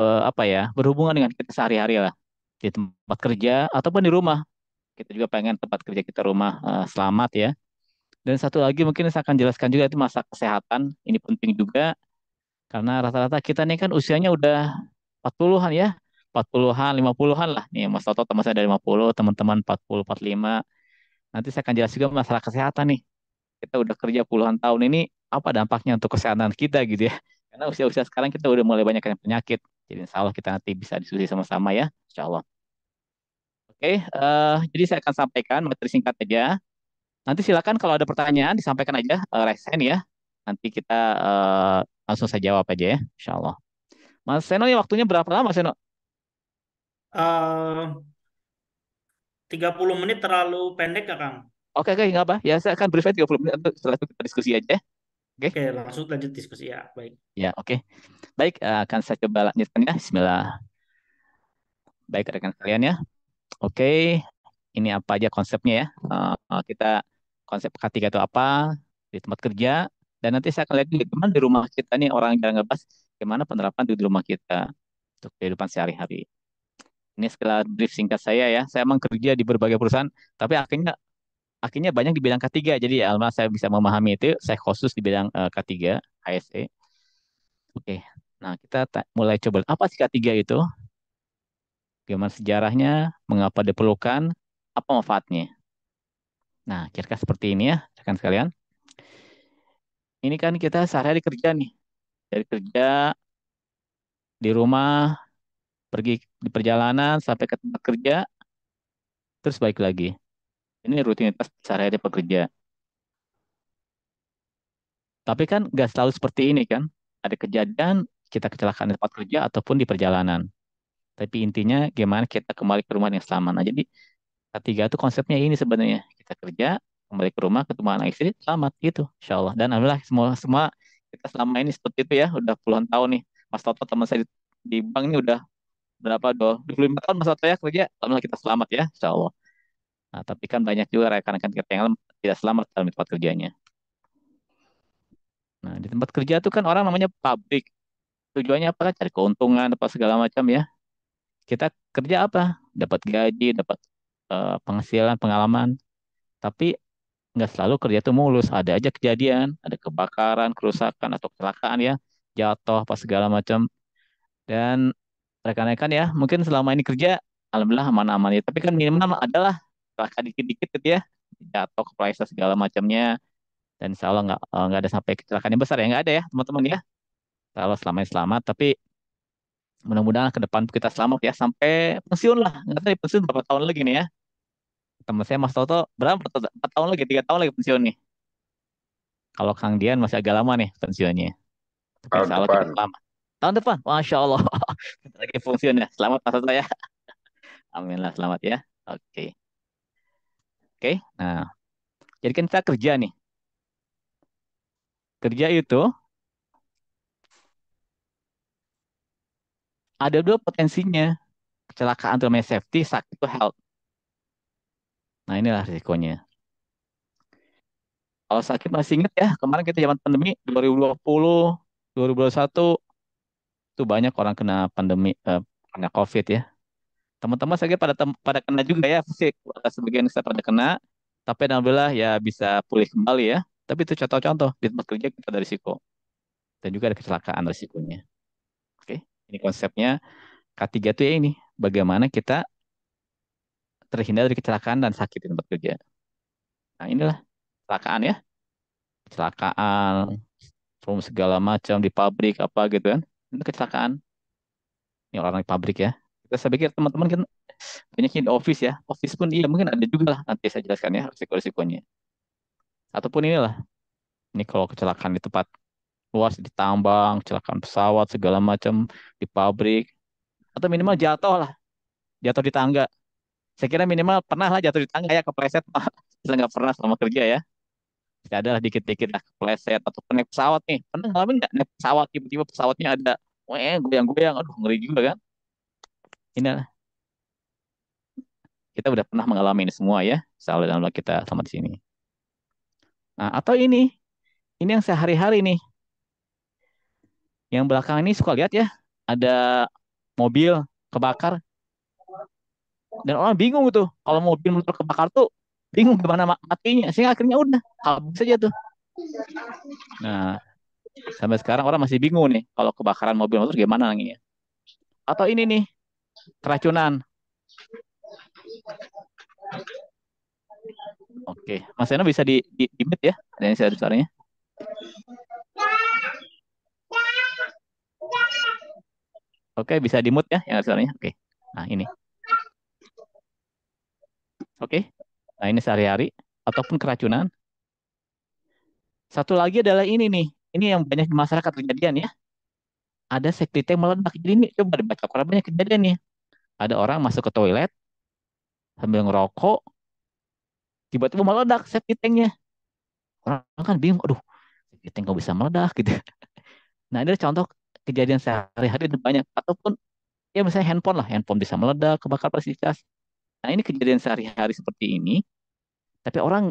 apa ya, berhubungan dengan kita sehari-hari lah di tempat kerja ataupun di rumah. Kita juga pengen tempat kerja kita rumah selamat ya. Dan satu lagi mungkin saya akan jelaskan juga itu masa kesehatan. Ini penting juga karena rata-rata kita nih kan usianya udah 40-an ya. 40-an, 50-an lah. Nih Mas Toto teman saya dari 50, teman-teman 40, 45. Nanti saya akan jelas juga masalah kesehatan nih. Kita udah kerja puluhan tahun ini, apa dampaknya untuk kesehatan kita gitu ya. Karena usia-usia sekarang kita udah mulai banyak yang penyakit. Jadi insya Allah kita nanti bisa diskusi sama-sama ya. Insya Allah. Oke, jadi saya akan sampaikan materi singkat aja. Nanti silakan kalau ada pertanyaan disampaikan aja, resen ya. Nanti kita langsung saya jawab aja ya, insya Allah. Mas Seno ya waktunya berapa lama Mas Seno? Eh 30 menit terlalu pendek gak, Kang? Oke, oke, nggak apa. Ya, saya akan briefnya 30 menit, setelah itu kita diskusi aja ya. Oke, Oke, langsung lanjut diskusi ya. Baik. ya oke. Baik, akan saya coba lanjutkan ya. Bismillah. Baik, rekan sekalian ya. Oke, ini apa aja konsepnya ya. Kita konsep K3 itu apa di tempat kerja. Dan nanti saya akan lihat juga gimana di rumah kita nih orang yang jarang ngebahas gimana penerapan di rumah kita untuk kehidupan sehari-hari. Ini setelah brief singkat saya ya. Saya emang kerja di berbagai perusahaan, tapi akhirnya akhirnya banyak di bidang K3. Jadi ya, alhamdulillah saya bisa memahami itu. Saya khusus di bidang K3, HSE. Oke. Nah, kita mulai coba apa sih K3 itu? Gimana sejarahnya? Mengapa diperlukan? Apa manfaatnya? Nah, kira-kira seperti ini ya, rekan sekalian. Ini kan kita sehari-hari kerja nih. Dari kerja, di rumah, pergi di perjalanan, sampai ke tempat kerja, terus balik lagi. Ini rutinitas sehari-hari pekerja. Tapi kan nggak selalu seperti ini kan. Ada kejadian kita kecelakaan di tempat kerja ataupun di perjalanan. Tapi intinya gimana kita kembali ke rumah yang selamat. Nah, jadi ketiga itu konsepnya ini sebenarnya. Kita kerja, kembali ke rumah, ketemu anak istri, selamat gitu. Insya Allah. Dan alhamdulillah semua semua kita selama ini seperti itu ya. Udah puluhan tahun nih. Mas Toto teman saya di bank ini udah berapa? 25 tahun Mas Toto ya kerja. Alhamdulillah kita selamat ya. Insya Allah. Nah, tapi kan banyak juga rekan-rekan kita yang tidak selamat dalam tempat kerjanya. Nah, di tempat kerja itu kan orang namanya pabrik. Tujuannya apa kan cari keuntungan apa segala macam ya. Kita kerja apa? Dapat gaji, dapat penghasilan, pengalaman. Tapi nggak selalu kerja itu mulus. Ada aja kejadian, ada kebakaran, kerusakan atau kecelakaan ya, jatuh apa segala macam. Dan rekan-rekan ya, mungkin selama ini kerja, alhamdulillah aman-aman ya. Tapi kan minimal adalah kecelakaan dikit-dikit gitu ya, jatuh kepleset segala macamnya. Dan insya Allah nggak ada sampai kecelakaan yang besar ya, nggak ada ya teman-teman ya. Kalau selamanya selamat, tapi mudah-mudahan ke depan kita selamat ya sampai pensiun lah. Nggak tahu pensiun berapa tahun lagi nih ya. Teman saya Mas Toto berapa? 4 tahun lagi, 3 tahun lagi pensiun nih. Kalau Kang Dian masih agak lama nih pensiunnya. Tapi Tahun insya Allah kita depan. selamat. Tahun depan, Masya Allah. Kita lagi pensiun ya. Selamat Mas Toto ya. Amin lah, selamat ya. Oke. Oke. Nah, jadi kan kita kerja nih. Kerja itu ada dua potensinya. Kecelakaan itu namanya safety, sakit itu health. Nah, inilah risikonya. Kalau sakit masih ingat ya, kemarin kita zaman pandemi 2020, 2021, itu banyak orang kena pandemi, kena COVID ya. Teman-teman saya kira pada kena juga ya, pasti sebagian saya pada kena, tapi alhamdulillah ya bisa pulih kembali ya. Tapi itu contoh-contoh di tempat kerja kita ada risiko dan juga ada kecelakaan risikonya. Oke, ini konsepnya K3 itu ya ini, bagaimana kita terhindar dari kecelakaan dan sakit di tempat kerja. Nah, inilah kecelakaan ya, kecelakaan, segala macam di pabrik apa gitu kan. Itu kecelakaan. Ini orang di pabrik ya. Kita saya pikir teman-teman kan banyaknya di office ya. Office pun iya mungkin ada juga lah. Nanti saya jelaskan ya risiko-risikonya. Ataupun inilah. Ini kalau kecelakaan di tempat luas di tambang, kecelakaan pesawat segala macam di pabrik atau minimal jatuh lah, jatuh di tangga. Saya kira minimal pernah lah jatuh di tangga ya kepleset. Kita nggak pernah selama kerja ya. Tidak ada lah dikit-dikit lah kepleset atau naik pesawat nih. Pernah ngalamin nggak naik pesawat tiba-tiba pesawatnya ada goyang-goyang, aduh ngeri juga kan. Ini kita udah pernah mengalami ini semua ya. Salah dalam kita sama di sini. Nah, atau ini yang sehari-hari nih. Yang belakangan ini suka lihat ya, ada mobil kebakar, dan orang bingung tuh kalau mobil motor kebakar tuh bingung gimana matinya, sehingga akhirnya udah habis aja tuh. Nah, sampai sekarang orang masih bingung nih kalau kebakaran mobil motor gimana nih ya. Atau ini nih, keracunan. Oke, Mas Eno bisa di mute ya, ada yang saya suaranya. Oke, bisa di mute ya yang ada suaranya. Oke, nah ini. Oke, nah ini sehari-hari ataupun keracunan. Satu lagi adalah ini nih, ini yang banyak di masyarakat kejadian ya. Ada safety tank meledak. Jadi ini coba dibaca koran, banyak kejadian nih. Ada orang masuk ke toilet sambil ngerokok, tiba-tiba meledak safety tanknya. Orang kan bingung, aduh, safety tank kok bisa meledak gitu. Nah ini contoh kejadian sehari-hari itu banyak. Ataupun ya misalnya handphone lah, handphone bisa meledak, kebakar pasti cas. Nah ini kejadian sehari-hari seperti ini. Tapi orang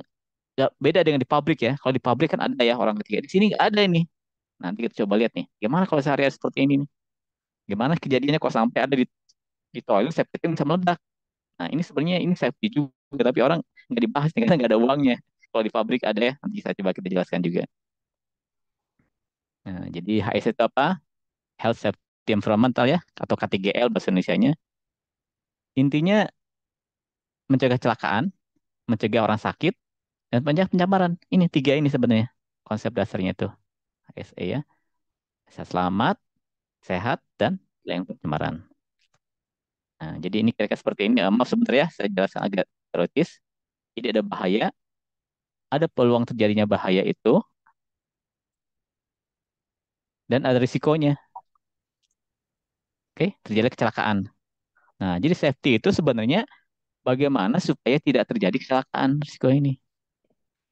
nggak beda dengan di pabrik ya. Kalau di pabrik kan ada ya orang ketiga. Di sini nggak ada ini. Nanti kita coba lihat nih. Gimana kalau sehari-hari seperti ini nih? Gimana kejadiannya kok sampai ada di toilet safety tank bisa meledak? Nah, ini sebenarnya ini safety juga, tapi orang nggak dibahas nih, karena nggak ada uangnya. Kalau di pabrik ada ya, nanti saya coba kita jelaskan juga. Nah, jadi HS itu apa? Health Safety Environmental ya, atau K3GL bahasa Indonesianya. Intinya mencegah kecelakaan, mencegah orang sakit, dan mencegah pencemaran. Ini tiga ini sebenarnya konsep dasarnya itu HSE ya. Sehat selamat, sehat, dan yang pencemaran. Nah, jadi ini kira-kira seperti ini. Maaf sebentar ya, saya jelaskan agak teoritis. Jadi ada bahaya, ada peluang terjadinya bahaya itu, dan ada risikonya. Oke, terjadi kecelakaan. Nah, jadi safety itu sebenarnya bagaimana supaya tidak terjadi kecelakaan risiko ini.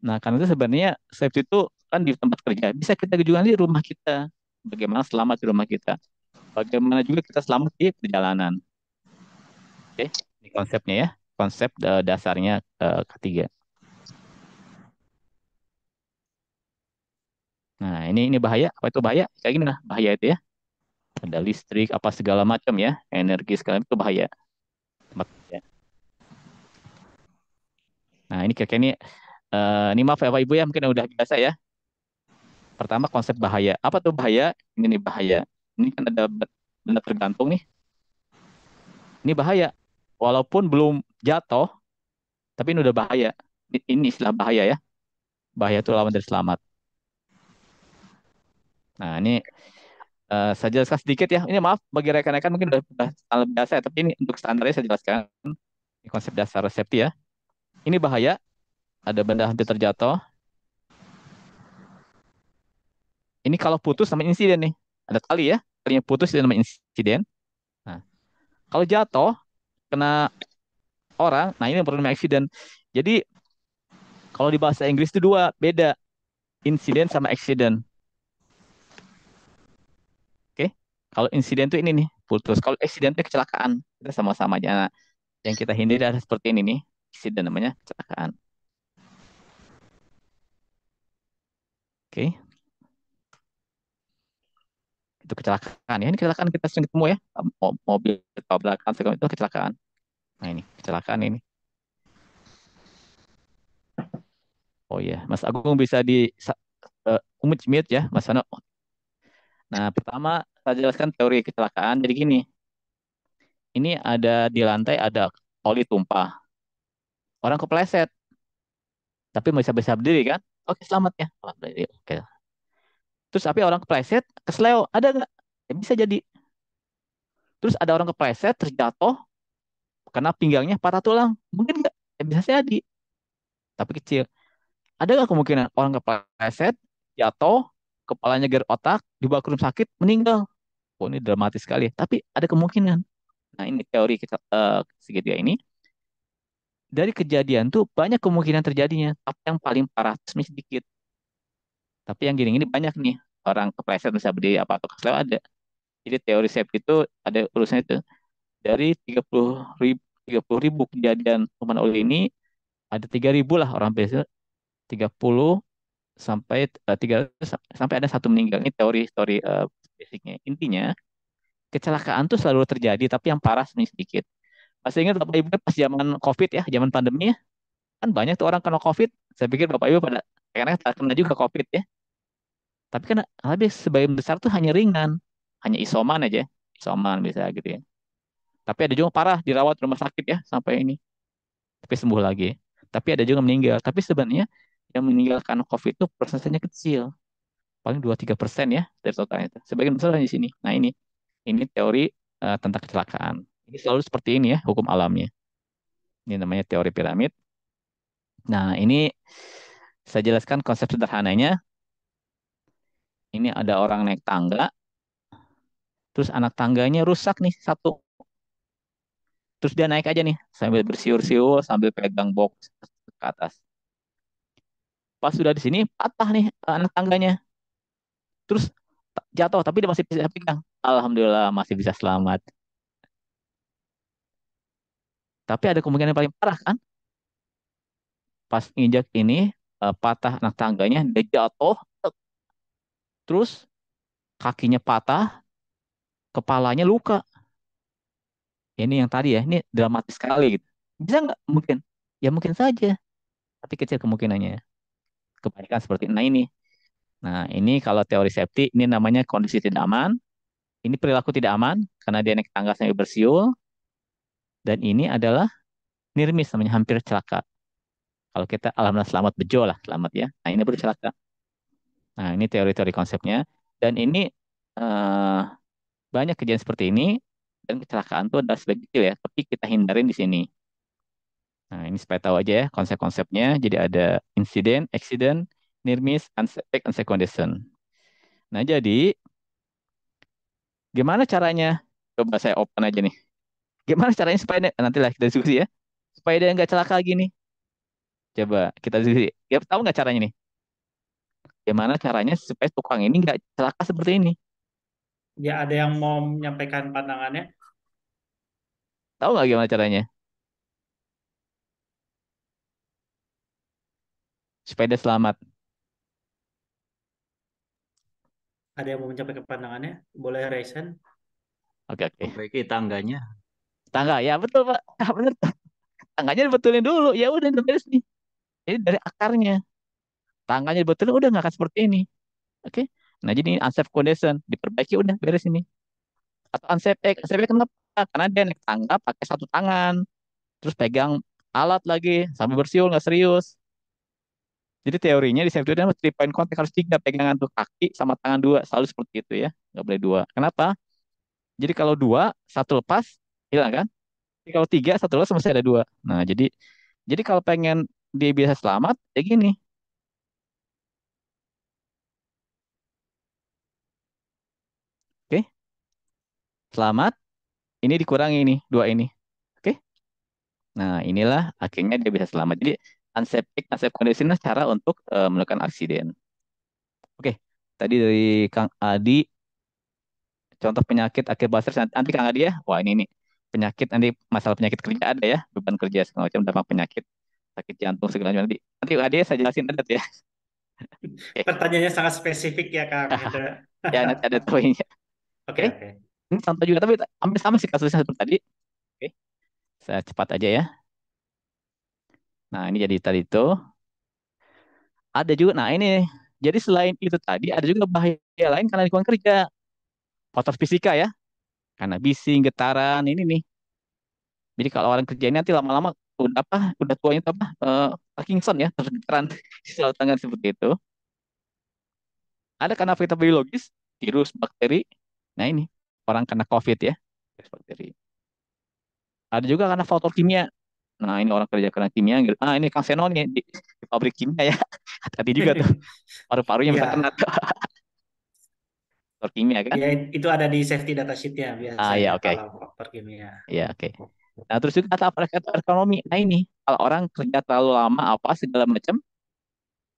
Nah, karena itu sebenarnya safety itu kan di tempat kerja. Bisa kita juga di rumah kita. Bagaimana selamat di rumah kita. Bagaimana juga kita selamat di perjalanan. Oke, ini konsepnya ya. Konsep dasarnya ketiga. Nah, ini bahaya. Apa itu bahaya? Kayak gini lah, bahaya itu ya. Ada listrik, apa segala macam ya. Energi segala itu bahaya. Tempat kerja. Nah, ini kira-kira ini maaf ya Bapak Ibu ya, mungkin udah biasa ya. Pertama konsep bahaya. Apa tuh bahaya? Ini nih bahaya. Ini kan ada benda tergantung nih. Ini bahaya. Walaupun belum jatuh, tapi ini udah bahaya. Ini istilah bahaya ya. Bahaya itu lawan dari selamat. Nah, ini saya jelaskan sedikit ya. Ini maaf bagi rekan-rekan mungkin udah sangat biasa ya, tapi ini untuk standarnya saya jelaskan. Ini konsep dasar safety ya. Ini bahaya. Ada benda hampir terjatuh. Ini kalau putus namanya insiden nih. Ada tali ya. Talinya putus itu namanya insiden. Nah, kalau jatuh kena orang, nah ini yang namanya accident. Jadi kalau di bahasa Inggris itu dua, beda. Insiden sama accident. Oke. Kalau insiden itu ini nih, putus. Kalau accident itu kecelakaan. Kita sama-sama aja. Nah, yang kita hindari adalah seperti ini nih. Accident namanya kecelakaan. Oke. Itu kecelakaan ya. Ini kecelakaan kita sering ketemu ya. Mobil tabrakan segala itu kecelakaan. Nah ini kecelakaan ini. Oh iya, Mas Agung bisa mute ya, Mas Vano. Nah, pertama saya jelaskan teori kecelakaan. Jadi gini, ini ada di lantai ada oli tumpah. Orang kepleset, tapi masih bisa berdiri kan? Oke, selamat ya. Oh, berdiri. Oke. Terus tapi orang kepleset, kesleo, ada nggak? Ya, bisa jadi. Terus ada orang kepleset, terjatuh, karena pinggangnya patah tulang. Mungkin nggak? Ya, bisa jadi, tapi kecil. Ada nggak kemungkinan orang kepleset, jatuh, kepalanya gear otak, dibawa ke rumah sakit, meninggal? Oh, ini dramatis sekali. Tapi ada kemungkinan. Nah, ini teori kita segitiga ini. Dari kejadian tuh banyak kemungkinan terjadinya, tapi yang paling parah sebenarnya sedikit. Tapi yang gini-gini banyak nih. Orang kepleset bisa berdiri apa atau kesleo ada. Jadi teori safety itu ada urusannya itu. Dari 30.000 kejadian tumpahan oli ini, ada 3.000 lah orang biasa 30 sampai 300 sampai ada satu meninggal. Ini teori basicnya. Intinya kecelakaan tuh selalu terjadi, tapi yang parah sebenarnya sedikit. Masih ingat Bapak Ibu pas zaman COVID ya, zaman pandemi ya, kan banyak tuh orang kena COVID. Saya pikir Bapak Ibu pada karena kena juga COVID ya. Tapi kan habis sebagian besar tuh hanya ringan, hanya isoman aja, isoman bisa gitu ya. Tapi ada juga parah dirawat rumah sakit ya sampai ini, tapi sembuh lagi. Tapi ada juga meninggal. Tapi sebenarnya yang meninggal karena COVID itu persentasenya kecil, paling 2-3% ya dari totalnya itu. Sebagian besar di sini. Nah ini teori tentang kecelakaan. Ini selalu seperti ini ya hukum alamnya. Ini namanya teori piramid. Nah ini saya jelaskan konsep sederhananya. Ini ada orang naik tangga, terus anak tangganya rusak nih satu. Terus dia naik aja nih sambil bersiul-siul sambil pegang box ke atas. Pas sudah di sini patah nih anak tangganya. Terus jatuh tapi dia masih bisa pegang. Alhamdulillah masih bisa selamat. Tapi ada kemungkinan yang paling parah kan? Pas injak ini patah anak tangganya, dia jatuh, terus kakinya patah, kepalanya luka. Ini yang tadi ya, ini dramatis sekali gitu. Bisa nggak? Mungkin. Ya mungkin saja, tapi kecil kemungkinannya. Kebanyakan seperti nah ini. Nah, ini kalau teori safety, ini namanya kondisi tidak aman. Ini perilaku tidak aman karena dia naik tangga sambil bersiul. Dan ini adalah nirmis, namanya hampir celaka. Kalau kita alhamdulillah selamat bejo lah, selamat ya. Nah, ini baru celaka. Nah, ini teori-teori konsepnya. Dan ini eh, banyak kejadian seperti ini. Dan kecelakaan itu adalah sebagai kecil ya, tapi kita hindarin di sini. Nah, ini supaya tahu aja ya konsep-konsepnya. Jadi ada insiden, accident, near miss, unsafe, unsafe condition. Nah, jadi gimana caranya? Coba saya open aja nih. Gimana caranya supaya nanti lah kita diskusi ya. Supaya dia nggak celaka lagi nih. Coba kita diskusi. Ya, tahu nggak caranya nih? Gimana caranya supaya tukang ini nggak celaka seperti ini? Ya ada yang mau menyampaikan pandangannya. Tahu nggak gimana caranya? Supaya dia selamat. Ada yang mau menyampaikan pandangannya. Boleh Raisan. Oke, oke. Perbaiki tangganya. Tangga, ya betul Pak. Ah, bener. Tangganya dibetulin dulu. Ya udah udah beres nih. Jadi dari akarnya. Tangganya dibetulin udah nggak akan seperti ini. Oke. Nah jadi unsafe condition. Diperbaiki udah beres ini. Atau unsafe egg. Unsafe egg kenapa? Karena dia naik tangga pakai satu tangan. Terus pegang alat lagi. Sambil bersiul nggak serius. Jadi teorinya di safety itu 3 point contact harus tiga pegangan tuh kaki sama tangan dua selalu seperti itu ya nggak boleh dua. Kenapa? Jadi kalau dua satu lepas hilang kan? Tapi kalau tiga satu lepas masih ada dua. Nah jadi kalau pengen dia bisa selamat ya gini, oke? Selamat ini dikurangi ini dua ini, oke? Nah inilah akhirnya dia bisa selamat. Jadi unsafe condition adalah cara untuk menekan aksiden. Oke, tadi dari Kang Adi contoh penyakit akibat stres nanti Kang Adi ya. Wah ini nih penyakit nanti masalah penyakit kerja ada ya, beban kerja segala macam dampak penyakit sakit jantung segala macam nanti. Nanti Adi saya jelasin ada tuh ya. Oke. Pertanyaannya sangat spesifik ya Kang. Gitu. Ya nanti ada poinnya. Oke, Oke. oke. Ini contoh juga tapi hampir sama sih kasusnya seperti tadi. Oke. Saya cepat aja ya. Nah, ini jadi tadi itu ada juga nah ini jadi selain itu tadi ada juga bahaya lain karena lingkungan kerja. Faktor fisika ya. Karena bising, getaran ini nih. Jadi kalau orang kerja ini nanti lama-lama udah apa? Udah tuanya itu apa? Parkinson ya, tergeran di saluran tangan seperti itu. Ada karena faktor biologis, virus, bakteri. Nah ini orang kena COVID ya, virus bakteri. Ada juga karena faktor kimia. Nah ini orang kerja kena kimia. Gitu. Ah ini Kang Seno nih di pabrik kimia ya. Hati-hati juga tuh. Paru-parunya bisa kena Ya, tuh. Faktor kimia kan. ya itu ada di safety data sheet-nya Ah biasanya ya oke. kalau faktor kimia. Ya oke. Nah terus juga ada faktor ekonomi. Nah ini kalau orang kerja terlalu lama apa segala macam,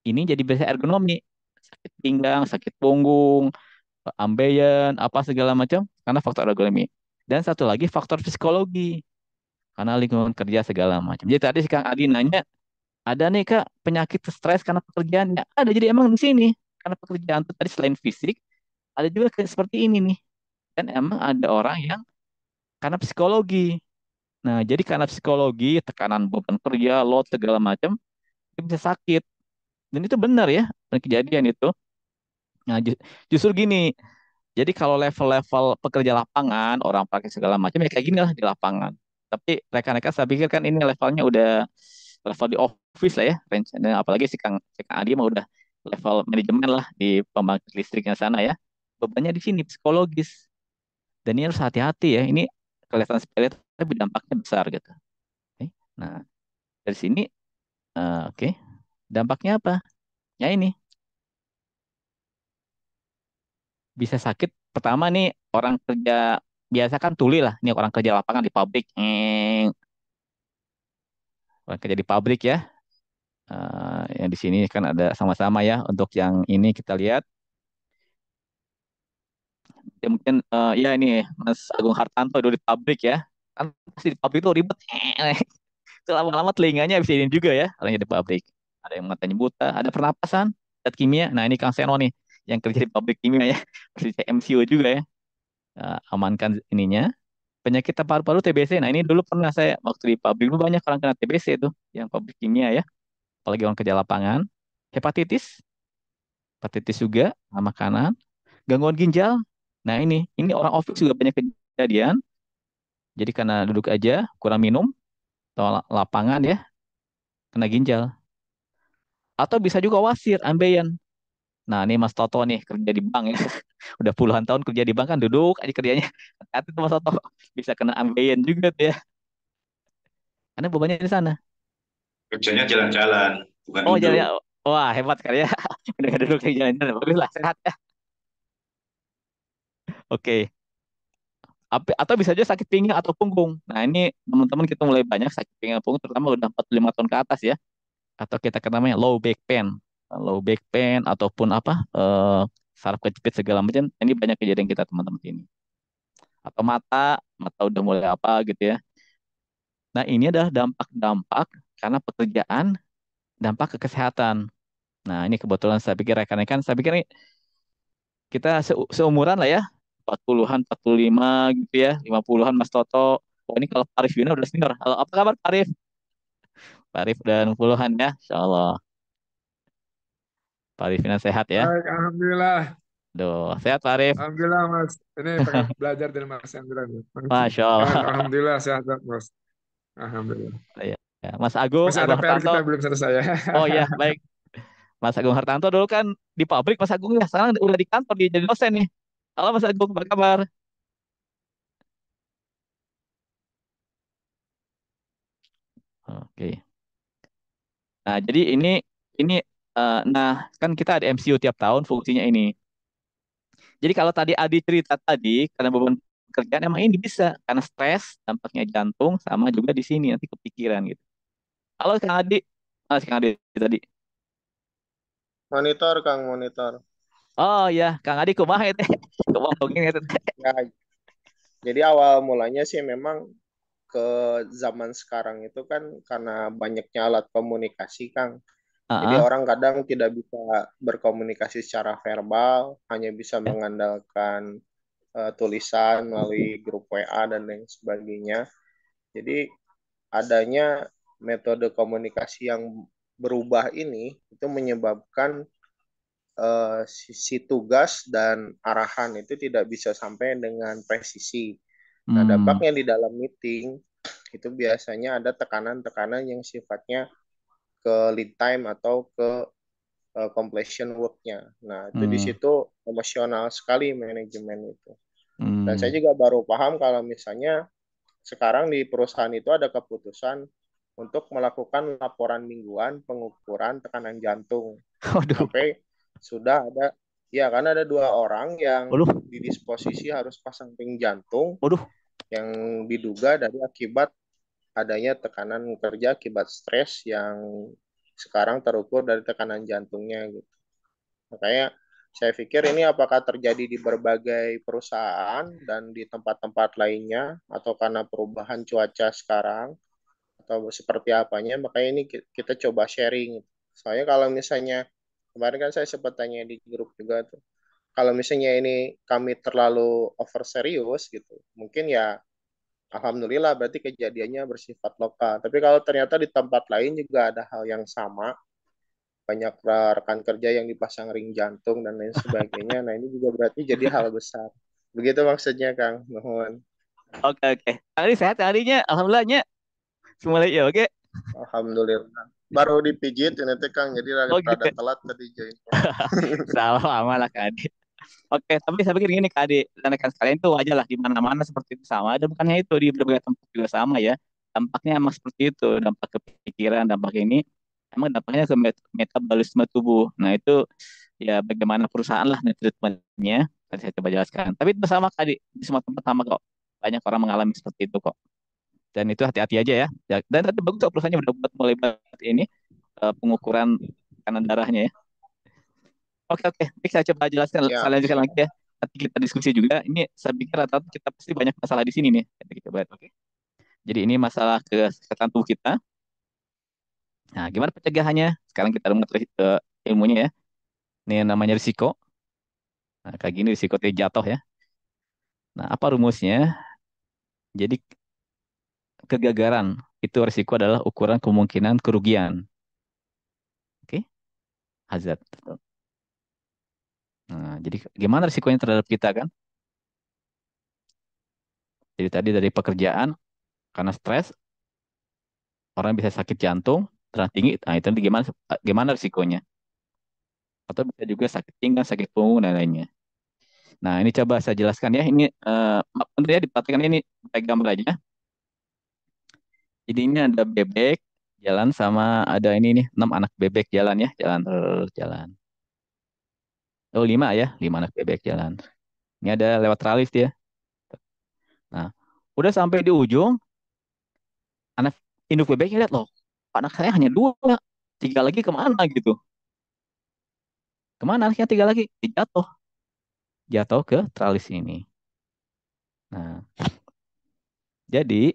ini jadi bisa ergonomi. Sakit pinggang, sakit punggung, ambeien, apa segala macam karena faktor ergonomi. Dan satu lagi faktor psikologi karena lingkungan kerja segala macam. Jadi tadi si Kang Adi nanya, ada nih Kak penyakit stres karena pekerjaan? Ya ada. Jadi emang di sini karena pekerjaan itu tadi selain fisik, ada juga kayak seperti ini nih. dan emang ada orang yang karena psikologi. Nah, jadi karena psikologi, tekanan beban kerja, load segala macam, dia bisa sakit. Dan itu benar ya, kejadian itu. Nah, justru gini, jadi kalau level-level pekerja lapangan, orang pakai segala macam ya kayak gini lah di lapangan. Tapi rekan-rekan saya pikir kan ini levelnya udah level di office lah ya, range. Dan apalagi si Kang Adi mah udah level manajemen lah di pembangkit listriknya sana ya. Bebannya di sini psikologis. Dan ini harus hati-hati ya. Ini kelihatan sepele tapi dampaknya besar gitu. Oke. Nah, dari sini oke. Dampaknya apa? Ya ini bisa sakit. Pertama nih orang kerja biasa kan tuli lah. Ini orang kerja lapangan di pabrik. Orang kerja di pabrik ya. Yang di sini kan ada sama-sama ya. Untuk yang ini kita lihat. Ya mungkin ya ini Mas Agung Hartanto dulu di pabrik ya. Kan pasti di pabrik itu ribet. Itu lama-lama telinganya bisa ini juga ya. Orangnya di pabrik. Ada yang matanya buta, ada pernapasan, zat kimia. Nah ini Kang Seno nih yang kerja di pabrik kimia ya. Persis MCU juga ya. Amankan ininya. Penyakit paru-paru TBC. Nah, ini dulu pernah saya waktu di pabrik dulu banyak orang kena TBC itu, yang pabrik kimia ya, apalagi orang kerja lapangan. Hepatitis, hepatitis juga, makanan, gangguan ginjal. Nah, ini orang office juga banyak kejadian. Jadi karena duduk aja, kurang minum, atau lapangan ya, kena ginjal. Atau bisa juga wasir, ambeien. Nah, ini Mas Toto nih kerja di bank ya. Udah puluhan tahun kerja di bank kan duduk aja kerjanya. Hati tuh Mas Toto bisa kena ambeien juga tuh ya. Karena bebannya di sana. Kerjanya jalan-jalan, bukan Oh, duduk. jalan. Wah, hebat sekali ya. Udah gak duduk lagi jalan-jalan. Bagus lah, sehat ya. Oke. Atau bisa juga sakit pinggang atau punggung. Nah, ini teman-teman kita mulai banyak sakit pinggang punggung, terutama udah 45 tahun ke atas ya. Atau kita kenal namanya low back pain. Low back pain ataupun apa, saraf kejepit segala macam. Ini banyak kejadian kita teman-teman ini. Atau mata udah mulai apa gitu ya. Nah, ini adalah dampak-dampak karena pekerjaan, dampak ke kesehatan. Nah, ini kebetulan saya pikir rekan-rekan, saya pikir ini kita seumuran lah ya. 40-an, 45 gitu ya, 50-an Mas Toto. Oh, ini kalau Pak Arif Yunan udah senior. Halo, apa kabar Pak Arif? Pak Arif udah 60-an ya, Insya Allah. Pak Arif Yunan sehat ya. Baik, alhamdulillah. Duh, sehat Pak Arif. Alhamdulillah, Mas. Ini pengen belajar dari Mas Hendra nih. Masya Allah. Alhamdulillah sehat, Mas. Alhamdulillah. Ya, ya. Mas Agung, Masih ada Agung PR Hartanto. kita belum selesai ya. Oh iya, baik. Mas Agung Hartanto dulu kan di pabrik Mas Agung ya. Sekarang udah di kantor, dia jadi dosen nih. Halo Mas Agung, apa kabar? Oke. Nah, jadi ini nah kan kita ada MCU tiap tahun fungsinya ini. Jadi kalau tadi Adi cerita tadi karena beban pekerjaan emang ini bisa karena stres dampaknya jantung sama juga di sini nanti kepikiran gitu. Halo Kang Adi, si Kang Adi tadi. Monitor, Kang, monitor. Oh ya, Kang Adi kumaha ya teh? Kumaha dongeng ya teh? Ya, jadi awal mulanya sih memang ke zaman sekarang itu kan karena banyaknya alat komunikasi, Kang. Jadi Heeh. orang kadang tidak bisa berkomunikasi secara verbal, hanya bisa Ya. mengandalkan tulisan melalui grup WA dan lain sebagainya. Jadi adanya metode komunikasi yang berubah ini itu menyebabkan sisi tugas dan arahan itu tidak bisa sampai dengan presisi. Nah, Hmm. dampaknya di dalam meeting itu biasanya ada tekanan-tekanan yang sifatnya ke lead time atau ke completion work-nya. Nah, itu di Hmm. situ emosional sekali manajemen itu. Dan saya Hmm. juga baru paham kalau misalnya sekarang di perusahaan itu ada keputusan untuk melakukan laporan mingguan pengukuran tekanan jantung. Waduh. Sampai sudah ada, ya karena ada dua orang yang Waduh. didisposisi harus pasang ping jantung Waduh. yang diduga dari akibat adanya tekanan kerja akibat stres yang sekarang terukur dari tekanan jantungnya gitu. Makanya saya pikir ini apakah terjadi di berbagai perusahaan dan di tempat-tempat lainnya atau karena perubahan cuaca sekarang atau seperti apanya, makanya ini kita coba sharing. Soalnya kalau misalnya kemarin kan saya sempat tanya di grup juga tuh, kalau misalnya ini kami terlalu over serius gitu, mungkin ya alhamdulillah berarti kejadiannya bersifat lokal. Tapi kalau ternyata di tempat lain juga ada hal yang sama, banyak rekan kerja yang dipasang ring jantung dan lain sebagainya, nah ini juga berarti jadi hal besar. Begitu maksudnya Kang. Mohon. Oke, oke. Hari sehat harinya, alhamdulillahnya. Semuanya ya, oke. Alhamdulillah. Baru dipijit ini teh Kang, jadi Oh rada gitu. telat tadi join. Salah lama lah Kak Adi. Oke, tapi saya pikir gini Kak Adi, dan rekan sekalian itu wajar lah di mana-mana seperti itu sama. Dan bukannya itu di berbagai tempat juga sama ya. Dampaknya emang seperti itu, dampak ke pikiran, dampak ini emang dampaknya ke metabolisme tubuh. Nah itu ya bagaimana perusahaan lah treatmentnya. Tadi saya coba jelaskan. Tapi itu sama Kak Adi, di semua tempat sama kok. Banyak orang mengalami seperti itu kok. Dan itu hati-hati aja ya. Dan tadi bagus kok perusahaannya udah mulai buat ini pengukuran tekanan darahnya ya. Oke, oke. Baik, saya coba jelaskan, saya Siap, lanjutkan lagi siap. ya. Nanti kita diskusi juga. Ini saya pikir rata-rata kita pasti banyak masalah di sini nih. Kita coba lihat, oke. Jadi ini masalah kesehatan tubuh kita. Nah, gimana pencegahannya? Sekarang kita rumah ke ilmunya ya. Ini yang namanya risiko. Nah, kayak gini risiko jatuh ya. Nah, apa rumusnya? Jadi kegagalan itu risiko adalah ukuran kemungkinan kerugian. Oke, hazard. Nah, jadi gimana risikonya terhadap kita kan? Jadi tadi dari pekerjaan, karena stres, orang bisa sakit jantung, darah tinggi. Nah, itu gimana gimana risikonya? Atau bisa juga sakit pinggang, sakit punggung, dan lainnya. Nah, ini coba saya jelaskan ya. Ini bentar ya diperhatikan ini pakai gambar aja. Jadi ini ada bebek jalan sama ada ini nih 6 anak bebek jalan ya, jalan jalan. Oh 5 anak bebek jalan. Ini ada lewat tralis dia. Nah, udah sampai di ujung, anak induk bebeknya lihat loh, anak saya hanya 2, 3 lagi kemana gitu? Kemana anaknya 3 lagi? Jatuh, jatuh ke tralis ini. Nah, jadi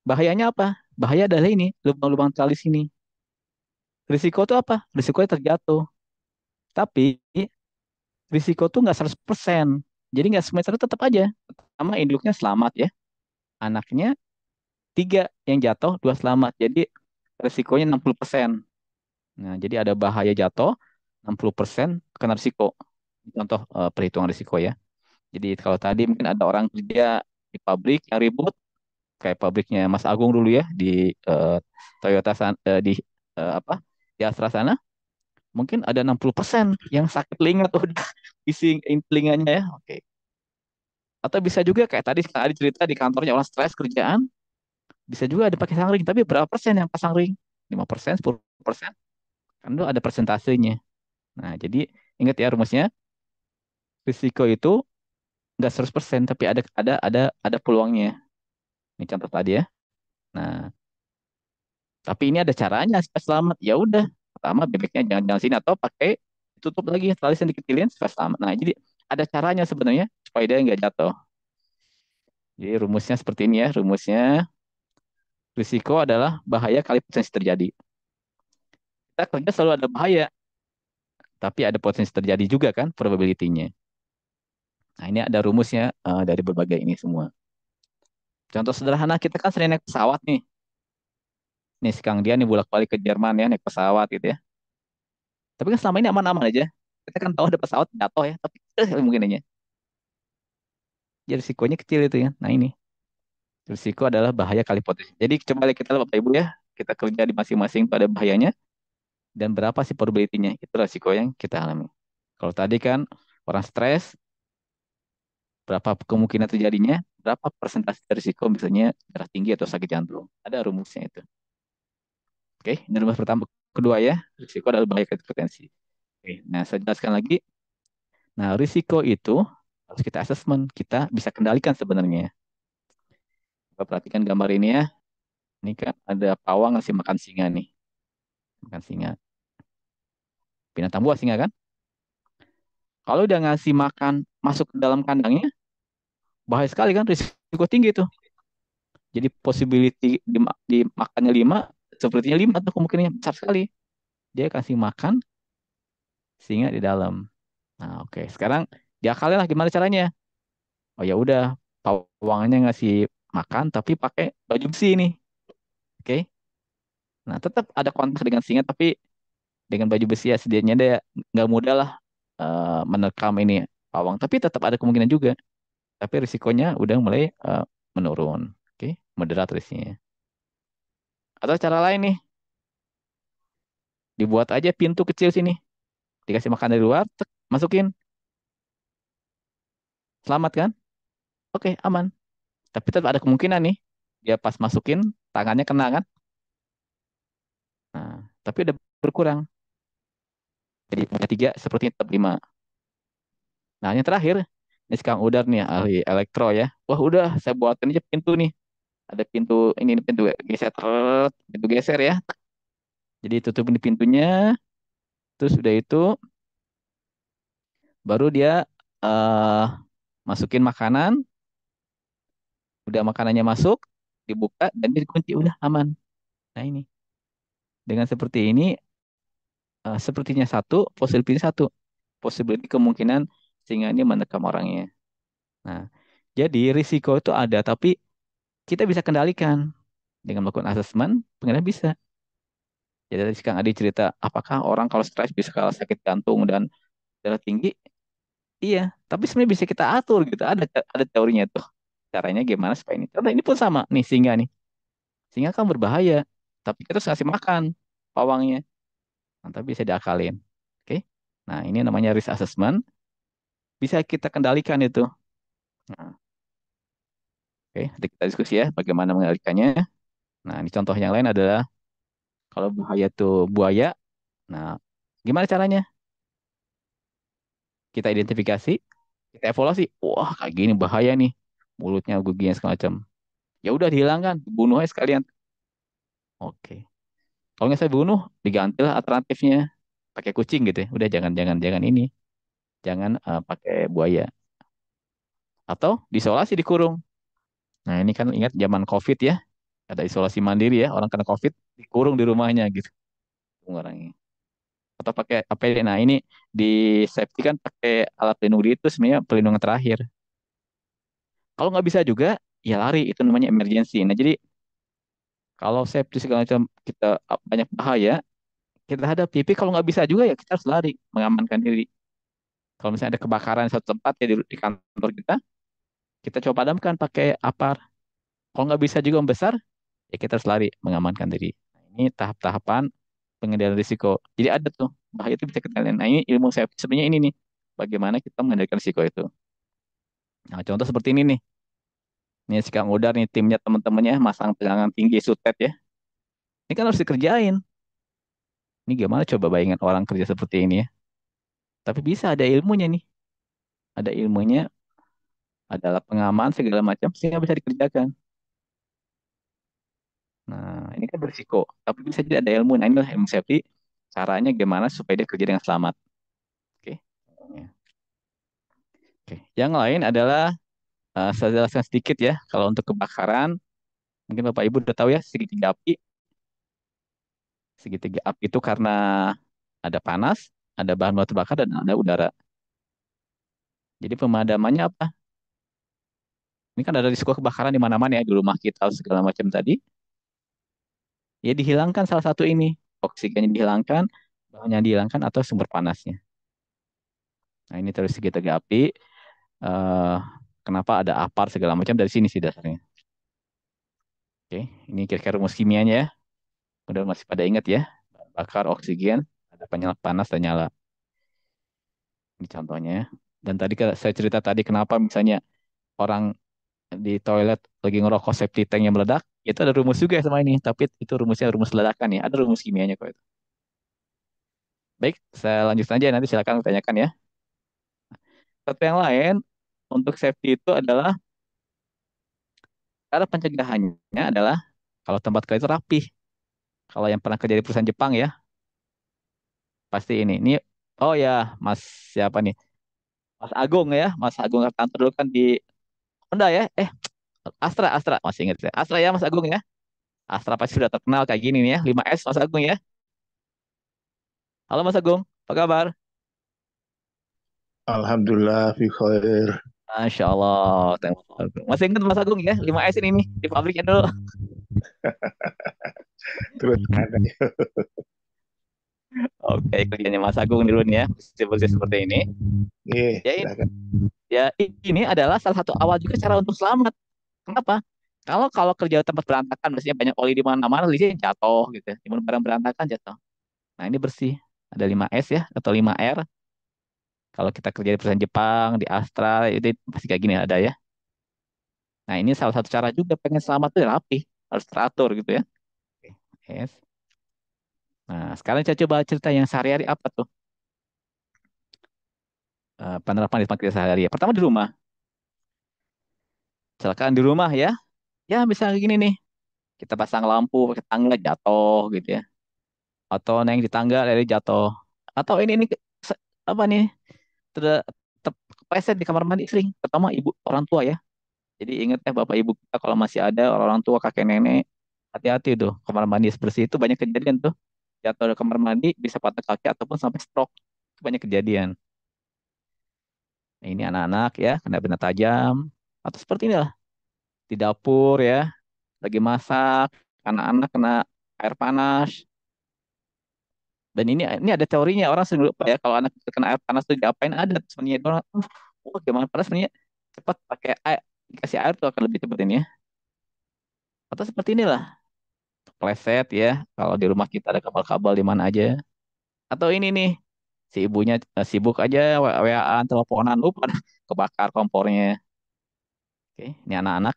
bahayanya apa? Bahaya adalah ini, lubang-lubang tralis ini. Risiko itu apa? Risikonya terjatuh. Tapi risiko tuh nggak 100%. Jadi nggak semester tetap aja. Pertama induknya selamat ya. Anaknya 3 yang jatuh, 2 selamat. Jadi risikonya 60%. Nah, jadi ada bahaya jatuh, 60% kena risiko. Contoh perhitungan risiko ya. Jadi kalau tadi mungkin ada orang kerja di pabrik yang ribut, kayak pabriknya Mas Agung dulu ya di Toyota di apa di Astra sana mungkin ada 60% yang sakit telinga tuh bising telinganya ya. Oke. Atau bisa juga kayak tadi cerita di kantornya orang stres kerjaan, bisa juga ada pakai sangring, tapi berapa persen yang pasang ring? 5%, 10%? Kan itu ada persentasenya. Nah, jadi ingat ya rumusnya, risiko itu nggak 100%, tapi ada peluangnya. Ini contoh tadi ya. Nah, tapi ini ada caranya supaya selamat. Ya udah, pertama bebeknya jangan sini atau pakai tutup lagi tali dikecilin supaya selamat. Nah, jadi ada caranya sebenarnya supaya dia nggak jatuh. Jadi rumusnya seperti ini ya. Rumusnya risiko adalah bahaya kali potensi terjadi. Kita kerja selalu ada bahaya, tapi ada potensi terjadi juga kan probability-nya. Nah, ini ada rumusnya dari berbagai ini semua. Contoh sederhana kita kan sering naik pesawat nih. Nih si Kang dia nih bolak-balik ke Jerman ya naik pesawat gitu ya. Tapi kan selama ini aman-aman aja. Kita kan tahu ada pesawat jatuh ya, tapi mungkin aja. Jadi risikonya kecil itu ya. Nah ini risiko adalah bahaya kali potensi. Jadi coba lihat kita Bapak Ibu ya, kita kerja di masing-masing itu ada bahayanya dan berapa sih probability-nya. Itu risiko yang kita alami. Kalau tadi kan orang stres, berapa kemungkinan terjadinya, berapa persentase risiko misalnya darah tinggi atau sakit jantung. Ada rumusnya itu. Oke, ini rumus pertama. Kedua ya, risiko adalah bahaya kali potensi. Oke, nah saya jelaskan lagi. Nah, risiko itu harus kita asesmen, kita bisa kendalikan sebenarnya. Coba perhatikan gambar ini ya. Ini kan ada pawang ngasih makan singa nih. Makan singa. Binatang buas singa kan? Kalau udah ngasih makan masuk ke dalam kandangnya, bahaya sekali kan, risiko tinggi tuh. Jadi possibility dimakannya 5, sepertinya 5 tuh kemungkinannya besar sekali. Dia kasih makan singa di dalam. Nah, oke. Sekarang diakalin lah gimana caranya? Oh ya udah, pawangnya ngasih makan tapi pakai baju besi nih. Oke. Nah, tetap ada kontak dengan singa tapi dengan baju besi ya setidaknya dia nggak mudah lah menerkam ini pawang. Tapi tetap ada kemungkinan juga. Tapi risikonya udah mulai menurun. Oke, moderat risikonya. Atau cara lain nih, dibuat aja pintu kecil sini, dikasih makan dari luar, tek, masukin, selamat kan? Oke, aman. Tapi tetap ada kemungkinan nih, dia pas masukin tangannya kena kan? Nah, tapi udah berkurang. Jadi punya tiga, seperti tetap lima. Nah, yang terakhir, ini sekarang udah nih ahli elektro ya. Wah udah, saya buatin aja pintu nih. Ada pintu ini pintu geser, pintu geser ya. Jadi tutupin pintunya, terus udah itu baru dia eh masukin makanan, udah makanannya masuk, dibuka dan dikunci udah aman. Nah ini dengan seperti ini sepertinya satu, possibility satu, possibility kemungkinan sehingga ini menekan orangnya. Nah, jadi risiko itu ada tapi kita bisa kendalikan dengan melakukan asesmen, pengendalian bisa. Jadi tadi Kang Adi cerita, apakah orang kalau stres bisa kalau sakit jantung dan darah tinggi? Iya, tapi sebenarnya bisa kita atur gitu. Ada teorinya tuh. Caranya gimana supaya ini? Contoh ini pun sama nih singa nih. Singa kan berbahaya, tapi kita harus ngasih makan pawangnya. Nah, tapi bisa diakalin. Oke. Nah, ini namanya risk assessment. Bisa kita kendalikan itu. Nah, oke, nanti kita diskusi ya bagaimana mengendalikannya. Nah, ini contoh yang lain adalah kalau bahaya tuh buaya. Nah, gimana caranya? Kita identifikasi, kita evaluasi. Wah, kayak gini bahaya nih. Mulutnya, giginya segala macam. Ya udah dihilangkan, bunuh aja sekalian. Oke. Kalau nggak saya bunuh, digantilah alternatifnya pakai kucing gitu ya. Udah jangan jangan jangan ini, jangan pakai buaya atau diisolasi dikurung. Nah ini kan ingat zaman COVID ya, ada isolasi mandiri ya, orang kena COVID dikurung di rumahnya gitu orangnya. Atau pakai APD. Nah ini di safety kan pakai alat pelindung diri itu sebenarnya pelindungan terakhir. Kalau nggak bisa juga, ya lari itu namanya emergency. Nah jadi kalau safety segala macam kita banyak bahaya, kita hadapi. Tapi kalau nggak bisa juga ya kita harus lari, mengamankan diri. Kalau misalnya ada kebakaran di suatu tempat ya di kantor kita coba padamkan pakai apar. Kalau nggak bisa juga membesar, ya kita harus lari, mengamankan diri. Nah, ini tahap-tahapan pengendalian risiko. Jadi ada tuh, bahaya itu bisa kita lihat. Nah ini ilmu safety sebenarnya ini nih, bagaimana kita mengendalikan risiko itu. Nah contoh seperti ini nih, ini si Kang Udar nih, timnya teman-temannya masang tegangan tinggi sutet ya. Ini kan harus dikerjain. Ini gimana coba bayangin orang kerja seperti ini ya. Tapi bisa ada ilmunya nih, ada ilmunya, adalah pengaman segala macam sehingga bisa dikerjakan. Nah, ini kan berisiko, tapi bisa jadi ada ilmu. Nah, inilah ilmu safety. Caranya gimana supaya dia kerja dengan selamat. Oke. Oke. Yang lain adalah saya jelaskan sedikit ya. Kalau untuk kebakaran, mungkin Bapak Ibu udah tahu ya segitiga api. Segitiga api itu karena ada panas, ada bahan baku bakar dan ada udara. Jadi pemadamannya apa? Ini kan ada risiko kebakaran di mana-mana ya di rumah kita segala macam tadi. Ya dihilangkan salah satu ini, oksigennya dihilangkan, bahannya dihilangkan atau sumber panasnya. Nah, ini terus segitiga api. eh Kenapa ada apar segala macam dari sini sih dasarnya. Oke, ini kira-kira rumus kimianya ya. Udah masih pada ingat ya. Bakar oksigen, ada penyala panas dan nyala. Ini contohnya ya. Dan tadi saya cerita tadi kenapa misalnya orang di toilet lagi ngerokok safety tank yang meledak, itu ada rumus juga sama ini. Tapi itu rumusnya rumus ledakan ya. Ada rumus kimianya kok itu. Baik, saya lanjut saja nanti silakan tanyakan ya. Satu yang lain untuk safety itu adalah cara pencegahannya adalah kalau tempat kerja itu rapi. Kalau yang pernah kerja di perusahaan Jepang ya, pasti ini. Ini, oh ya, Mas siapa nih? Mas Agung ya, Mas Agung kantor dulu kan di Honda ya. Astra, Astra, masih ingat ya. Astra ya, Mas Agung ya. Astra pasti sudah terkenal kayak gini nih ya. 5S Mas Agung ya. Halo Mas Agung, apa kabar? Alhamdulillah, fi khair. Masya Allah. Masih ingat Mas Agung ya? 5S ini nih di pabriknya dulu. Terus ada ya. Oke, kerjanya Mas Agung dulu nih ya. Bersih-bersih seperti ini. Nih, Ya, silakan. ini adalah salah satu awal juga cara untuk selamat. Kenapa? Kalau kalau kerja di tempat berantakan, biasanya banyak oli di mana-mana, listriknya jatuh gitu. Di mana barang berantakan jatuh. Nah, ini bersih. Ada 5S ya, atau 5R. Kalau kita kerja di perusahaan Jepang, di Astra, itu pasti kayak gini ada ya. Nah, ini salah satu cara juga pengen selamat tuh rapi. Harus teratur gitu ya. Yes. Nah, sekarang saya coba cerita yang sehari-hari apa tuh. Penerapan di tempat kerja sehari-hari. Pertama di rumah. Kecelakaan di rumah ya. Ya, bisa kayak gini nih. Kita pasang lampu pakai tangga jatuh gitu ya. Atau naik di tangga dari jatuh. Atau ini apa nih? Sudah kepleset di kamar mandi sering. Pertama ibu orang tua ya. Jadi ingat ya bapak ibu kita kalau masih ada orang tua kakek nenek, hati-hati tuh kamar mandi bersih itu banyak kejadian tuh. Jatuh di kamar mandi bisa patah kaki ataupun sampai stroke. Itu banyak kejadian. Nah, ini anak-anak ya kena benda tajam atau seperti inilah di dapur ya lagi masak anak-anak kena air panas. Dan ini ada teorinya orang sering lupa ya kalau anak kena air panas tuh diapain ada sebenarnya orang oh gimana panas sebenarnya cepat pakai air dikasih air tuh akan lebih cepat ini ya atau seperti inilah pleset ya kalau di rumah kita ada kabel-kabel di mana aja atau ini nih si ibunya sibuk aja WA-an teleponan lupa kebakar kompornya. Oke ini anak-anak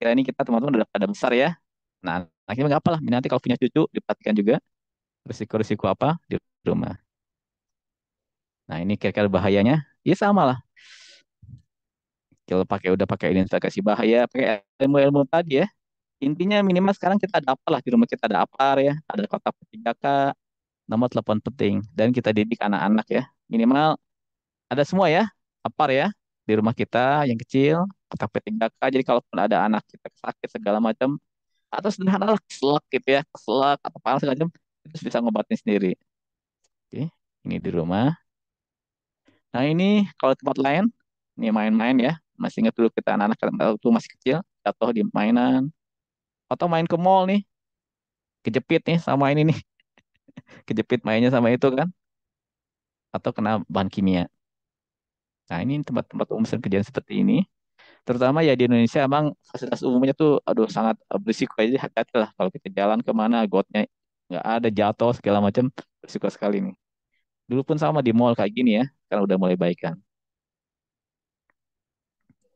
kira ini kita teman-teman udah pada besar ya nah akhirnya nggak apa lah nanti kalau punya cucu diperhatikan juga risiko-risiko apa di rumah. Nah ini kira-kira bahayanya ya sama lah kalau udah pakai identifikasi bahaya pakai ilmu-ilmu tadi ya intinya minimal sekarang kita ada apa lah di rumah kita ada APAR ya ada kotak P3K nomor telepon penting dan kita didik anak-anak ya minimal ada semua ya APAR ya di rumah kita yang kecil kotak P3K jadi kalaupun ada anak kita sakit segala macam atau sederhana lah keselak gitu ya keselak atau panas segala macam itu bisa ngobatin sendiri. Oke ini di rumah. Nah ini kalau tempat lain ini main-main ya masih ingat dulu kita anak-anak waktu masih kecil jatuh di mainan atau main ke mall nih kejepit nih sama ini nih kejepit mainnya sama itu kan atau kena bahan kimia. Nah ini tempat-tempat umum sering kejadian seperti ini terutama ya di Indonesia emang fasilitas umumnya tuh aduh sangat berisiko jadi hati-hati lah kalau kita jalan kemana gotnya nggak ada jatuh segala macam berisiko sekali nih dulu pun sama di mall kayak gini ya karena udah mulai baikan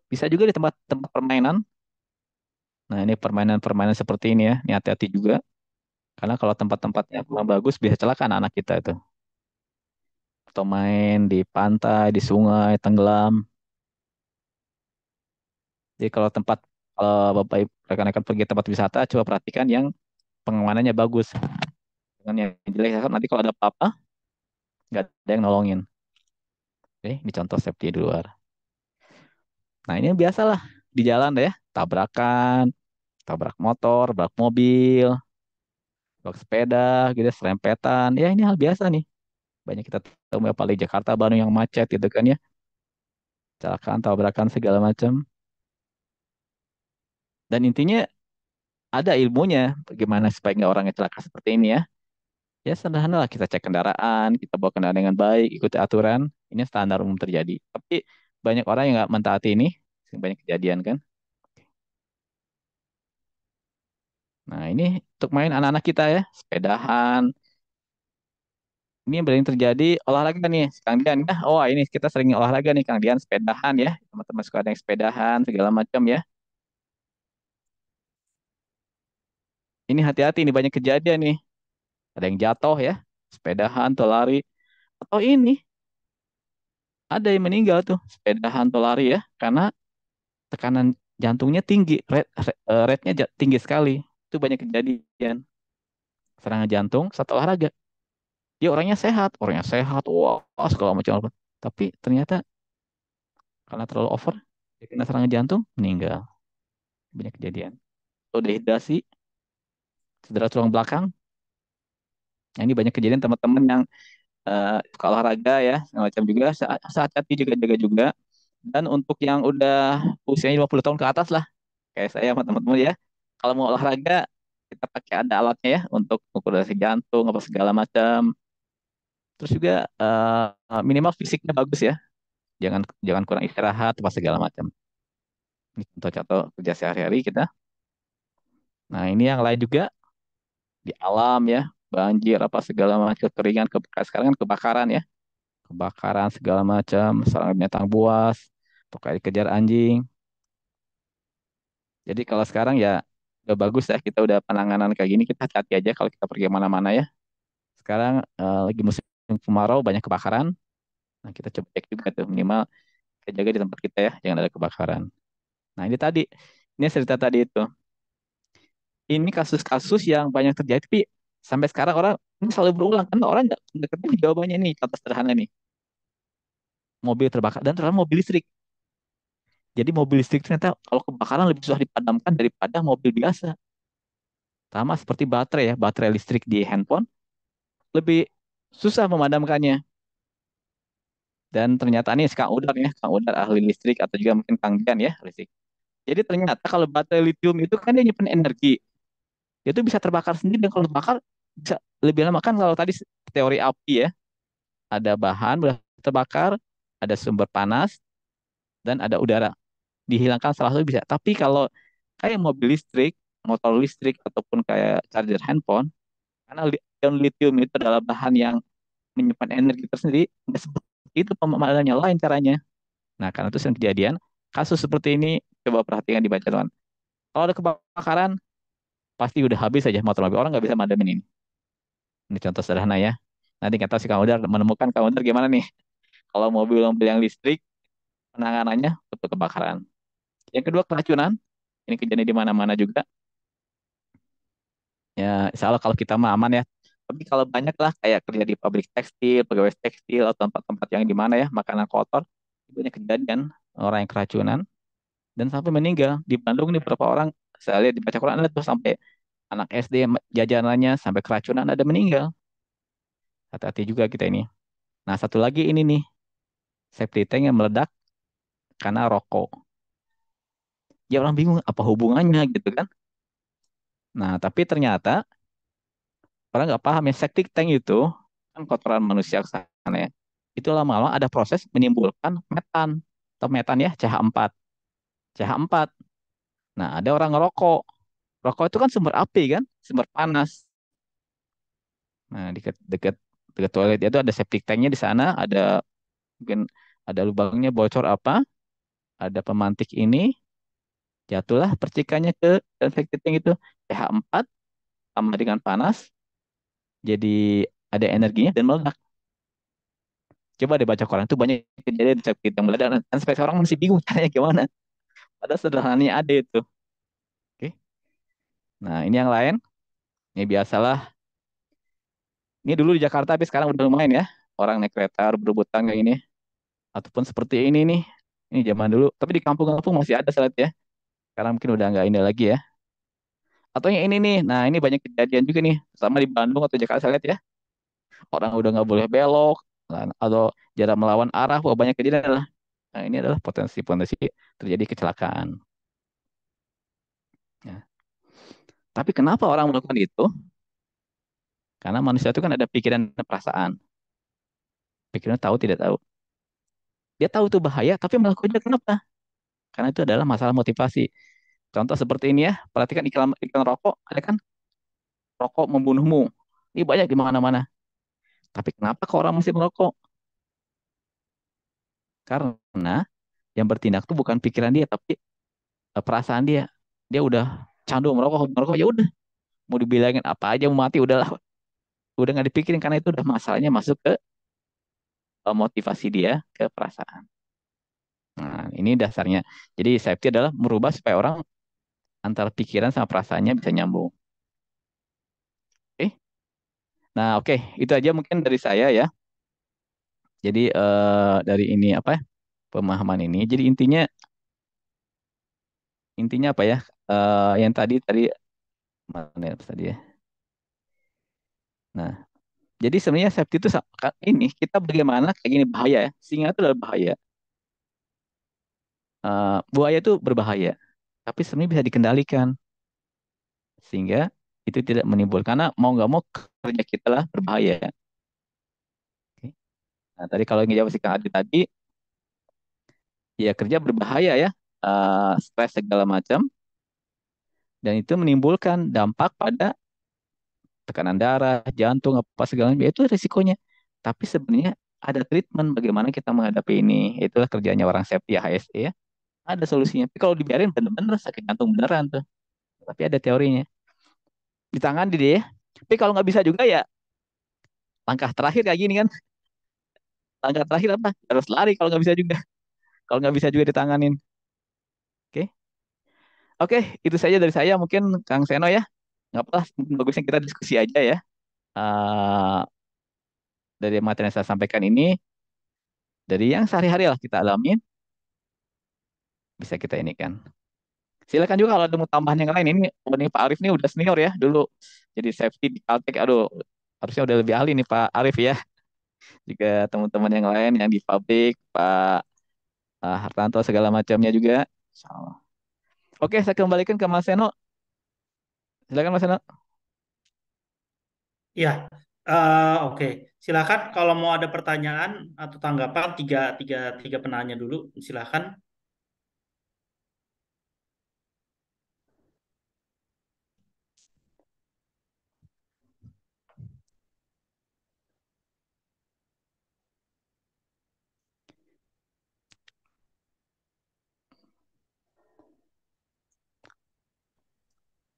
bisa juga di tempat-tempat permainan. Nah ini permainan-permainan seperti ini ya ini hati-hati juga karena kalau tempat-tempatnya kurang bagus bisa celaka anak-anak kita itu atau main di pantai di sungai tenggelam. Jadi kalau Bapak Ibu rekan-rekan pergi tempat wisata, coba perhatikan yang pengamanannya bagus. Dengan yang jelek, nanti kalau ada apa-apa, nggak ada yang nolongin. Oke, ini contoh safety di luar. Nah, ini biasalah di jalan deh, tabrakan, tabrak motor, tabrak mobil, tabrak sepeda, gitu, serempetan. Ya, ini hal biasa nih. Banyak kita tahu apalagi Jakarta, Bandung yang macet gitu kan ya. Kecelakaan, tabrakan, segala macam. Dan intinya ada ilmunya, bagaimana supaya nggak orang yang celaka seperti ini ya. Ya sederhana lah kita cek kendaraan, kita bawa kendaraan dengan baik, ikuti aturan. Ini standar umum terjadi. Tapi banyak orang yang nggak mentaati ini, sering banyak kejadian kan. Nah ini untuk main anak-anak kita ya, sepedahan. Ini yang paling terjadi olahraga nih, Kang Dian. Ya, oh ini kita sering olahraga nih, Kang Dian, sepedahan ya. Teman-teman suka ada yang sepedahan, segala macam ya. Ini hati-hati, ini banyak kejadian nih. Ada yang jatuh ya, sepedahan atau lari. Atau ini, ada yang meninggal tuh, sepedahan atau lari ya. Karena tekanan jantungnya tinggi, rate-nya tinggi sekali. Itu banyak kejadian serangan jantung saat olahraga. Dia orangnya sehat, wah segala macam apa. Tapi ternyata karena terlalu over, dia kena serangan jantung, meninggal. Banyak kejadian. Atau dehidrasi, cedera tulang belakang. Nah, ini banyak kejadian teman-teman yang suka olahraga ya, segala macam juga, hati juga jaga juga. Dan untuk yang udah usianya 50 tahun ke atas lah, kayak saya sama teman-teman ya, kalau mau olahraga, kita pakai ada alatnya ya, untuk ukur detak jantung, apa segala macam. Terus juga minimal fisiknya bagus ya, jangan jangan kurang istirahat, apa segala macam. Ini contoh-contoh kerja sehari-hari kita. Nah, ini yang lain juga di alam ya, banjir apa segala macam, kekeringan, sekarang kan kebakaran ya, kebakaran segala macam, serangan binatang buas, atau kayak dikejar anjing. Jadi kalau sekarang ya udah bagus ya, kita udah penanganan kayak gini, kita hati-hati aja kalau kita pergi mana-mana ya. Sekarang lagi musim kemarau, banyak kebakaran. Nah, kita coba cek juga tuh, minimal kita jaga di tempat kita ya, jangan ada kebakaran. Nah, ini tadi, ini cerita tadi itu. Ini kasus-kasus yang banyak terjadi, tapi sampai sekarang orang ini selalu berulang, kan orang nggak ketemu jawabannya nih, contoh sederhana nih. Mobil terbakar, dan ternyata mobil listrik. Jadi mobil listrik ternyata kalau kebakaran lebih susah dipadamkan daripada mobil biasa. Sama seperti baterai ya, baterai listrik di handphone lebih susah memadamkannya. Dan ternyata nih Kang Udar ya, Kang Udar ahli listrik atau juga mungkin Kang Gian ya listrik. Jadi ternyata kalau baterai lithium itu kan dia nyimpen energi. Dia tuh bisa terbakar sendiri, dan kalau terbakar bisa lebih lama, kan kalau tadi teori api ya, ada bahan udah terbakar, ada sumber panas, dan ada udara. Dihilangkan salah satu bisa. Tapi kalau kayak mobil listrik, motor listrik ataupun kayak charger handphone, karena ion lithium itu adalah bahan yang menyimpan energi tersendiri, nggak seperti itu pemadamannya, lain caranya. Nah, karena itu sering kejadian kasus seperti ini, coba perhatikan di teman. Kalau ada kebakaran, pasti udah habis aja motor mobil, orang nggak bisa madamin ini. Ini contoh sederhana ya. Nanti kata si kamu udah menemukan, kamu udah gimana nih? Kalau mobil-mobil yang listrik, penanganannya untuk kebakaran. Yang kedua keracunan, ini kejadian di mana-mana juga. Ya, insya Allah kalau kita mah aman ya. Tapi kalau banyak lah kayak kerja di pabrik tekstil, pegawai tekstil, atau tempat-tempat yang di mana ya, makanan kotor, banyak kejadian orang yang keracunan dan sampai meninggal. Di Bandung nih beberapa orang, saya lihat di baca Quran ada tuh sampai anak SD jajanannya sampai keracunan ada meninggal. Hati-hati juga kita ini. Nah, satu lagi ini nih, safety tank yang meledak karena rokok. Ya orang bingung apa hubungannya gitu kan. Nah, tapi ternyata orang nggak paham ya, septic tank itu kan kotoran manusia ke sana ya. Itu lama-lama ada proses menimbulkan metan atau metan ya, CH4. CH4. Nah, ada orang ngerokok. Rokok itu kan sumber api kan, sumber panas. Nah, dekat dekat toilet itu ada septic tanknya di sana, ada mungkin ada lubangnya bocor apa, ada pemantik ini, jatuhlah percikannya ke septic tank itu, CH4 sama dengan panas, jadi ada energinya dan meledak. Coba deh baca koran, itu banyak kejadian septic tank meledak, dan sampai sekarang masih bingung caranya gimana. Padahal sederhananya ada itu. Oke. Nah, ini yang lain. Ini biasalah. Ini dulu di Jakarta, tapi sekarang udah lumayan ya. Orang naik kereta berebut kayak ini. Ataupun seperti ini nih. Ini zaman dulu. Tapi di kampung-kampung masih ada saya lihat ya. Sekarang mungkin udah nggak ini lagi ya. Atau yang ini nih. Nah, ini banyak kejadian juga nih. Sama di Bandung atau Jakarta saya lihat ya. Orang udah nggak boleh belok. Atau jarak melawan arah. Wah, banyak kejadian lah. Nah, ini adalah potensi-potensi terjadi kecelakaan. Ya. Tapi kenapa orang melakukan itu? Karena manusia itu kan ada pikiran dan perasaan. Pikiran tahu tidak tahu. Dia tahu itu bahaya, tapi melakukannya kenapa? Karena itu adalah masalah motivasi. Contoh seperti ini ya, perhatikan iklan iklan rokok, ada kan rokok membunuhmu. Ini banyak di mana-mana. Tapi kenapa kok orang masih merokok? Karena yang bertindak itu bukan pikiran dia, tapi perasaan dia. Dia udah candu merokok, merokok ya udah. Mau dibilangin apa aja mau mati udahlah. Udah nggak dipikirin karena itu udah masalahnya masuk ke motivasi dia ke perasaan. Nah, ini dasarnya. Jadi safety adalah merubah supaya orang antara pikiran sama perasaannya bisa nyambung. Oke. Nah, oke, itu aja mungkin dari saya ya. Jadi dari ini apa ya? Pemahaman ini. Jadi intinya apa ya? Yang tadi tadi mana ya tadi ya? Nah, Jadi sebenarnya safety itu ini kita bagaimana kayak gini bahaya ya. Singa itu adalah bahaya. Buaya itu berbahaya. Tapi sebenarnya bisa dikendalikan sehingga itu tidak menimbulkan karena mau nggak mau kerja kita lah berbahaya. Oke. Nah, tadi kalau ngejawab si Kak Adi tadi, ya kerja berbahaya ya, stres segala macam, dan itu menimbulkan dampak pada tekanan darah, jantung, apa segala macam, ya itu risikonya. Tapi sebenarnya ada treatment bagaimana kita menghadapi ini. Itulah kerjanya orang safety HSE ya. Ada solusinya. Tapi kalau dibiarin bener-bener sakit jantung beneran tuh. Tapi ada teorinya. Ditangani deh ya. Tapi kalau nggak bisa juga ya langkah terakhir kayak gini kan. Langkah terakhir apa? Harus lari kalau nggak bisa juga. Kalau nggak bisa juga ditanganin. Oke. Oke, itu saja dari saya. Mungkin Kang Seno ya. Nggak apa-apa, mungkin bagusnya kita diskusi aja ya. Eh, dari materi yang saya sampaikan ini, dari yang sehari-hari lah kita alamin, bisa kita ini kan. Silakan juga kalau ada mau tambahan yang lain. Ini Pak Arif nih udah senior ya dulu. Jadi safety di Caltech, aduh, harusnya udah lebih ahli nih Pak Arif ya. Juga teman-teman yang lain yang di pabrik, Pak Hartanto segala macamnya juga. Insyaallah. Oke, saya kembalikan ke Mas Seno. Silakan Mas Seno. Ya, oke. Silakan kalau mau ada pertanyaan atau tanggapan tiga tiga tiga penanya dulu. Silakan.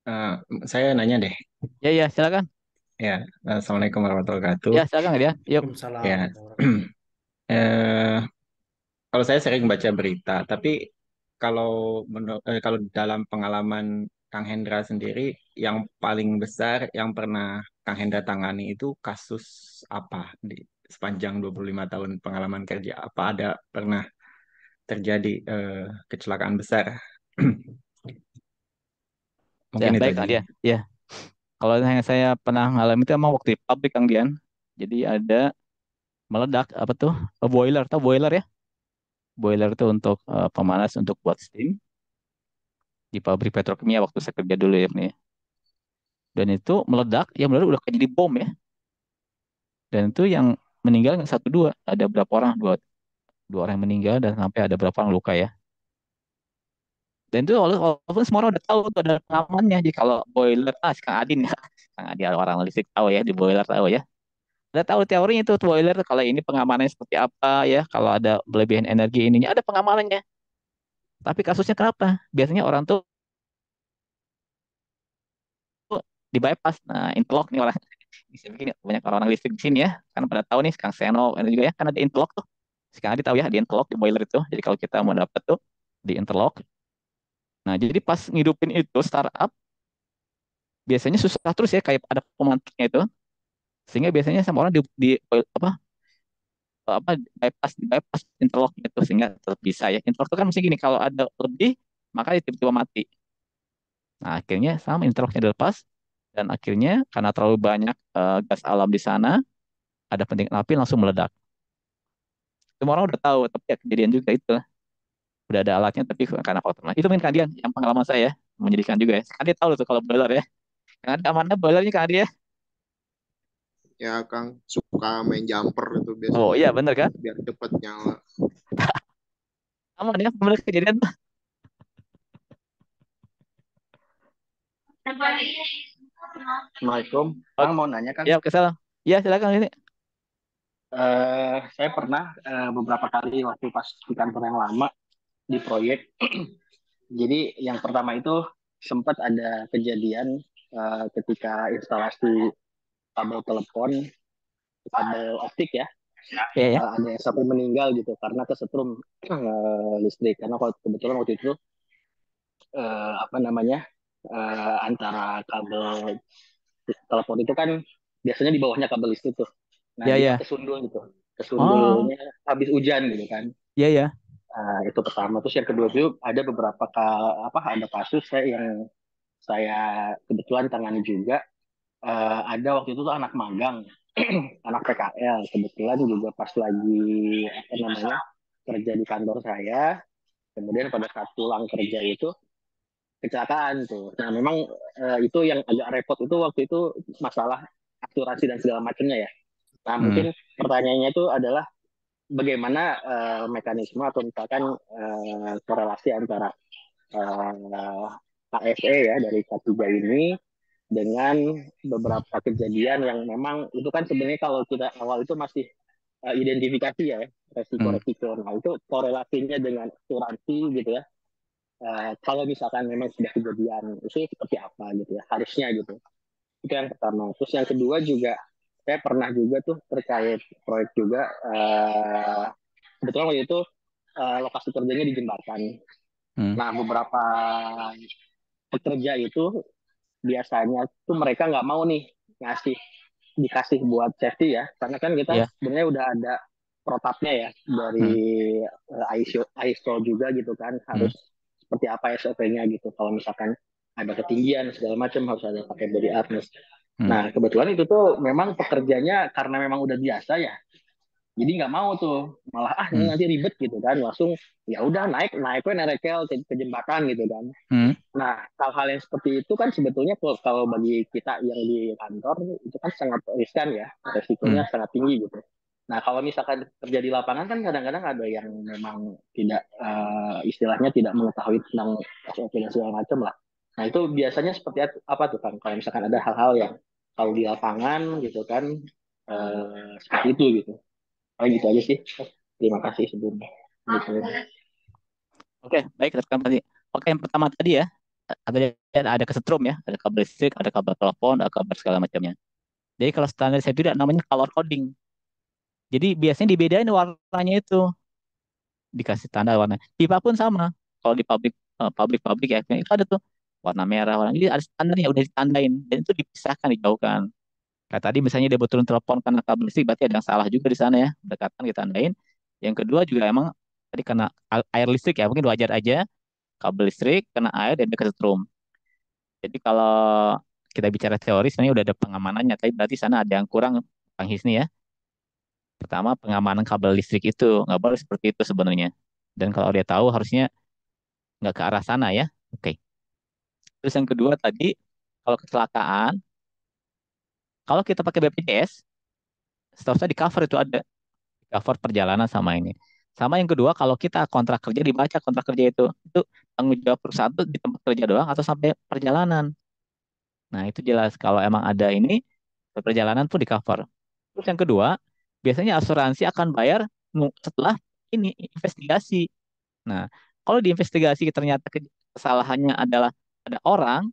Eh, saya nanya deh, Ya, ya, silakan. ya, Assalamualaikum warahmatullahi wabarakatuh. Ya, silakan ya. Yuk. Waalaikumsalam Ya, warahmatullahi wabarakatuh. eh, kalau saya sering baca berita, tapi kalau dalam pengalaman Kang Hendra sendiri, yang paling besar yang pernah Kang Hendra tangani itu kasus apa di sepanjang 25 tahun pengalaman kerja? Apa ada pernah terjadi kecelakaan besar? Ya, Mungkin itu baik aja. Kang Dian. Ya, kalau yang saya pernah ngalamin itu emang waktu di pabrik Kang Dian. Jadi ada meledak apa tuh? Boiler, tahu boiler ya? Boiler itu untuk pemanas untuk buat steam di pabrik petrokimia waktu saya kerja dulu ya nih. Dan itu meledak, ya meledak udah kayak jadi bom ya. Dan itu yang meninggal nggak satu dua, ada berapa orang? Dua orang yang meninggal dan sampai ada berapa orang luka ya. Dan itu walaupun semua orang udah tahu tuh ada pengamannya. Jadi kalau boiler, si Kang Adin ya, Kang Adin orang listrik tahu ya di boiler tahu ya. Udah tahu teorinya itu boiler tuh kalau ini pengamanannya seperti apa ya. Kalau ada berlebihan energi ininya ada pengamanannya. Tapi kasusnya kenapa? Biasanya orang tuh di bypass. Nah, interlock nih orang. Bisa begini banyak orang-orang listrik di sini ya. Karena pada tahu nih Kang Seno ini juga ya, kan ada interlock tuh. Sekarang tahu ya di interlock di boiler itu. Jadi kalau kita mau dapat tuh di interlock. Nah, jadi pas ngidupin itu startup biasanya susah terus ya kayak ada pemantiknya itu. Sehingga biasanya sama orang di apa bypass interlocknya itu sehingga tetap bisa ya. Interlock itu kan mesti gini kalau ada lebih maka dia tiba-tiba mati. Nah, akhirnya sama interlocknya dilepas dan akhirnya karena terlalu banyak gas alam di sana, ada penting api langsung meledak. Semua orang udah tahu, tapi ya kejadian juga itu. Udah ada alatnya, tapi karena faktor. Nah, itu mungkin kalian yang pengalaman saya menyedihkan juga ya. Kan dia tahu tuh kalau boiler ya. Kan ada amannya boilernya kan dia. Ya Kang suka main jumper itu Oh biasanya iya bener kan? biar cepet nyala. Aman ya, bener kejadian tuh. Assalamualaikum, Kang Oke, mau nanya Kang. ya kesal. Ya silakan ini. Saya pernah beberapa kali waktu pas di kantor yang lama di proyek. Jadi yang pertama itu sempat ada kejadian ketika instalasi kabel telepon, kabel optik ya, Ya ya. ada yang sampai meninggal gitu karena kesetrum listrik. Karena kebetulan waktu itu apa namanya antara kabel telepon itu kan biasanya di bawahnya kabel listrik tuh. Nah, Ya dia ya. kesundul gitu. Oh, Kesundulnya habis hujan gitu kan. ya ya. Itu pertama. Terus yang kedua itu ada beberapa ada kasus yang saya kebetulan tangani juga. Ada waktu itu tuh anak magang. anak PKL, kebetulan juga pas lagi apa namanya kerja di kantor saya, kemudian pada saat pulang kerja itu kecelakaan tuh. Nah memang itu yang agak repot itu waktu itu masalah asuransi dan segala macamnya ya. Nah Hmm. mungkin pertanyaannya itu adalah bagaimana mekanisme atau misalkan korelasi antara KFE ya dari K3 ini dengan beberapa kejadian yang memang itu kan sebenarnya kalau kita awal itu masih identifikasi ya Hmm. resiko-resiko. Nah itu korelasinya dengan asuransi gitu ya. Kalau misalkan memang sudah kejadian itu seperti apa gitu ya harusnya gitu. Itu yang pertama. Terus yang kedua juga saya pernah juga tuh terkait proyek juga. Kebetulan waktu itu lokasi kerjanya di jembatan. Hmm. Nah beberapa pekerja itu biasanya tuh mereka nggak mau nih ngasih dikasih buat safety ya karena kan kita Iya. sebenarnya udah ada protapnya ya dari Hmm. ISO juga gitu kan Hmm. harus seperti apa SOP-nya gitu kalau misalkan ada ketinggian segala macam harus ada pakai body harness. Hmm. Nah kebetulan itu tuh memang pekerjanya karena memang udah biasa ya jadi nggak mau tuh malah ini Hmm. nanti ribet gitu kan langsung ya udah naik naik we nerekel ke jembatan gitu kan. Hmm. Nah, hal-hal yang seperti itu kan sebetulnya kalau bagi kita yang di kantor itu kan sangat riskan ya, resikonya Hmm. sangat tinggi gitu. Nah, kalau misalkan kerja di lapangan kan kadang-kadang ada yang memang tidak istilahnya tidak mengetahui tentang SOP dan segala macam lah. Nah, itu biasanya seperti apa tuh kan? Kalau misalkan ada hal-hal yang kalau di lapangan gitu kan seperti itu gitu. Oh, gitu aja sih. Terima kasih sebelumnya. Gitu. Oke, baik rekan tadi. Oke, yang pertama tadi ya, ada kesetrum ya, ada kabel listrik, ada kabel telepon, ada kabel segala macamnya. Jadi kalau standar saya tidak namanya color coding. Jadi biasanya dibedain warnanya itu, dikasih tanda warna. Pipa pun sama. Kalau di pabrik ya, itu ada tuh warna merah, warna ini ada standarnya udah ditandain dan itu dipisahkan, dijauhkan. Kayak tadi misalnya dia turun telepon karena kabel listrik, berarti ada yang salah juga di sana ya, berdekatan kita tandain. Yang kedua juga emang tadi karena air listrik ya, mungkin wajar aja kabel listrik kena air dan dia kesetrum. Jadi kalau kita bicara teori sebenarnya udah ada pengamanannya, tapi berarti sana ada yang kurang, Kang Hisni ya. Pertama, pengamanan kabel listrik itu nggak boleh seperti itu sebenarnya. Dan kalau dia tahu harusnya nggak ke arah sana ya. Oke. Terus yang kedua tadi, kalau kecelakaan, kalau kita pakai BPJS, seharusnya di cover itu ada. Di cover perjalanan sama ini. Sama yang kedua, kalau kita kontrak kerja, dibaca kontrak kerja itu tanggung jawab perusahaan itu di tempat kerja doang atau sampai perjalanan. Nah, itu jelas. Kalau emang ada ini, perjalanan pun di cover. Terus yang kedua, biasanya asuransi akan bayar setelah ini investigasi. Nah, kalau diinvestigasi ternyata kesalahannya adalah ada orang,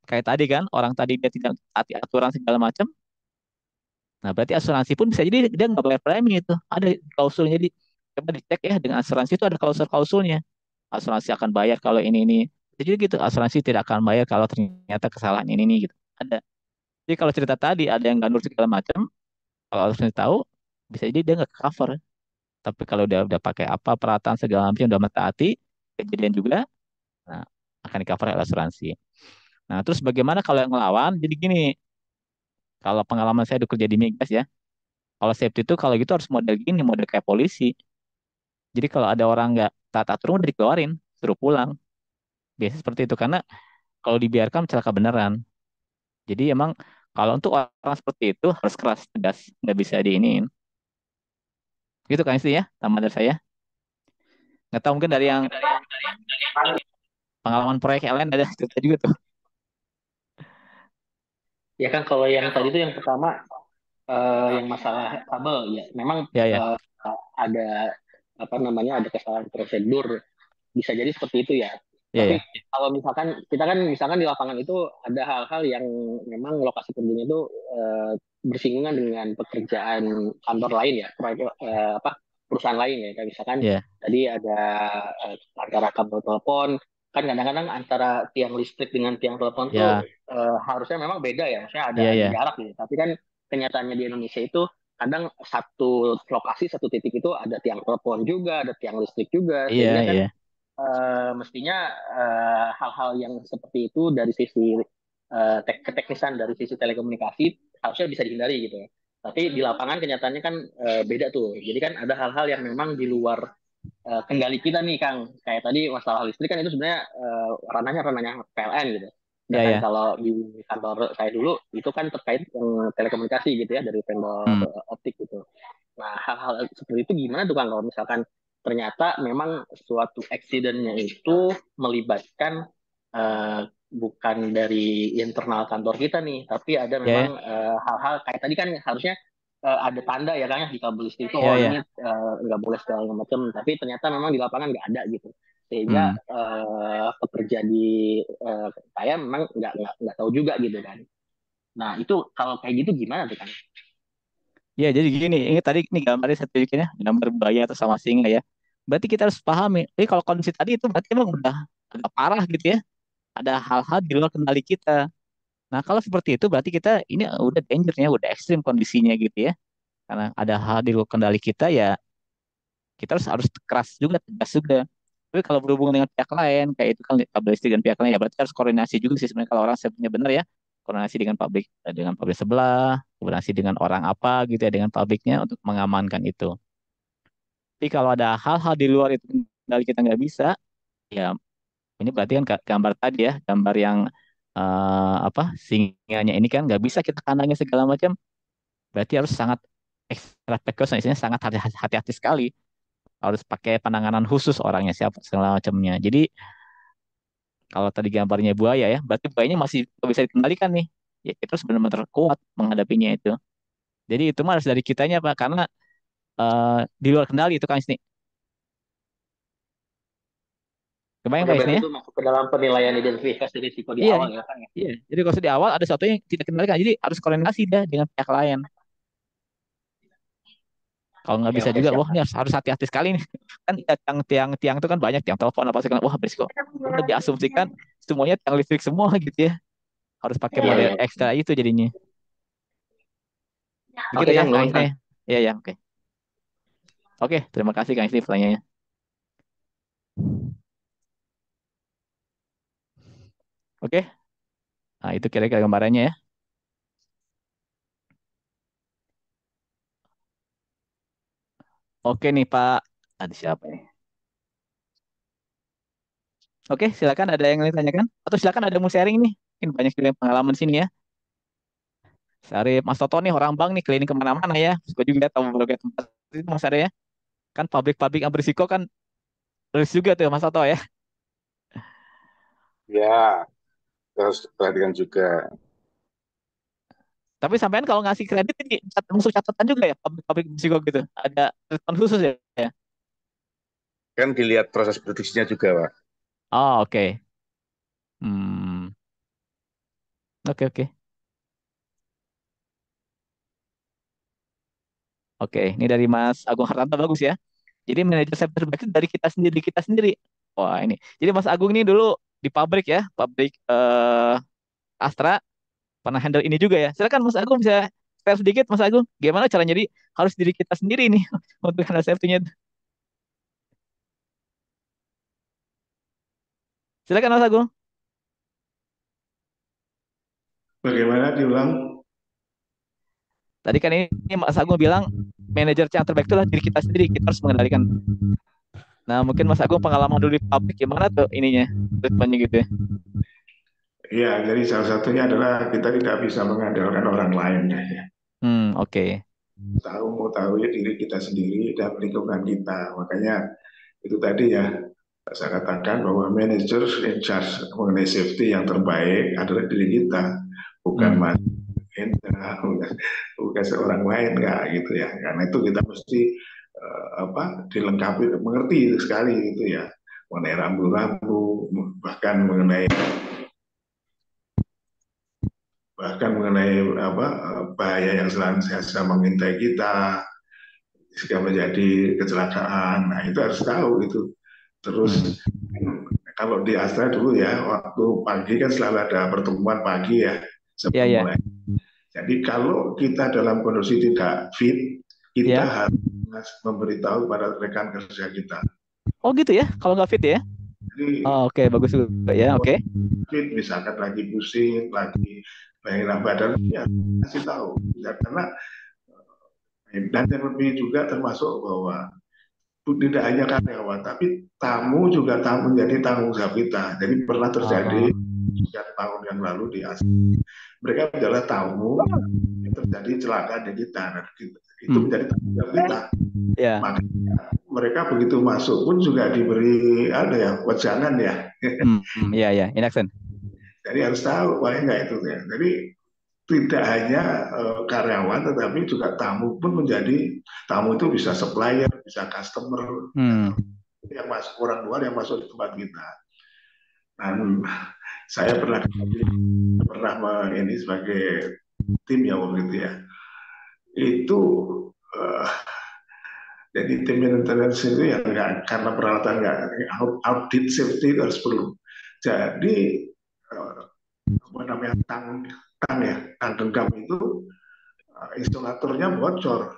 kayak tadi kan, orang tadi dia tidak taati aturan segala macam. Nah, berarti asuransi pun bisa jadi dia nggak bayar premi itu. Ada klausulnya, jadi coba dicek ya dengan asuransi itu ada klausul-klausulnya. Asuransi akan bayar kalau ini. Jadi gitu, asuransi tidak akan bayar kalau ternyata kesalahan ini gitu. Ada. Jadi kalau cerita tadi ada yang nggak nurut segala macam, kalau asuransi tahu, bisa jadi dia nggak cover. Tapi kalau udah pakai apa peralatan segala macam udah mentaati kejadian juga, nah, akan di cover oleh asuransi. Nah, terus bagaimana kalau yang ngelawan? Jadi gini, kalau pengalaman saya udah kerja di migas ya, kalau safety itu kalau gitu harus model gini, model kayak polisi. Jadi kalau ada orang nggak taat aturan udah dikeluarin, suruh pulang. Biasanya seperti itu karena kalau dibiarkan celaka beneran. Jadi emang kalau untuk orang seperti itu harus keras tegas, nggak bisa diinin. Gitu kan sih ya, tambahan dari saya. Nggak tahu mungkin dari yang pengalaman proyek yang lain ada cerita juga tuh. Ya kan kalau yang tadi itu yang pertama yang masalah kabel ya memang Ya ya, eh, ada apa namanya ada kesalahan prosedur bisa jadi seperti itu ya ya tapi ya, kalau misalkan kita kan misalkan di lapangan itu ada hal-hal yang memang lokasi kerjanya itu bersinggungan dengan pekerjaan kantor lain ya proyek apa perusahaan lain ya kayak misalkan ya tadi ada antara kabel telepon kan kadang-kadang antara tiang listrik dengan tiang telepon tuh ya harusnya memang beda ya maksudnya ada ya ada ya, jarak gitu tapi kan kenyataannya di Indonesia itu kadang satu lokasi satu titik itu ada tiang telepon juga ada tiang listrik juga iya sehingga kan iya, mestinya hal-hal yang seperti itu dari sisi keteknisan dari sisi telekomunikasi harusnya bisa dihindari gitu ya. Tapi di lapangan kenyataannya kan beda tuh. Jadi kan ada hal-hal yang memang di luar kendali kita nih Kang. Kayak tadi masalah listrik kan itu sebenarnya ranahnya PLN gitu. Ya Sedangkan ya. kalau di kantor saya dulu itu kan terkait telekomunikasi gitu ya dari vendor Hmm. optik gitu. Nah, hal-hal seperti itu gimana tuh Kang kalau misalkan ternyata memang suatu accident-nya itu melibatkan bukan dari internal kantor kita nih, tapi ada Ya memang ya. hal-hal kayak tadi kan harusnya ada tanda ya kan ya di kabel listrik itu Ya oh ini ya. nggak boleh segala macam, tapi ternyata memang di lapangan nggak ada gitu, sehingga Hmm. pekerja di saya memang nggak tahu juga gitu kan. Nah itu kalau kayak gitu gimana tuh kan? Ya jadi gini, ini tadi ini gambarnya saya tunjukin ya, gambar buaya atau sama singa ya. Berarti kita harus pahami, ini kalau kondisi tadi itu berarti emang udah agak parah gitu ya. Ada hal-hal di luar kendali kita. Nah, kalau seperti itu berarti kita ini udah dangernya, udah ekstrim kondisinya gitu ya. Karena ada hal di luar kendali kita ya, kita harus keras juga, tegas juga. Tapi kalau berhubungan dengan pihak lain, kayak itu kan kabel listrik dan pihak lain ya berarti harus koordinasi juga sih sebenarnya kalau orang sebenarnya benar ya. Koordinasi dengan pabrik sebelah, koordinasi dengan orang apa gitu ya dengan pabriknya untuk mengamankan itu. Tapi kalau ada hal-hal di luar itu kendali kita nggak bisa, ya ini berarti kan gambar tadi ya, gambar yang apa singanya ini kan nggak bisa kita kandangnya segala macam. Berarti harus sangat extra precaution, isinya sangat hati-hati sekali. Harus pakai penanganan khusus orangnya siapa segala macamnya. Jadi kalau tadi gambarnya buaya ya, berarti buayanya masih bisa dikendalikan nih. Ya kita harus benar-benar kuat menghadapinya itu. Jadi itu mah harus dari kitanya Pak, karena di luar kendali itu kan ini. Kebayang Oke, Pak Isni berarti ya? itu masuk ke dalam penilaian identifikasi risiko di Iya, awal ya kan ya? iya. Jadi kalau di awal ada sesuatu yang tidak dikendalikan, jadi harus koordinasi dah dengan pihak lain. Kalau nggak Oke, bisa oke, juga, siap. wah ini harus hati-hati sekali nih. Kan ya, tiang-tiang itu kan banyak tiang telepon apa segala, wah berisiko. Udah diasumsikan semuanya tiang listrik semua gitu ya. Harus pakai Iya, model iya. ekstra itu jadinya. Begitu Oke, ya, Kang, Kang nuhun, Isne. Kang. Iya, ya, oke. Oke, terima kasih Kang Isne pertanyaannya. Oke, nah itu kira-kira gambarannya ya. Oke nih Pak, ada siapa nih? Oke, silakan ada yang ingin ditanyakan? Atau silakan ada yang mau sharing nih. Mungkin banyak juga yang pengalaman sini ya. Sarip Mas Toto nih orang bank nih keliling kemana-mana ya. Suka juga tahu berbagai tempat itu Mas Arya ya. Kan pabrik-pabrik yang berisiko kan terus juga tuh Mas Toto ya. Ya, harus perhatikan juga. Tapi sampean kalau ngasih kredit ini masuk catatan juga ya pabrik-pabrik berisiko gitu. Ada treatment khusus ya. Kan dilihat proses produksinya juga, Pak. Oh, oke. Hmm, oke oke. Oke, ini dari Mas Agung Hartanto bagus ya. Jadi manajer saya terbaik itu dari kita sendiri kita sendiri. Wah, ini. Jadi Mas Agung ini dulu di pabrik ya, pabrik Astra pernah handle ini juga ya. Silakan Mas Agung bisa share sedikit Mas Agung, gimana cara jadi harus diri kita sendiri nih untuk handle safety-nya. Silakan Mas Agung. Bagaimana diulang? Tadi kan ini Mas Agung bilang manajer yang terbaik itulah diri kita sendiri, kita harus mengendalikan. Nah, mungkin Mas Agung pengalaman dulu di pabrik gimana tuh ininya, treatmentnya gitu ya. Ya, jadi salah satunya adalah kita tidak bisa mengandalkan orang lain. Ya. Oke. Mau tahu ya diri kita sendiri dan lingkungan kita. Makanya itu tadi ya, saya katakan bahwa manajer in charge mengenai safety yang terbaik adalah diri kita, bukan Hmm, Mas Hendra, bukan seorang lain, nggak gitu ya. Karena itu kita mesti dilengkapi, mengerti sekali gitu ya, mengenai rambu-rambu, bahkan mengenai bahaya yang senantiasa mengintai kita jika menjadi kecelakaan. Nah itu harus tahu itu. Terus hmm. kalau di Astra dulu ya, waktu pagi kan selalu ada pertemuan pagi ya Ya sebelum ya. mulai. Jadi kalau kita dalam kondisi tidak fit, kita Ya. harus memberitahu pada rekan kerja kita. Oh gitu ya, kalau nggak fit ya. Jadi Oh, oke, bagus juga ya, oke. fit, misalkan lagi pusing, lagi daerah badan, ya kasih tahu. Ya, karena Dan yang lebih juga termasuk bahwa tidak hanya karyawan, tapi tamu juga menjadi tanggung jawab kita. Jadi pernah terjadi Oh, sekian tahun yang lalu di Asia, mereka adalah tamu yang terjadi kecelakaan di kita. Dan itu hmm, menjadi tanggung jawab kita. ya, Maka mereka begitu masuk pun juga diberi ada ya wejangan ya. ya, ya, Inaction. Jadi harus tahu paling nggak itu ya. Jadi tidak hanya karyawan tetapi juga tamu pun menjadi tamu itu bisa supplier, bisa customer, Hmm, yang masuk orang luar yang masuk di tempat kita. Dan saya pernah ini sebagai tim ya waktu itu ya. Itu eh, jadi tim maintenance itu ya nggak karena peralatan nggak audit safety itu harus perlu. Jadi apa namanya tang genggam itu instalatornya bocor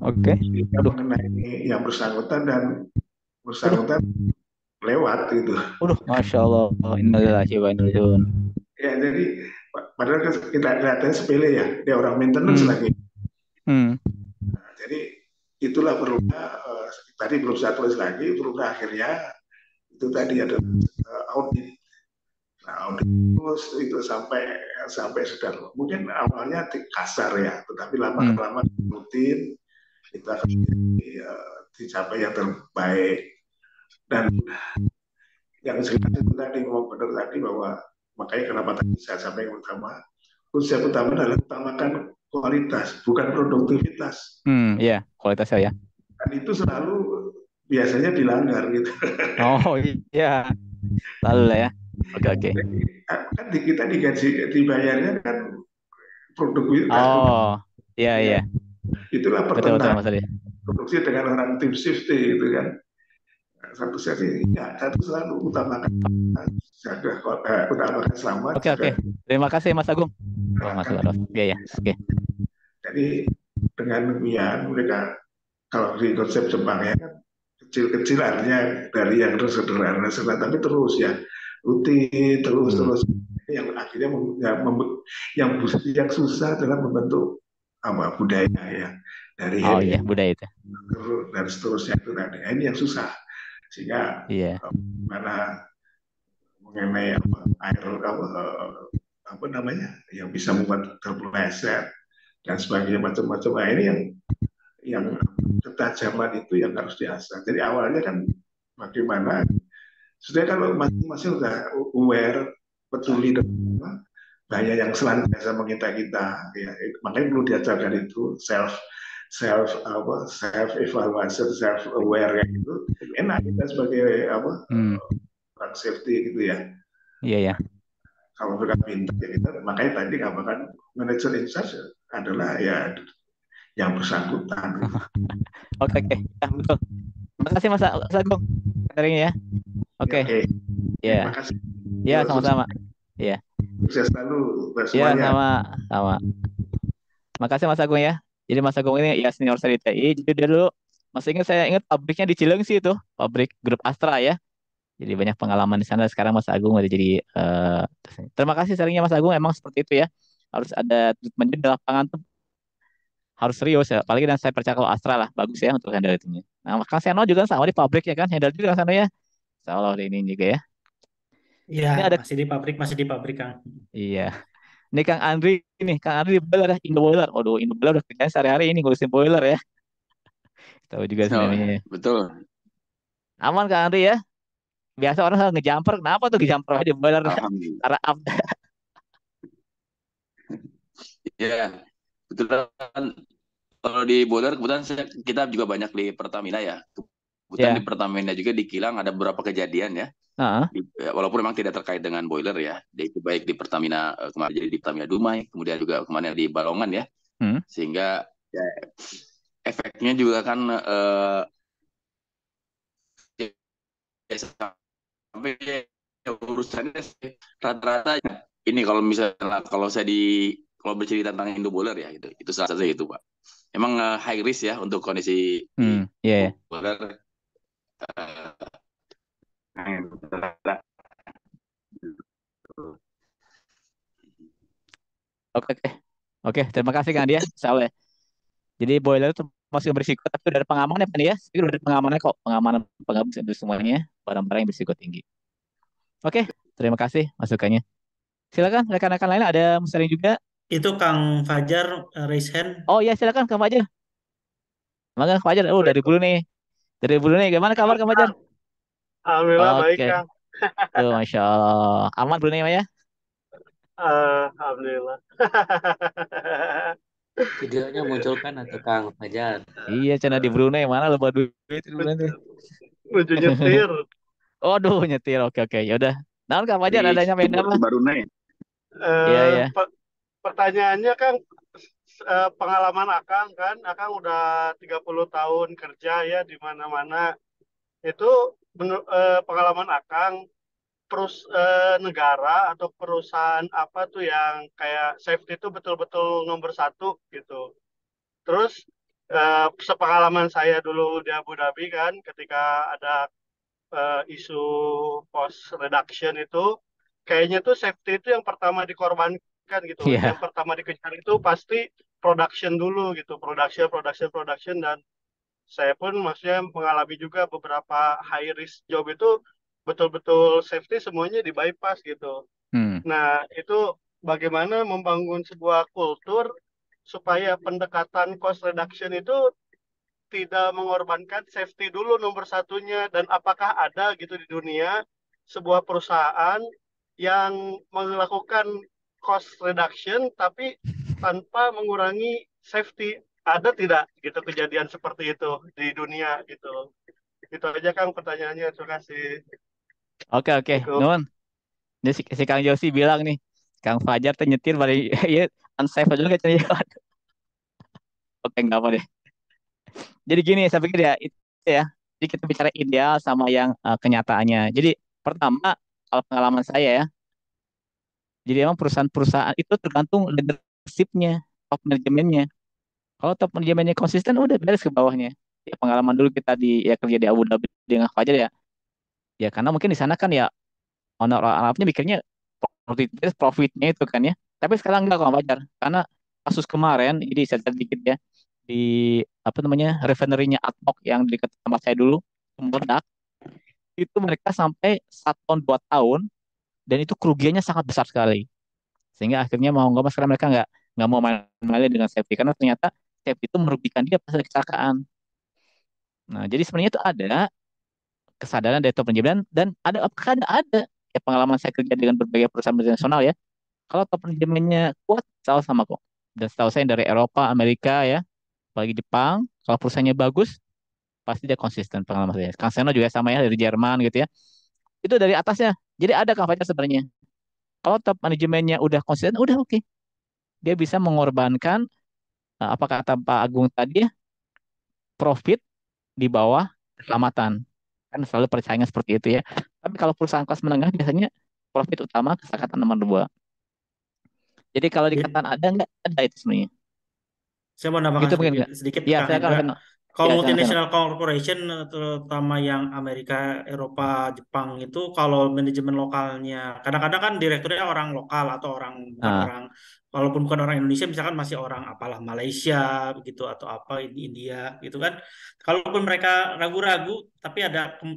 oke. sehingga Aduh, mengenai yang bersangkutan dan aduh, bersangkutan lewat gitu. aduh, Masya Allah. Innalillahi wa inna ilaihi raji'un. Ya jadi padahal kita kelihatannya sepele ya, dia orang maintenance Hmm, lagi. hmm, Nah, jadi itulah perlunya tadi belum saya tulis lagi perlunya akhirnya itu tadi ada audit. Nah, audit itu sampai sampai sudah mungkin awalnya kasar ya, tetapi lama hmm, kelamaan rutin kita akan dicapai yang terbaik. Dan yang jelas itu tadi ngomong benar tadi bahwa makanya kenapa tadi saya sampaikan utama konsep utama adalah utamakan kualitas bukan produktivitas. ya, kualitasnya ya. Dan itu selalu biasanya dilanggar gitu. Oh, iya, lalu lah ya. Oke, oke. Kan kita digaji dibayarnya kan produktivitas Oh, iya, ya. iya. Itulah Betul, betul, pertentangan Mas Adi. produksi dengan orang tim safety itu kan. Satu sisi ya satu selalu utamakan jaga utamakan selamat Oke, jaga oke. Terima kasih, Mas Agung. Oh, Mas gerakan. Waros. Iya, ya. Oke. Jadi dengan demikian mereka kalau di konsep Jepang ya kan kecil-kecil artinya dari yang sederhana tapi terus ya rutin terus Hmm. terus yang akhirnya yang susah adalah membentuk apa budaya ya dari Oh, head iya, budaya itu. dan seterusnya itu tadi. Nah, ini yang susah sehingga Iya. mana mengenai air apa namanya yang bisa membuat terpeleset dan sebagainya macam-macam. Nah, ini yang ketajaman itu yang harus diasah. Jadi awalnya kan bagaimana sudah kalau masing-masing sudah aware peduli dengan bahaya yang selanjutnya mengintai kita ya makanya perlu diajarkan itu self evaluation self aware kayak gitu enak kita sebagai apa orang safety gitu ya. Iya, ya. Kalau mereka pintar ya kita makanya tadi katakan manager in charge adalah ya yang bersangkutan gitu. Oke, oke. Ya, betul. Terima kasih, Mas Agung. Sharingnya ya. Oke. Oke. Ya. Terima kasih. Ya, sama-sama. Ya. Sukses selalu buat Ya, semuanya. sama-sama. Makasih Mas Agung ya. Jadi Mas Agung ini ya senior saya di TI. Jadi dia dulu masih ingat saya ingat pabriknya di Cileungsi itu, pabrik grup Astra ya. Jadi banyak pengalaman di sana. Sekarang Mas Agung udah jadi terima kasih sharingnya Mas Agung. Emang seperti itu ya. Harus ada treatment di lapangan tuh harus serius ya. Apalagi dan saya percaya kalau Astra lah bagus ya untuk handle itunya. Nah, Kang Seno juga sama di pabrik ya kan, handle juga Kang Seno ya. Insya Allah ini juga ya. Iya, Ini ada masih di pabrik Kang. iya. Ini Kang Andri ini, Kang Andri di boiler ya, Indo Boiler. Waduh, Indo Boiler udah kerjaan sehari-hari ini ngurusin boiler ya. Tahu juga Oh, sebenarnya. betul. Aman Kang Andri ya. Biasa orang selalu ngejumper. Kenapa tuh ngejumper aja di boiler? Alhamdulillah. Karena up. Ya, kebetulan kalau di boiler kebetulan kita juga banyak di Pertamina ya. Kebetulan di Ya. Pertamina juga di Kilang ada beberapa kejadian ya. Heeh. Walaupun memang tidak terkait dengan boiler ya. Baik di Pertamina kemarin jadi di Pertamina Dumai, kemudian juga kemarin di Balongan ya. Sehingga ya, efeknya juga kan ya, sampai ya, urusannya rata-rata ini kalau misalnya kalau bercerita tentang Indo Boiler ya itu salah satu itu Pak. Emang high risk ya untuk kondisi Yeah. boiler. Oke, oke. Oke, terima kasih Kang Dia. Salah. Jadi boiler itu masih berisiko, tapi udah ada pengamannya kan ya? Itu udah ada pengamannya kok, pengamanan penghapus itu semuanya barang-barang yang berisiko tinggi. Oke, terima kasih masukannya. Silakan rekan-rekan lain ada sharing juga. Itu Kang Fajar raise hand. Oh iya silakan Kang Fajar. Maka Kang Fajar, oh dari Brunei. Dari Brunei, gimana kabar Kang Fajar? Alhamdulillah baik, Oke, Kang. tuh Masya Allah. Aman Brunei Maya? Alhamdulillah. Videonya muncul kan atau Kang Fajar? Iya, cina di Brunei, mana lo duit di Brunei tuh. Lucu nyetir. Waduh, nyetir, oke oke, ya udah. Nah, Kang Fajar Di adanya main apa? Brunei. Iya Eh, iya. Pertanyaannya, Kang, pengalaman Akang kan, Akang udah 30 tahun kerja ya di mana-mana. Itu pengalaman Akang, negara atau perusahaan apa tuh yang kayak safety itu betul-betul nomor satu gitu. Terus sepengalaman saya dulu di Abu Dhabi kan, ketika ada isu cost reduction itu, kayaknya tuh safety itu yang pertama dikorbankan gitu. Yang Iya. pertama dikejar itu pasti production dulu gitu, production, dan saya pun maksudnya mengalami juga beberapa high risk job itu betul-betul safety semuanya di bypass gitu. Hmm. Nah, itu bagaimana membangun sebuah kultur supaya pendekatan cost reduction itu tidak mengorbankan safety dulu nomor satunya, dan apakah ada gitu di dunia sebuah perusahaan yang melakukan cost reduction tapi tanpa mengurangi safety, ada tidak gitu kejadian seperti itu di dunia gitu. Itu aja Kang pertanyaannya, terima kasih. Oke oke. Assalamualaikum. Nun, ini si Kang Josi bilang nih, Kang Fajar tuh nyetir pada ya unsafe juga cuy. Oke, nggak apa deh. Jadi gini, saya pikir ya itu ya. Jadi kita bicara ideal sama yang kenyataannya. Jadi pertama, kalau pengalaman saya ya, jadi emang perusahaan-perusahaan itu tergantung leadership-nya, top manajemennya. Kalau top manajemennya konsisten, udah beres ke bawahnya. Ya, pengalaman dulu kita di ya kerja di Abu Dhabi dengan Fajar ya. Ya karena mungkin di sana kan ya owner Arabnya mikirnya profitnya itu kan ya. Tapi sekarang enggak kok Fajar. Karena kasus kemarin, jadi saya cerita dikit ya di apa namanya refinery-nya ADNOC yang di dekat tempat saya dulu meledak, itu mereka sampai 1 tahun 2 tahun dan itu kerugiannya sangat besar sekali. Sehingga akhirnya mau nggak mau sekarang mereka nggak mau main-main dengan safety karena ternyata safety itu merugikan dia pas ada kecelakaan. Nah, jadi sebenarnya itu ada kesadaran dari top manajemen dan ada apakah ada ya pengalaman saya kerja dengan berbagai perusahaan multinasional ya. Kalau top manajemennya kuat, selalu sama kok. Dan setahu saya dari Eropa, Amerika ya, apalagi Jepang, kalau perusahaannya bagus, pasti dia konsisten pengalaman saya. Kang Seno juga sama ya dari Jerman gitu ya. Itu dari atasnya. Jadi ada kampanye sebenarnya. Kalau top manajemennya udah konsisten, udah oke. Dia bisa mengorbankan apa kata Pak Agung tadi ya, profit di bawah keselamatan. Kan selalu persaingan seperti itu ya. Tapi kalau perusahaan kelas menengah biasanya profit utama keselamatan nomor dua. Jadi kalau Ya, dikatakan ada nggak? Ada itu sebenarnya. saya mau Gitu nambahkan mungkin sedikit, nggak? sedikit Ya, Kang silakan Hendra. Mas Eno. Kalau Ya, silakan Mas Eno. multinational corporation, terutama yang Amerika, Eropa, Jepang itu kalau manajemen lokalnya, kadang-kadang kan direkturnya orang lokal atau orang bukan Nah, orang, walaupun bukan orang Indonesia, misalkan masih orang apalah Malaysia begitu atau apa India gitu kan. Kalaupun mereka ragu-ragu, tapi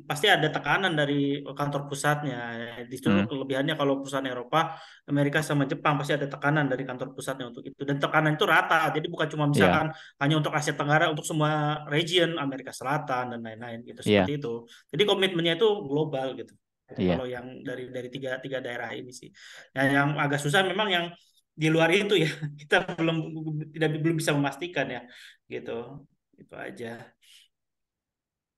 pasti ada tekanan dari kantor pusatnya. Justru hmm, kelebihannya kalau perusahaan Eropa, Amerika sama Jepang pasti ada tekanan dari kantor pusatnya untuk itu. Dan tekanan itu rata, jadi bukan cuma iya, misalkan hanya untuk Asia Tenggara, untuk semua region Amerika Selatan dan lain-lain gitu seperti iya, itu. Jadi komitmennya itu global gitu. iya. Kalau yang dari tiga tiga daerah ini sih. Nah, yang agak susah memang yang di luar itu ya, kita belum bisa memastikan ya gitu. Itu aja.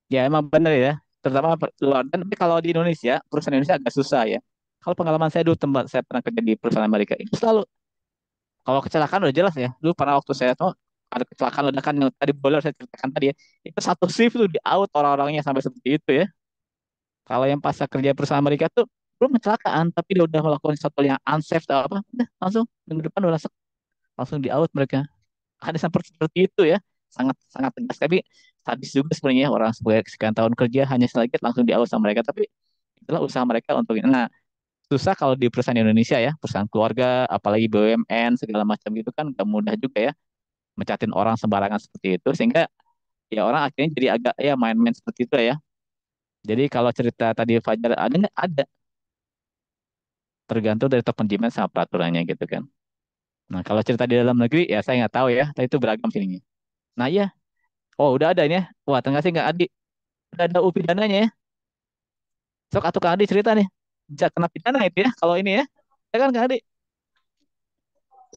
Ya emang benar ya. Terutama luar. Dan tapi kalau di Indonesia, perusahaan Indonesia agak susah ya. Kalau pengalaman saya dulu tempat saya pernah kerja di perusahaan Amerika itu selalu kalau kecelakaan udah jelas ya. Dulu pernah waktu saya tuh ada kecelakaan ledakan yang tadi boiler saya ceritakan tadi ya. Itu satu shift tuh di out orang-orangnya sampai seperti itu ya. Kalau yang pas saya kerja perusahaan Amerika tuh belum kecelakaan tapi dia udah melakukan sesuatu yang unsafe atau apa, udah langsung minggu depan udah langsung di out mereka. Ada seperti itu ya, sangat sangat tegas. Tapi sadis juga sebenarnya orang sebagai sekian tahun kerja hanya sedikit langsung di out sama mereka. Tapi itulah usaha mereka untuk ini. Nah, susah kalau di perusahaan Indonesia ya, perusahaan keluarga, apalagi BUMN segala macam gitu kan gak mudah juga ya. mecatin orang sembarangan seperti itu, sehingga ya orang akhirnya jadi agak ya main-main seperti itu ya. Jadi kalau cerita tadi Fajar ada nggak? Ada, tergantung dari top manajemen sama peraturannya gitu kan. Nah kalau cerita di dalam negeri ya saya nggak tahu ya, tapi itu beragam sininya. Nah iya, oh udah ada ini ya. Wah tengah sih nggak Adi, udah ada pidananya ya. Sok atau Kak Adi cerita nih, kena pidana itu ya kalau ini ya. Ya kan Kak Adi?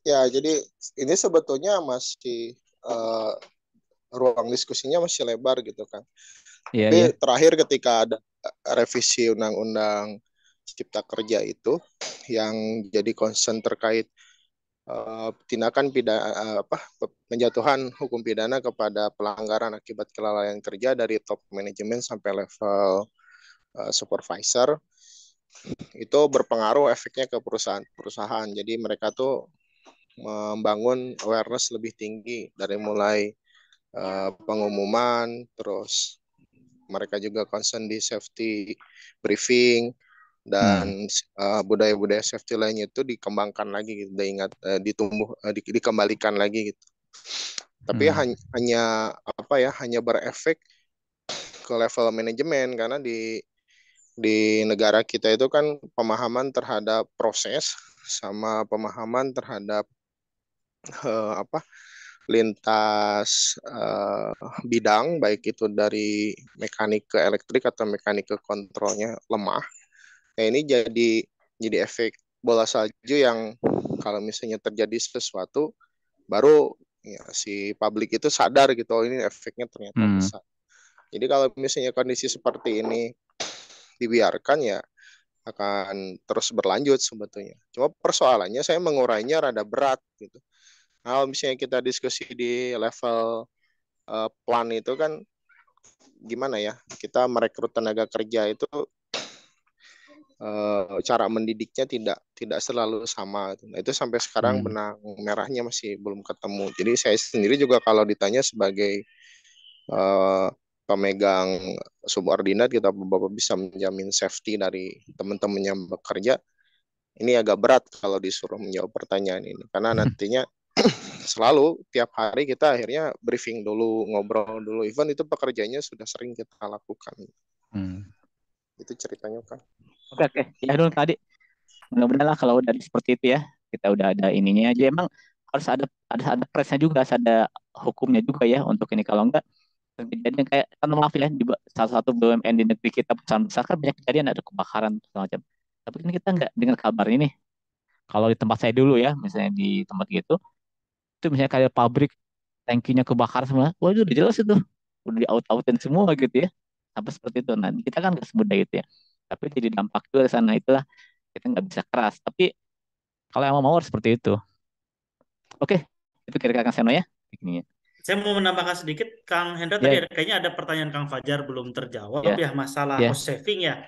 Ya, jadi ini sebetulnya masih eh, ruang diskusinya masih lebar gitu kan. Iya iya. Tapi terakhir ketika ada revisi Undang-Undang Cipta Kerja itu yang jadi concern terkait tindakan pidana penjatuhan hukum pidana kepada pelanggaran akibat kelalaian kerja dari top manajemen sampai level supervisor itu berpengaruh efeknya ke perusahaan-perusahaan. Jadi mereka tuh membangun awareness lebih tinggi dari mulai pengumuman, terus mereka juga concern di safety briefing Hmm. dan budaya-budaya safety lainnya itu dikembangkan lagi gitu, dikembalikan lagi gitu. Tapi hanya apa ya, hanya berefek ke level manajemen karena di negara kita itu kan pemahaman terhadap proses sama pemahaman terhadap apa lintas bidang baik itu dari mekanik ke elektrik atau mekanik ke kontrolnya lemah. Nah ini jadi efek bola salju yang kalau misalnya terjadi sesuatu baru ya, si publik itu sadar gitu, oh ini efeknya ternyata besar. Jadi kalau misalnya kondisi seperti ini dibiarkan ya akan terus berlanjut sebetulnya. Cuma persoalannya saya mengurainya rada berat gitu. Kalau misalnya kita diskusi di level plan itu kan gimana ya, kita merekrut tenaga kerja itu cara mendidiknya tidak selalu sama. Nah, itu sampai sekarang benang merahnya masih belum ketemu. Jadi saya sendiri juga kalau ditanya sebagai pemegang subordinat, kita Bapak bisa menjamin safety dari teman-teman yang bekerja, ini agak berat kalau disuruh menjawab pertanyaan ini. Karena nantinya selalu tiap hari kita akhirnya briefing dulu, ngobrol dulu. Even itu pekerjaannya sudah sering kita lakukan. Itu ceritanya kan. Oke. Ya dulu tadi. Mudah-mudahan lah kalau dari seperti itu ya, kita udah ada ininya aja. Emang harus ada presnya juga, harus ada hukumnya juga ya untuk ini. Kalau enggak kejadian kayak kan maaf ya di salah satu BUMN di negeri kita perusahaan besar kan banyak kejadian ada kebakaran segala macam. Tapi kan kita nggak dengar kabar ini. Kalau di tempat saya dulu ya, misalnya di tempat gitu, itu misalnya kayak pabrik tangkinya kebakaran semua, wah itu udah jelas itu, udah di-out-outin semua gitu ya. Sampai seperti itu. Nah kita kan nggak semudah gitu ya. Tapi jadi dampak juga di sana itulah kita nggak bisa keras. Tapi kalau yang mau harus seperti itu. Oke, itu kira-kira Kang Seno ya. Ini. Saya mau menambahkan sedikit, Kang Hendra tadi Ya, kayaknya ada pertanyaan Kang Fajar belum terjawab ya, ya, masalah ya. cost saving ya.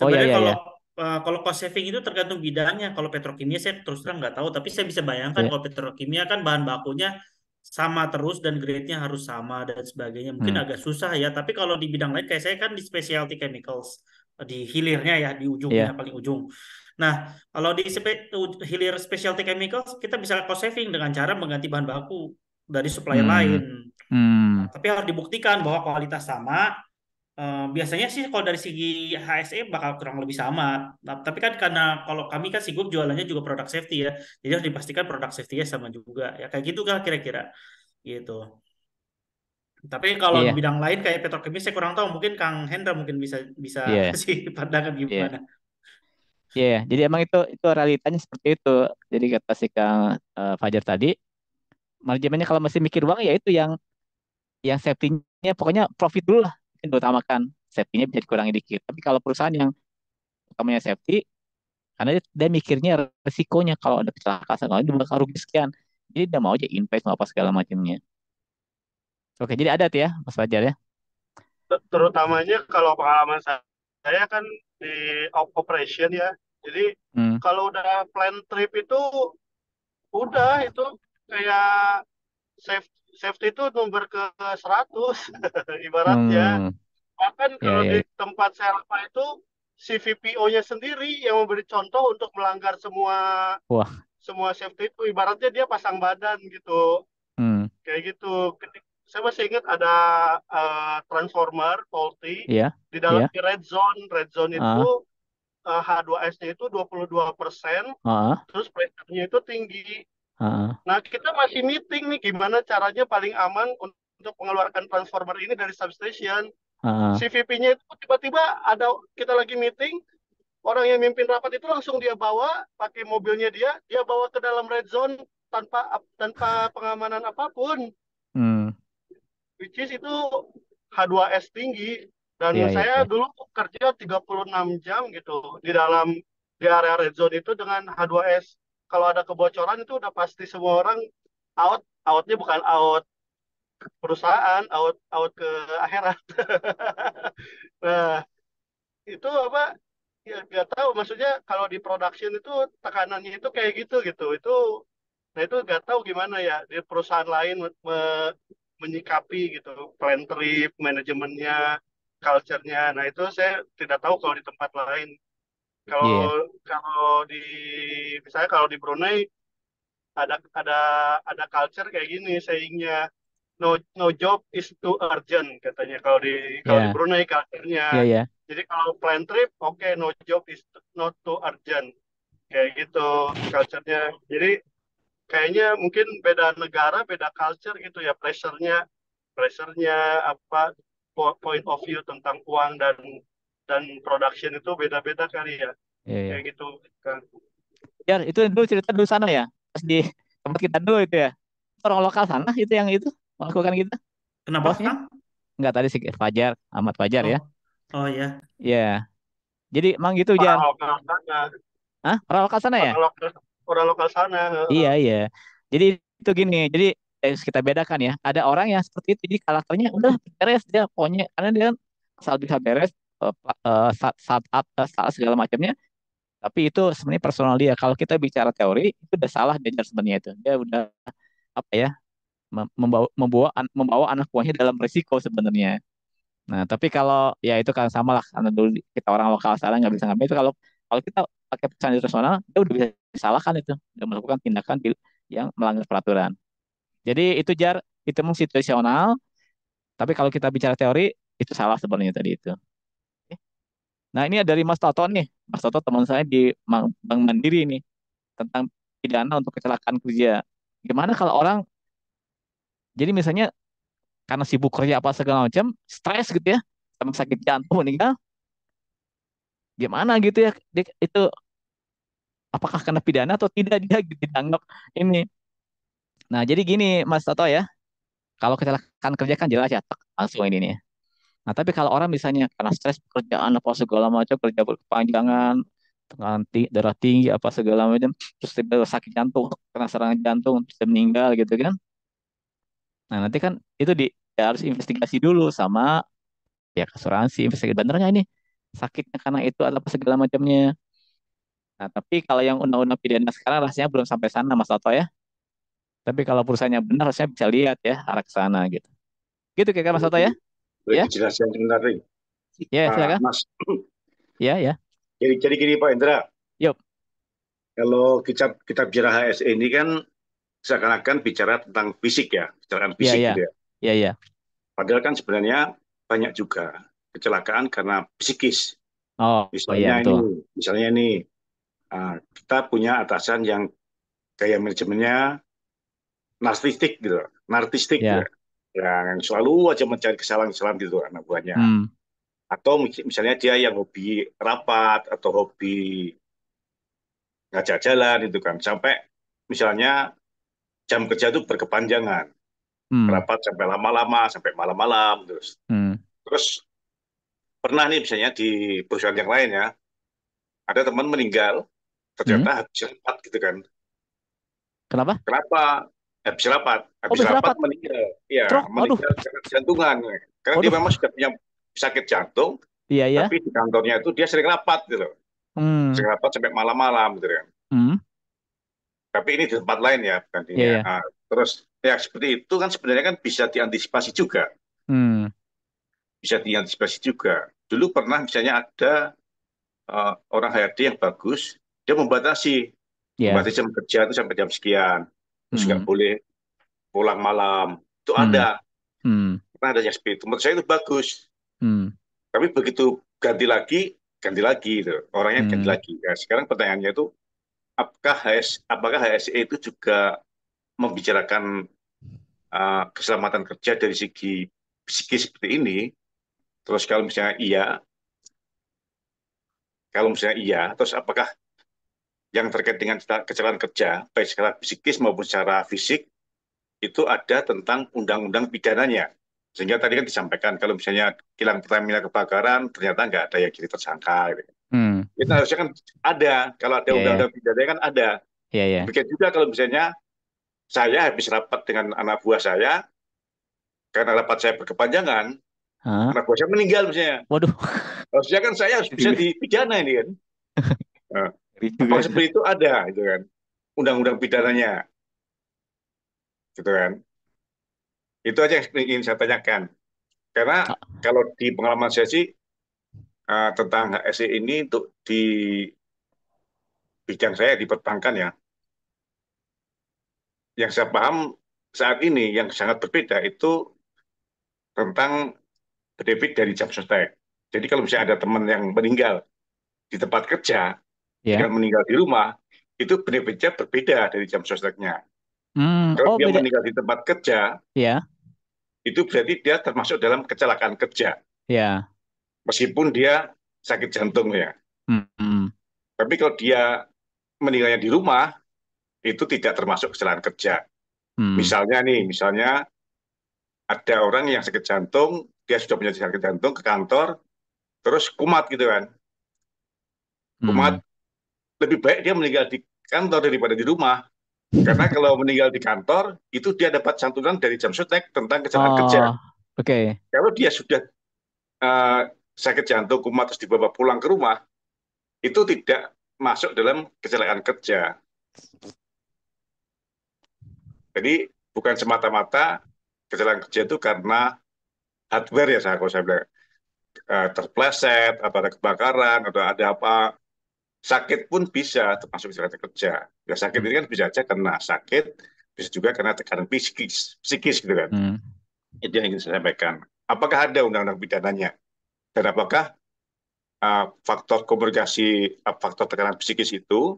Oh ya, Sebenarnya ya, kalau ya. kalau cost saving itu tergantung bidangnya. Kalau petrokimia saya terus terang nggak tahu, tapi saya bisa bayangkan Ya. kalau petrokimia kan bahan bakunya sama terus dan grade-nya harus sama dan sebagainya. Mungkin agak susah ya. Tapi kalau di bidang lain kayak saya kan di specialty chemicals, di hilirnya ya, di ujungnya Ya. paling ujung. Nah, kalau di hilir specialty chemicals kita bisa cost saving dengan cara mengganti bahan baku dari supplier lain. Nah, tapi harus dibuktikan bahwa kualitas sama. Biasanya sih kalau dari segi HSE bakal kurang lebih sama. Nah, tapi kan karena kalau kami kan Sigub jualannya juga produk safety ya. Jadi harus dipastikan produk safety-nya sama juga. Ya kayak gitu kan kira-kira gitu. Tapi kalau di Iya, bidang lain kayak petrokimia saya kurang tahu. Mungkin Kang Hendra mungkin bisa bisa iya, kasih pandangan iya. gimana. Iya, jadi emang itu realitanya seperti itu. Jadi kata si Kang Fajar tadi, manajemennya kalau masih mikir uang ya itu yang safety-nya pokoknya profit dulu lah. Itu utamakan. Safety-nya bisa dikurangi dikit. Tapi kalau perusahaan yang utamanya safety, karena dia mikirnya resikonya kalau ada kecelakaan, kalau dia bakal rugi sekian. Jadi dia mau aja invest mau apa segala macamnya. Oke, jadi ada tuh ya, Mas Fajar ya. Terutamanya kalau pengalaman saya kan di operation ya. Jadi Hmm. kalau udah plan trip itu udah itu kayak safety itu nomor ke 100 ibaratnya. Hmm. Bahkan Ya, kalau ya, di ya. tempat saya lama itu si VPO-nya sendiri yang memberi contoh untuk melanggar semua Wah. semua safety itu ibaratnya dia pasang badan gitu. Hmm. kayak gitu. Saya masih ingat ada transformer faulty Iya, di dalam iya. di red zone. Red zone itu Ah, H2S-nya itu 22%, ah, terus pressure-nya itu tinggi. ah, Nah, kita masih meeting nih gimana caranya paling aman untuk mengeluarkan transformer ini dari substation. ah, Si VP-nya itu tiba-tiba ada kita lagi meeting, orang yang mimpin rapat itu langsung dia bawa pakai mobilnya dia bawa ke dalam red zone tanpa tanpa pengamanan apapun, hmm, which is itu H2S tinggi. iya, Dan iya, iya. saya dulu kerja 36 jam gitu di area red zone itu dengan H2S. Kalau ada kebocoran itu udah pasti semua orang out, outnya bukan out perusahaan, out out ke akhirat. Nah, itu apa? Ya nggak tahu. Maksudnya kalau di production itu tekanannya itu kayak gitu gitu. Nah itu nggak tahu gimana ya di perusahaan lain menyikapi gitu, plan trip, manajemennya, culture-nya. Nah itu saya tidak tahu kalau di tempat lain. Kalau Iya, kalau di misalnya kalau di Brunei ada ada culture kayak gini, sayingnya no job is too urgent katanya kalau di iya, Brunei culture-nya. iya, iya. Jadi kalau plan trip, oke, no job is not too urgent kayak gitu culture-nya. Jadi kayaknya mungkin beda negara, beda culture gitu ya, pressure-nya apa point of view tentang uang dan production itu beda-beda kali ya. Iya, iya. Kayak gitu kan. Ya, itu dulu cerita dulu sana ya. Pas di tempat kita dulu itu ya. Orang lokal sana itu yang itu melakukan gitu. Kenapa, Bosnya? Kang? Enggak, tadi si Fajar, Ahmad Fajar ya. Oh, oh ya. Iya. Jadi emang gitu, Orang Jar. lokal sana, Hah? Orang lokal sana ya? orang lokal sana. Iya, iya. Jadi itu gini. Jadi kita bedakan ya. Ada orang yang seperti itu. Jadi karakternya udah beres dia pokoknya. Karena dia kan asal bisa beres saat segala macamnya. Tapi itu sebenarnya personal dia. Kalau kita bicara teori, itu udah salah dia sebenarnya itu. Dia udah apa ya? Membawa anak buahnya dalam risiko sebenarnya. Nah, tapi kalau ya itu kan sama lah karena dulu kita orang lokal sana nggak bisa ngambil itu kalau kalau kita pakai pesan internasional, dia udah bisa disalahkan itu, udah melakukan tindakan yang melanggar peraturan. Jadi itu jar itu memang situasional, tapi kalau kita bicara teori itu salah sebenarnya tadi itu. Oke. Nah, ini dari Mas Toto nih. Mas Toto teman saya di Bank Mandiri nih tentang pidana untuk kecelakaan kerja. Gimana kalau orang jadi misalnya karena sibuk kerja apa segala macam, stres gitu ya, sama sakit jantung meninggal, gimana gitu ya itu apakah kena pidana atau tidak dia gitu dianggap ini. Nah, jadi gini Mas Toto ya, kalau kecelakaan kerja kan jelas ya langsung ini nih. Nah, tapi kalau orang misalnya karena stres pekerjaan apa segala macam, kerja berkepanjangan, tekanan darah tinggi apa segala macam, terus tiba-tiba sakit jantung, kena serangan jantung, bisa meninggal gitu kan. Nah, nanti kan itu ya harus investigasi dulu sama pihak asuransi, investigasi bener nggak ini sakitnya karena itu atau apa segala macamnya. Nah, tapi kalau yang undang-undang pidana sekarang rasanya belum sampai sana, Mas Toto ya. Tapi kalau perusahaannya benar, harusnya bisa lihat ya arah ke sana gitu. Gitu kira Mas Toto ya? Boleh Ya, dijelaskan sebentar nih, ya Pak silakan. Mas. Ya, ya. Jadi gini Pak Indra, Yuk. kalau kita bicara HSE ini kan seakan-akan bicara tentang fisik ya, kecelakaan Ya, fisik ya. gitu ya. Ya, ya. Padahal kan sebenarnya banyak juga kecelakaan karena psikis. Oh, oh iya betul. Misalnya ini kita punya atasan yang gaya manajemennya narsistik gitu, gitu. Ya. Yang selalu aja mencari kesalahan-kesalahan gitu anak buahnya. Hmm. Atau misalnya dia yang hobi rapat atau hobi ngajak jalan itu kan, sampai misalnya jam kerja itu berkepanjangan, Hmm. rapat sampai lama-lama, sampai malam-malam terus. Hmm. Terus pernah nih misalnya di perusahaan yang lain ya, ada teman meninggal, ternyata habis rapat gitu kan. Kenapa? Kenapa? Habis rapat. Oh, habis rapat. Meninggal. Ya, Stroke. Waduh. meninggal karena jantungan. Karena dia Waduh. memang sudah punya sakit jantung, Iya, ya. tapi di kantornya itu dia sering rapat gitu. Sering rapat sampai malam-malam gitu kan. Tapi ini di tempat lain ya, bukan ini ya. Nah, terus ya seperti itu kan sebenarnya kan bisa diantisipasi juga. Bisa diantisipasi juga. Dulu pernah misalnya ada orang HRD yang bagus, dia membatasi jam kerja itu sampai jam sekian. Terus nggak boleh pulang malam. Itu Hmm. ada. Hmm. Karena ada yang seperti itu. Menurut saya itu bagus. Hmm. Tapi begitu ganti lagi itu. Orangnya ganti Hmm. lagi. Ya, sekarang pertanyaannya itu, apakah HSE itu juga membicarakan keselamatan kerja dari segi psikis seperti ini? Terus kalau misalnya iya, terus apakah yang terkait dengan kecelakaan kerja, baik secara psikis maupun secara fisik, itu ada tentang undang-undang pidananya. Sehingga tadi kan disampaikan, kalau misalnya kilang Pertamina kebakaran, ternyata nggak ada yang jadi tersangka. Gitu. Hmm. Itu harusnya kan ada, kalau ada Ya, ya, undang-undang pidananya kan ada. ya, ya. Demikian juga kalau misalnya saya habis rapat dengan anak buah saya, karena rapat saya berkepanjangan, Hah? anak buah saya meninggal misalnya. Waduh, Harusnya kan saya harus bisa dipidana ini kan. Nah, ngeri juga apakah itu. seperti itu ada, gitu kan, undang-undang pidananya, gitu kan. Itu aja yang ingin saya tanyakan. Karena Ah, kalau di pengalaman saya sih, tentang HSE ini untuk di bidang saya di perbankan ya, yang saya paham saat ini yang sangat berbeda itu tentang benefit dari jam sostek. Jadi kalau misalnya ada teman yang meninggal di tempat kerja ya. dengan meninggal di rumah, itu benefitnya berbeda dari jam sosteknya. Hmm. Kalau Oh, dia beda. meninggal di tempat kerja, Ya, itu berarti dia termasuk dalam kecelakaan kerja, ya. meskipun dia sakit jantung ya. Hmm. Hmm. Tapi kalau dia meninggalnya di rumah, itu tidak termasuk kecelakaan kerja. Hmm. Misalnya ada orang yang sakit jantung, dia sudah punya sakit jantung ke kantor, terus kumat gitu kan. Hmm. Kumat, lebih baik dia meninggal di kantor daripada di rumah. Karena kalau meninggal di kantor, itu dia dapat santunan dari jam sostek tentang kecelakaan kerja. Oh, oke. Kalau dia sudah eh, sakit jantung, kumat, terus dibawa pulang ke rumah, itu tidak masuk dalam kecelakaan kerja. Jadi bukan semata-mata kecelakaan kerja itu karena hardware ya, kalau saya bilang. Terpleset, atau ada kebakaran, atau ada apa, sakit pun bisa termasuk kecelakaan kerja. Ya sakit Hmm. ini kan bisa aja karena sakit, bisa juga karena tekanan psikis gitu kan. Hmm. Itu yang ingin saya sampaikan. Apakah ada undang-undang pidananya? Dan apakah faktor komunikasi, faktor tekanan psikis itu,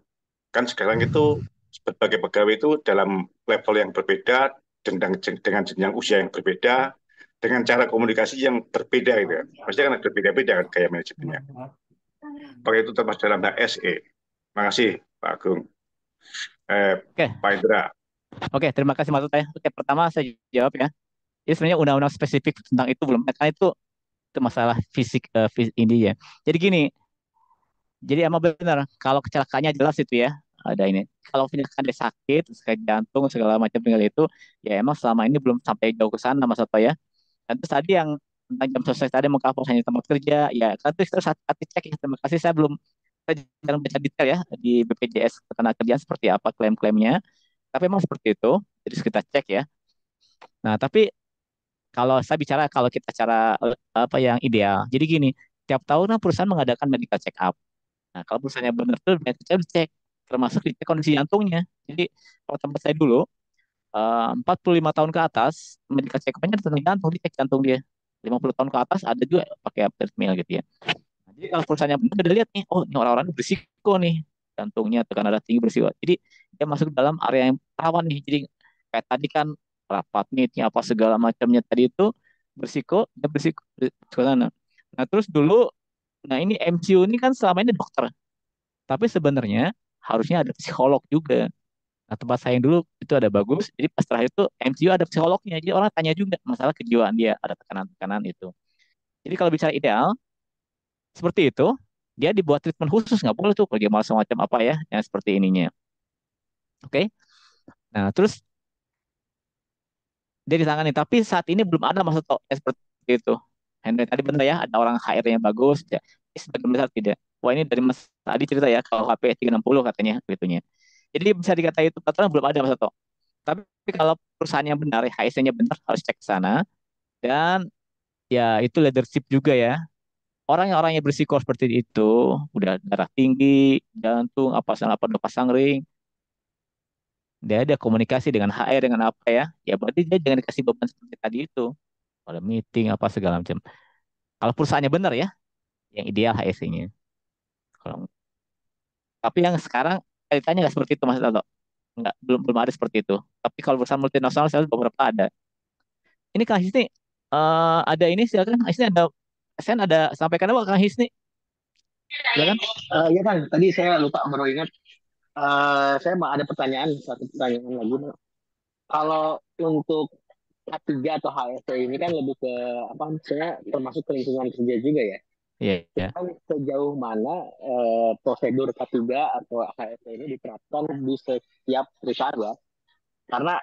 kan sekarang itu berbagai pegawai itu dalam level yang berbeda, dengan jenjang usia yang berbeda, dengan cara komunikasi yang berbeda gitu kan. Pasti kan ada berbeda-beda kan gaya manajemennya. Apakah itu termasuk dalam HSE? Terima kasih Pak Agung. Oke. Pak Indra. Oke, terima kasih Mas Utay. Oke, pertama saya jawab ya. Ini sebenarnya undang-undang spesifik tentang itu belum. Karena itu masalah fisik, ini ya. Jadi gini, jadi emang benar kalau kecelakaannya jelas itu ya ada ini. Kalau misalkan dia sakit, sakit jantung segala macam tinggal itu, ya emang selama ini belum sampai jauh ke sana Mas Oto ya. Dan terus tadi yang tentang jam sosial tadi mengcover hanya tempat kerja, ya kan terus hati cek ya. Terima kasih saya belum saya jarang baca detail ya di BPJS Ketenagakerjaan seperti apa klaim-klaimnya. Tapi emang seperti itu, jadi kita cek ya. Nah, tapi kalau saya bicara kalau kita cara apa yang ideal. Jadi gini, tiap tahun kan perusahaan mengadakan medical check up. Nah, kalau perusahaannya benar tuh medical check up dicek, termasuk dicek kondisi jantungnya. Jadi kalau tempat saya dulu 45 tahun ke atas medical check up-nya tentang jantung, dicek jantung dia. 50 tahun ke atas ada juga pakai treadmill gitu ya. Nah, jadi kalau perusahaannya benar udah lihat nih, oh ini orang-orang berisiko nih, jantungnya tekanan darah tinggi berisiko. Jadi dia masuk dalam area yang rawan nih. Jadi kayak tadi kan rapat meeting apa segala macamnya tadi itu berisiko, dia berisiko ke sana. Nah terus dulu, nah ini MCU ini kan selama ini dokter, tapi sebenarnya harusnya ada psikolog juga. Nah tempat saya yang dulu itu ada bagus, jadi pas terakhir itu MCU ada psikolognya, jadi orang tanya juga masalah kejiwaan dia, ada tekanan-tekanan itu. Jadi kalau bicara ideal, seperti itu, dia dibuat treatment khusus, nggak boleh tuh kalau dia malah semacam apa ya, yang seperti ininya. Oke, nah terus dia ditangani, tapi saat ini belum ada maksud seperti itu. Henry tadi benar ya, ada orang HR yang bagus, ya. Ini sebagian besar tidak. Wah ini dari Mas tadi cerita ya, kalau HP 360 katanya, gitunya. Jadi bisa dikata itu peraturan belum ada Mas Toto. Tapi kalau perusahaannya benar, HSE-nya benar, harus cek ke sana. Dan ya itu leadership juga ya. Orang yang berisiko seperti itu, udah darah tinggi, jantung, apa udah pasang ring, dia ada komunikasi dengan HR dengan apa ya, ya berarti dia jangan dikasih beban seperti tadi itu, ada meeting apa segala macam. Kalau perusahaannya benar ya, yang ideal HSE-nya. Kalau tapi yang sekarang kaitannya nggak seperti itu Mas Lalo, nggak belum ada seperti itu. Tapi kalau perusahaan multinasional saya lihat beberapa ada. Ini Kang Hisni, ada ini silakan. Kang Hisni ada sampaikan apa Kang Hisni? Silakan. Iya kan, tadi saya lupa baru ingat. Saya mau ada satu pertanyaan lagi. Bang. Kalau untuk K3 atau HSE ini kan lebih ke apa? Saya termasuk ke lingkungan kerja juga ya. Iya, ya. Kan sejauh mana prosedur K3 atau HSE ini diterapkan di setiap perusahaan ya? Karena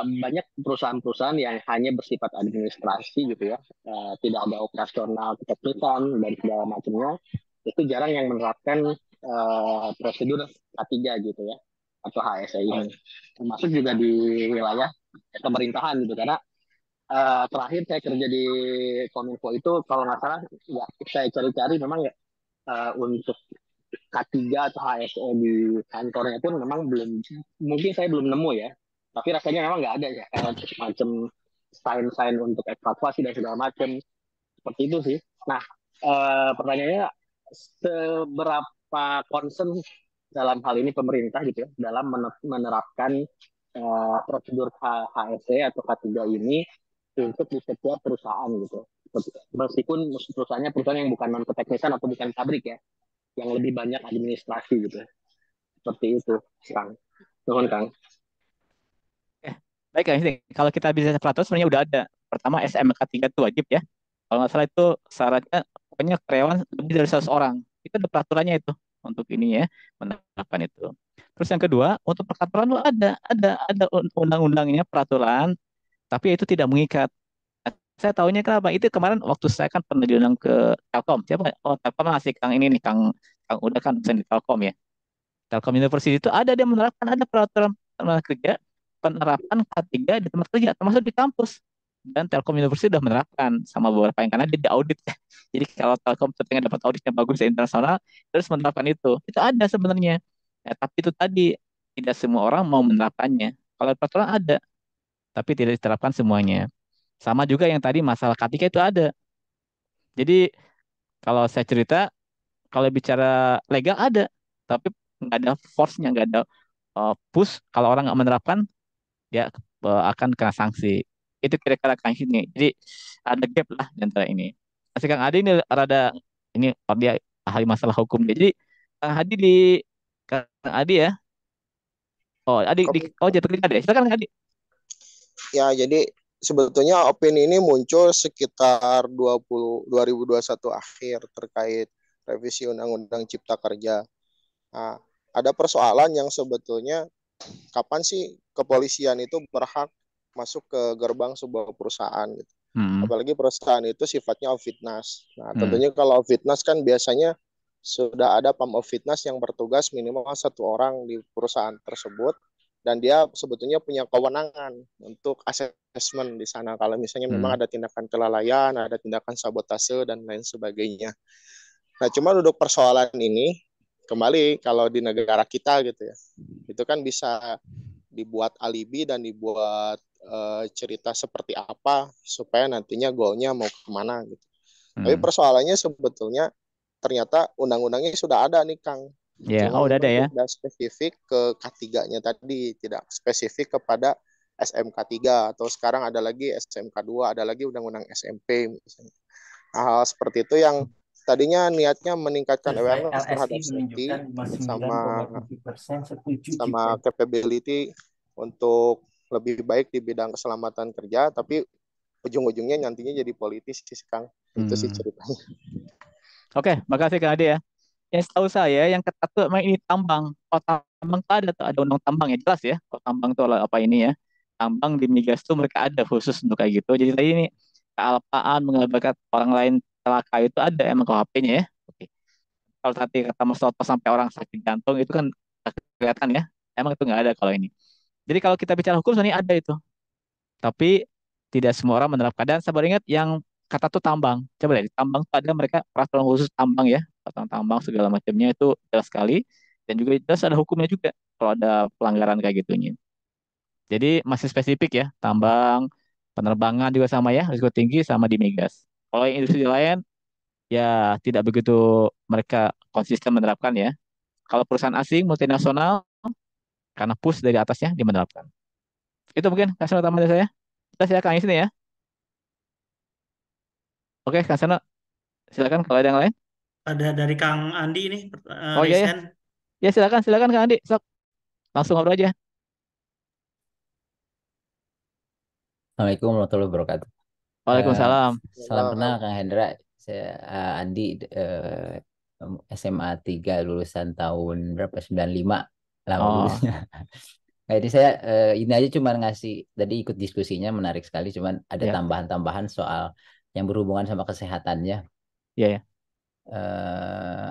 banyak perusahaan-perusahaan yang hanya bersifat administrasi gitu ya, tidak ada operasional keteknikan dan segala macamnya, itu jarang yang menerapkan prosedur K3 gitu ya, atau HSE ini. Termasuk juga di wilayah pemerintahan gitu, karena terakhir saya kerja di Kominfo itu kalau nggak salah, ya saya cari-cari memang ya untuk K3 atau HSE di kantornya pun memang belum, mungkin saya belum nemu ya, tapi rasanya memang nggak ada ya, kayak semacam sign-sign untuk evakuasi dan segala macam, seperti itu sih. Nah, pertanyaannya, seberapa concern dalam hal ini pemerintah gitu ya, dalam menerapkan prosedur HSE atau K3 ini untuk di setiap perusahaan gitu. Meskipun perusahaan yang bukan non keteknisan atau bukan pabrik ya, yang lebih banyak administrasi gitu. Seperti itu, Kang. Nuhun, Kang. Baik Kang Hisni, kalau kita bisa peraturan sebenarnya udah ada. Pertama SMK 3 itu wajib ya. Kalau nggak salah itu syaratnya pokoknya karyawan lebih dari 100 orang. Itu ada peraturannya itu untuk ini ya, menerapkan itu. Terus yang kedua, untuk peraturan itu ada undang-undangnya peraturan, tapi itu tidak mengikat. Saya tahunya kenapa? Itu kemarin waktu saya kan pernah diundang ke Telkom. Siapa? Oh, Telkom masih Kang ini nih, Kang Kang udah kan dosen di Telkom ya. Telkom University itu ada dia menerapkan ada peraturan kerja penerapan K3 di tempat kerja termasuk di kampus. Dan Telkom University sudah menerapkan sama beberapa yang karena dia diaudit. Jadi kalau Telkom ternyata dapat audit yang bagus di internasional terus menerapkan itu. Itu ada sebenarnya. Ya, tapi itu tadi tidak semua orang mau menerapkannya. Kalau peraturan ada, tapi tidak diterapkan semuanya. Sama juga yang tadi masalah K3 itu ada. Jadi kalau saya cerita, kalau bicara legal ada, tapi nggak ada force-nya, nggak ada push. Kalau orang nggak menerapkan, dia akan kena sanksi. Itu kira-kira kan ini. Jadi ada gap lah di antara ini. Masih Kang Adi ini rada ini dia ahli masalah hukum dia. Jadi Kang Adi Kang Adi ya. Oh, oh jatuh ke Adi. Silakan Kang Adi. Ya, jadi sebetulnya opini ini muncul sekitar 2021 akhir terkait revisi Undang-Undang Cipta Kerja. Nah, ada persoalan yang sebetulnya kapan sih kepolisian itu berhak masuk ke gerbang sebuah perusahaan gitu. Apalagi perusahaan itu sifatnya of fitness. Nah, tentunya kalau of fitness kan biasanya sudah ada pam of fitness yang bertugas minimal 1 orang di perusahaan tersebut dan dia sebetulnya punya kewenangan untuk asesmen di sana kalau misalnya memang ada tindakan kelalaian, ada tindakan sabotase dan lain sebagainya. Nah, cuma duduk persoalan ini kembali kalau di negara kita gitu ya, itu kan bisa dibuat alibi dan dibuat cerita seperti apa supaya nantinya goalnya mau kemana gitu. Tapi persoalannya sebetulnya ternyata undang-undangnya sudah ada nih Kang. Yeah. Oh, udah ada ya. Tidak spesifik ke K3-nya tadi, tidak spesifik kepada SMK 3 atau sekarang ada lagi SMK 2, ada lagi undang-undang SMP misalnya. Hal seperti itu yang tadinya niatnya meningkatkan awareness terhadap safety sama capability untuk lebih baik di bidang keselamatan kerja, tapi ujung-ujungnya nantinya jadi politis sih Kang. Itu sih ceritanya. Oke, makasih Kang Ade ya. Yang setahu saya yang ketat tuh memang ini tambang. Kalau tambang tuh ada undang tambang ya jelas ya. Kalau tambang tuh apa ini ya? Tambang di migas tuh mereka ada khusus untuk kayak gitu. Jadi tadi ini kealpaan mengakibatkan orang lain celaka itu ada emang KUHP-nya ya. Oke. Kalau tadi kata Mas Toto sampai orang sakit jantung itu kan kelihatan ya. Emang itu nggak ada kalau ini. Jadi kalau kita bicara hukum sebenarnya ada itu. Tapi tidak semua orang menerapkan. Dan sabar ingat yang kata tuh tambang. Coba deh, tambang tuh ada mereka peraturan khusus tambang ya. Peraturan tambang segala macamnya itu jelas sekali. Dan juga jelas ada hukumnya juga kalau ada pelanggaran kayak gitunya. Jadi masih spesifik ya, tambang, penerbangan juga sama ya, risiko tinggi sama di migas. Kalau yang industri lain ya tidak begitu mereka konsisten menerapkan ya. Kalau perusahaan asing multinasional karena push dari atasnya dia menerapkan. Itu mungkin kasih utama dari saya. Kita silakan sini ya. Oke, Kang Seno, silakan kalau ada yang lain. Ada dari Kang Andi nih, Oh iya raise ya. hand. Ya silakan, silakan Kang Andi. Sok, langsung ngobrol aja. Assalamualaikum warahmatullahi wabarakatuh. Waalaikumsalam. Salam kenal Kang Hendra. Saya Andi, SMA 3 lulusan tahun berapa? 95 lama Oh, lulusnya. Nah, ini saya ini aja cuma ngasih tadi ikut diskusinya menarik sekali, cuman ada ya, tambahan-tambahan soal yang berhubungan sama kesehatannya. ya, ya.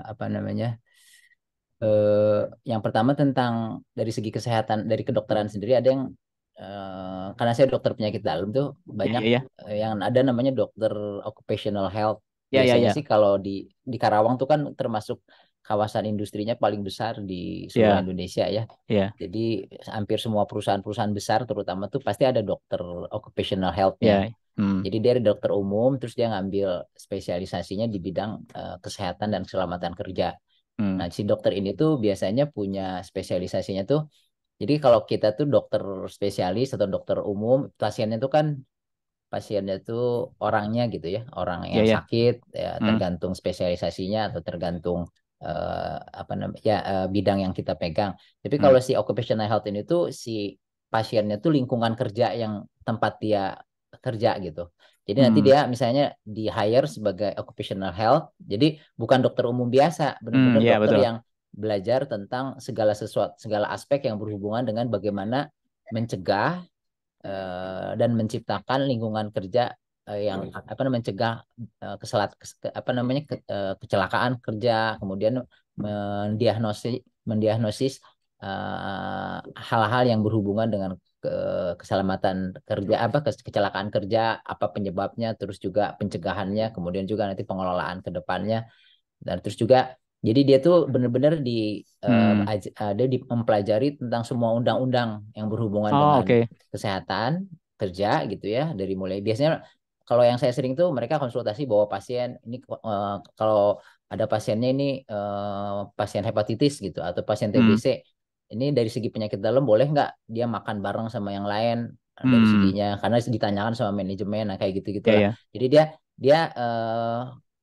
Apa namanya? Yang pertama tentang dari segi kesehatan dari kedokteran sendiri ada yang karena saya dokter penyakit dalam tuh Ya, banyak ya, ya. yang ada namanya dokter occupational health. Ya, ya, Biasanya ya. sih kalau di Karawang tuh kan termasuk kawasan industrinya paling besar di seluruh Ya, Indonesia ya. ya. Jadi hampir semua perusahaan-perusahaan besar terutama tuh pasti ada dokter occupational Ya. health-nya. Jadi dia dari dokter umum terus dia ngambil spesialisasinya di bidang kesehatan dan keselamatan kerja. Nah, si dokter ini tuh biasanya punya spesialisasinya tuh. Jadi kalau kita tuh dokter spesialis atau dokter umum, pasiennya tuh orangnya gitu ya, orang Ya, yang ya. sakit ya tergantung spesialisasinya atau tergantung apa namanya ya bidang yang kita pegang. Tapi kalau si occupational health ini tuh si pasiennya tuh lingkungan kerja yang tempat dia kerja gitu. Jadi nanti dia misalnya di hire sebagai occupational health, jadi bukan dokter umum biasa, benar-benar Ya, dokter betul. yang belajar tentang segala sesuatu, segala aspek yang berhubungan dengan bagaimana mencegah dan menciptakan lingkungan kerja yang apa namanya mencegah apa namanya kecelakaan kerja, kemudian mendiagnosis hal-hal yang berhubungan dengan keselamatan kerja kecelakaan kerja apa penyebabnya, terus juga pencegahannya, kemudian juga nanti pengelolaan ke depannya. Dan terus juga jadi dia tuh benar-benar dia mempelajari tentang semua undang-undang yang berhubungan Oh, dengan oke. kesehatan kerja gitu ya, dari mulai biasanya kalau yang saya sering tuh mereka konsultasi bahwa pasien ini kalau ada pasiennya ini pasien hepatitis gitu atau pasien TBC, ini dari segi penyakit dalam boleh nggak dia makan bareng sama yang lain dari seginya, karena ditanyakan sama manajemen, nah kayak gitu Ya, gitulah. ya. Jadi dia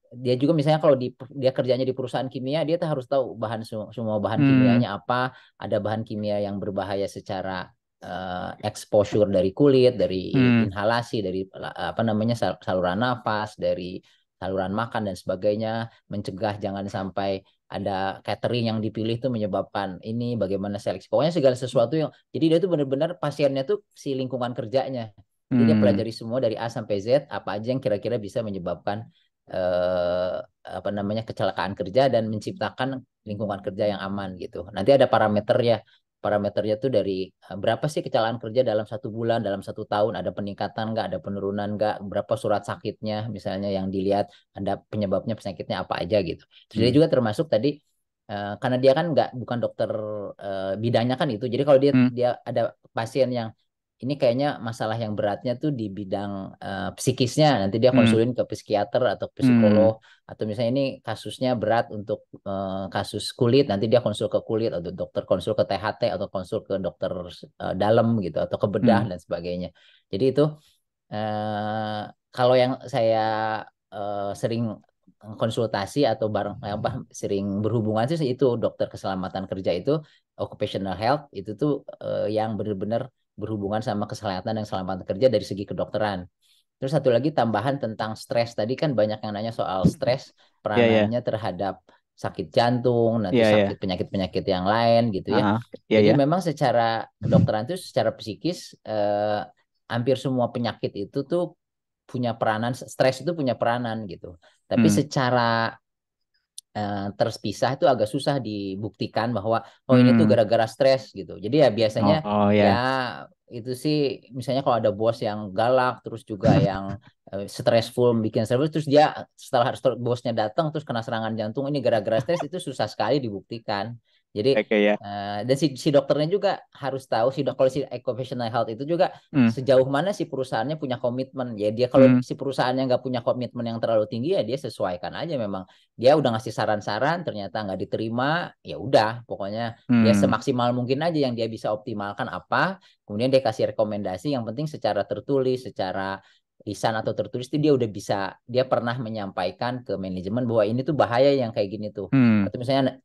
dia juga misalnya kalau dia kerjanya di perusahaan kimia, dia tuh harus tahu semua bahan kimianya apa, ada bahan kimia yang berbahaya secara exposure dari kulit, dari inhalasi, dari apa namanya saluran nafas, dari saluran makan dan sebagainya, mencegah jangan sampai ada catering yang dipilih tuh menyebabkan ini, bagaimana seleksi, pokoknya segala sesuatu yang jadi dia tuh benar-benar pasiennya tuh si lingkungan kerjanya. Jadi dia pelajari semua dari A sampai Z apa aja yang kira-kira bisa menyebabkan apa namanya kecelakaan kerja dan menciptakan lingkungan kerja yang aman gitu. Nanti ada parameternya. Parameternya tuh dari berapa sih kecelakaan kerja dalam 1 bulan, dalam 1 tahun, ada peningkatan nggak, ada penurunan nggak, berapa surat sakitnya misalnya yang dilihat, ada penyebabnya penyakitnya apa aja gitu. Terus dia juga termasuk tadi karena dia kan bukan dokter bidangnya kan itu. Jadi kalau dia ada pasien yang ini kayaknya masalah yang beratnya tuh di bidang psikisnya, nanti dia konsulin ke psikiater atau psikolog, atau misalnya ini kasusnya berat untuk kasus kulit, nanti dia konsul ke kulit atau dokter konsul ke THT atau konsul ke dokter dalam gitu atau ke bedah dan sebagainya. Jadi itu kalau yang saya sering konsultasi atau sering berhubungan sih itu dokter keselamatan kerja itu occupational health itu tuh yang benar-benar berhubungan sama kesehatan dan keselamatan kerja dari segi kedokteran. Terus satu lagi tambahan tentang stres. Tadi kan banyak yang nanya soal stres, peranannya terhadap sakit jantung, nanti sakit penyakit-penyakit yang lain gitu ya. Jadi memang secara kedokteran itu secara psikis hampir semua penyakit itu tuh punya peranan, stres itu punya peranan gitu. Tapi secara terpisah itu agak susah dibuktikan bahwa ini tuh gara-gara stres gitu. Jadi ya biasanya ya itu sih misalnya kalau ada bos yang galak terus juga yang stressful bikin stres, terus dia setelah bosnya datang terus kena serangan jantung, ini gara-gara stres, itu susah sekali dibuktikan. Jadi Oke ya. dan si dokternya juga harus tahu kalau si occupational health itu juga sejauh mana si perusahaannya punya komitmen. Ya dia kalau si perusahaannya nggak punya komitmen yang terlalu tinggi ya dia sesuaikan aja memang. Dia udah ngasih saran-saran ternyata nggak diterima, ya udah pokoknya dia semaksimal mungkin aja yang dia bisa optimalkan apa. Kemudian dia kasih rekomendasi yang penting secara tertulis, secara lisan atau tertulis itu dia pernah menyampaikan ke manajemen bahwa ini tuh bahaya yang kayak gini tuh. Atau misalnya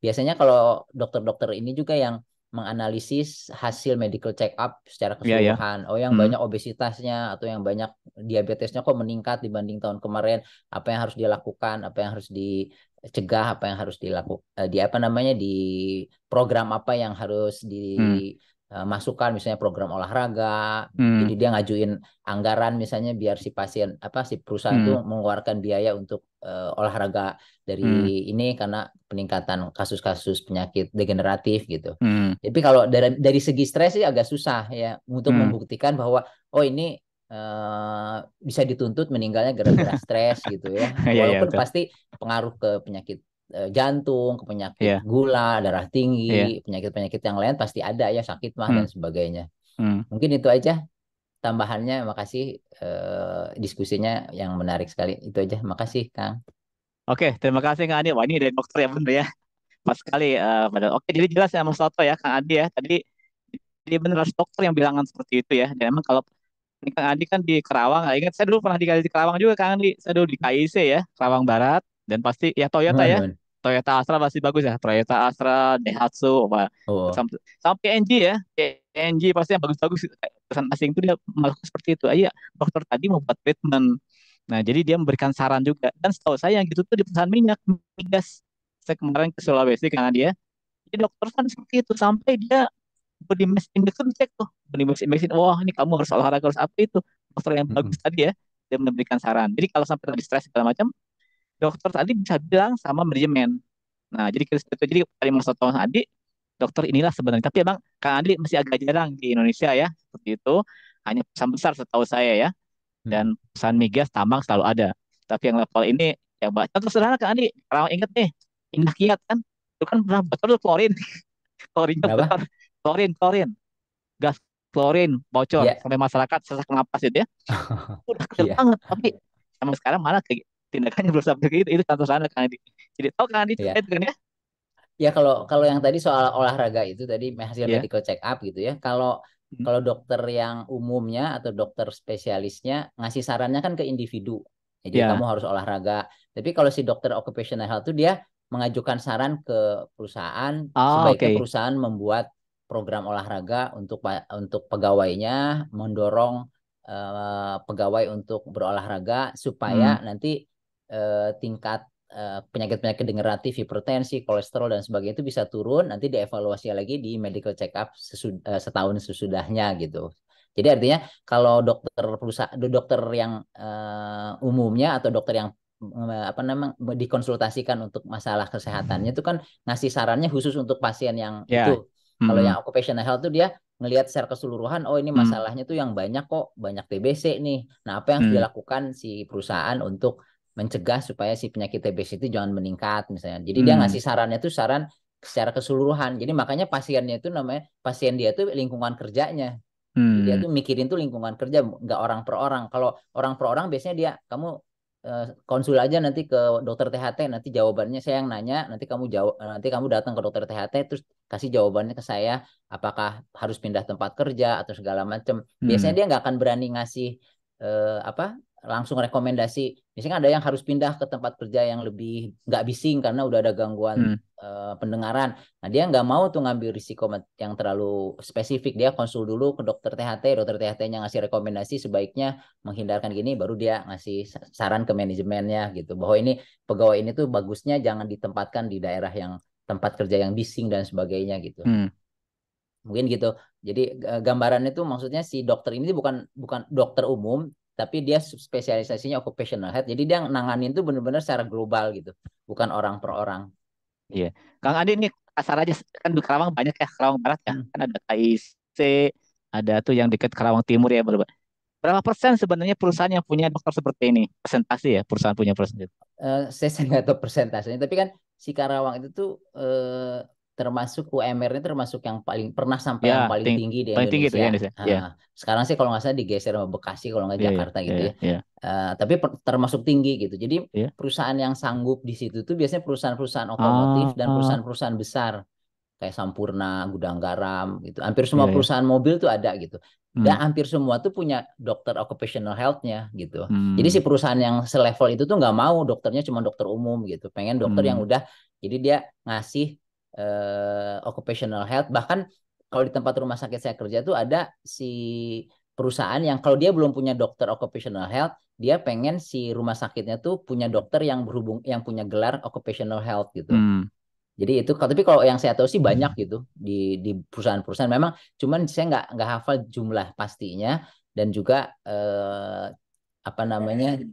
biasanya kalau dokter-dokter ini juga yang menganalisis hasil medical check up secara keseluruhan. Oh, yang banyak obesitasnya atau yang banyak diabetesnya kok meningkat dibanding tahun kemarin. Apa yang harus dilakukan, apa yang harus dicegah, apa yang harus dilakukan di program apa yang harus dimasukkan, misalnya program olahraga. Jadi dia ngajuin anggaran misalnya biar si perusahaan itu mengeluarkan biaya untuk olahraga dari ini karena peningkatan kasus-kasus penyakit degeneratif gitu. Tapi kalau dari segi stres sih agak susah ya untuk membuktikan bahwa ini bisa dituntut meninggalnya gara-gara stres gitu ya. Walaupun pasti pengaruh ke penyakit jantung, ke penyakit gula, darah tinggi, penyakit-penyakit yang lain pasti ada ya, sakit mah dan sebagainya. Mungkin itu aja tambahannya. Makasih diskusinya yang menarik sekali. Itu aja. Makasih Kang. Oke, terima kasih Kang Adi. Wah, ini dari dokter ya bener ya. Pas sekali. Oke, jadi jelas ya Mas Soto ya Kang Adi ya. Tadi jadi bener harus dokter yang bilangan seperti itu ya. Dan emang kalau ini Kang Adi kan di Kerawang, ingat saya dulu pernah di Kerawang juga Kang Adi. Saya dulu di KIC ya, Kerawang Barat. Dan pasti ya Toyota ya. Toyota Astra pasti bagus ya. Toyota Astra, Daihatsu, sama PNG ya. PNG pasti yang bagus-bagus. Perusahaan asing itu dia melakukan seperti itu. Iya, dokter tadi mau buat treatment. Nah, jadi dia memberikan saran juga. Dan setahu saya yang gitu tuh di perusahaan migas. Saya kemarin ke Sulawesi karena dia. Jadi dokter kan seperti itu. Sampai dia body mass index itu dicek tuh. Body mass index, wah ini kamu harus olahraga, harus apa itu. Dokter yang bagus tadi ya. Dia memberikan saran. Jadi kalau sampai tadi stres segala macam, dokter tadi bisa bilang sama manajemen. Nah, jadi jadi tadi Mas Toto Adi, dokter inilah sebenarnya. Tapi emang Kang Adi masih agak jarang di Indonesia ya, seperti itu. Hanya perusahaan besar setahu saya ya. Dan perusahaan migas, tambang selalu ada. Tapi yang level ini, ya contoh sederhana Kang Adi, kalau inget nih, Indah Kiat kan, itu kan pernah bocor klorin. Klorinnya bocor. Klorin. Gas klorin bocor. Sampai masyarakat sesak napas itu ya. Udah kecil banget. Tapi sampai sekarang malah kayak tindakannya belum sampai gitu. Itu contoh sana Kang Adi. Jadi tahu Kang Adi itu kan ya? Ya kalau yang tadi soal olahraga itu tadi hasil medical check up gitu ya. Kalau dokter yang umumnya atau dokter spesialisnya ngasih sarannya kan ke individu. Jadi kamu harus olahraga. Tapi kalau si dokter occupational health itu dia mengajukan saran ke perusahaan, sebaiknya perusahaan membuat program olahraga untuk pegawainya, mendorong pegawai untuk berolahraga supaya nanti tingkat penyakit-penyakit degeneratif, hipertensi, kolesterol dan sebagainya itu bisa turun, nanti dievaluasi lagi di medical check up setahun sesudahnya gitu. Jadi artinya kalau dokter yang umumnya atau dokter yang dikonsultasikan untuk masalah kesehatannya itu kan ngasih sarannya khusus untuk pasien yang itu. Kalau yang occupational health itu dia ngelihat secara keseluruhan, oh ini masalahnya tuh yang banyak kok, banyak TBC nih. Nah, apa yang harus dilakukan si perusahaan untuk mencegah supaya si penyakit TBC itu jangan meningkat misalnya. Jadi dia ngasih sarannya tuh saran secara keseluruhan. Jadi makanya pasiennya itu pasien dia tuh lingkungan kerjanya. Jadi dia tuh mikirin tuh lingkungan kerja, nggak orang per orang. Kalau orang per orang biasanya kamu konsul aja nanti ke dokter THT, nanti jawabannya saya yang nanya, nanti kamu datang ke dokter THT terus kasih jawabannya ke saya apakah harus pindah tempat kerja atau segala macam. Biasanya dia nggak akan berani ngasih langsung rekomendasi. Misalnya ada yang harus pindah ke tempat kerja yang lebih nggak bising karena udah ada gangguan pendengaran. Nah dia nggak mau tuh ngambil risiko yang terlalu spesifik. Dia konsul dulu ke dokter THT-nya ngasih rekomendasi sebaiknya menghindarkan gini, baru dia ngasih saran ke manajemennya gitu. Bahwa ini pegawai ini tuh bagusnya jangan ditempatkan di daerah yang tempat kerja yang bising dan sebagainya gitu. Mungkin gitu. Jadi gambarannya tuh maksudnya si dokter ini bukan dokter umum, tapi dia spesialisasinya occupational health. Jadi dia nanganin tuh benar-benar secara global gitu, bukan orang per orang. Iya, Kang Adi ini asal aja kan di Kerawang banyak ya, Kerawang Barat ya, kan ada KIC, ada tuh yang dekat Kerawang Timur ya, berapa persen sebenarnya perusahaan yang punya dokter seperti ini? Persentase ya, perusahaan punya persentase. Saya nggak tahu persentasenya, tapi kan si Karawang itu tuh termasuk UMR-nya termasuk yang pernah sampai yang paling tinggi di paling tinggi itu ya Indonesia. Indonesia. Sekarang sih kalau nggak salah digeser sama Bekasi, kalau nggak Jakarta gitu ya. Tapi termasuk tinggi gitu. Jadi perusahaan yang sanggup di situ tuh biasanya perusahaan-perusahaan otomotif dan perusahaan-perusahaan besar kayak Sampurna, Gudang Garam gitu. Hampir semua perusahaan mobil tuh ada gitu. Dan hampir semua tuh punya dokter occupational health-nya gitu. Jadi si perusahaan yang selevel itu tuh nggak mau dokternya cuma dokter umum gitu. Pengen dokter yang udah, jadi dia ngasih occupational health. Bahkan kalau di tempat rumah sakit saya kerja tuh ada si perusahaan yang kalau dia belum punya dokter occupational health, dia pengen si rumah sakitnya tuh punya dokter yang yang punya gelar occupational health gitu. Jadi itu, tapi kalau yang saya tahu sih banyak gitu di perusahaan-perusahaan. Memang cuman saya nggak hafal jumlah pastinya, dan juga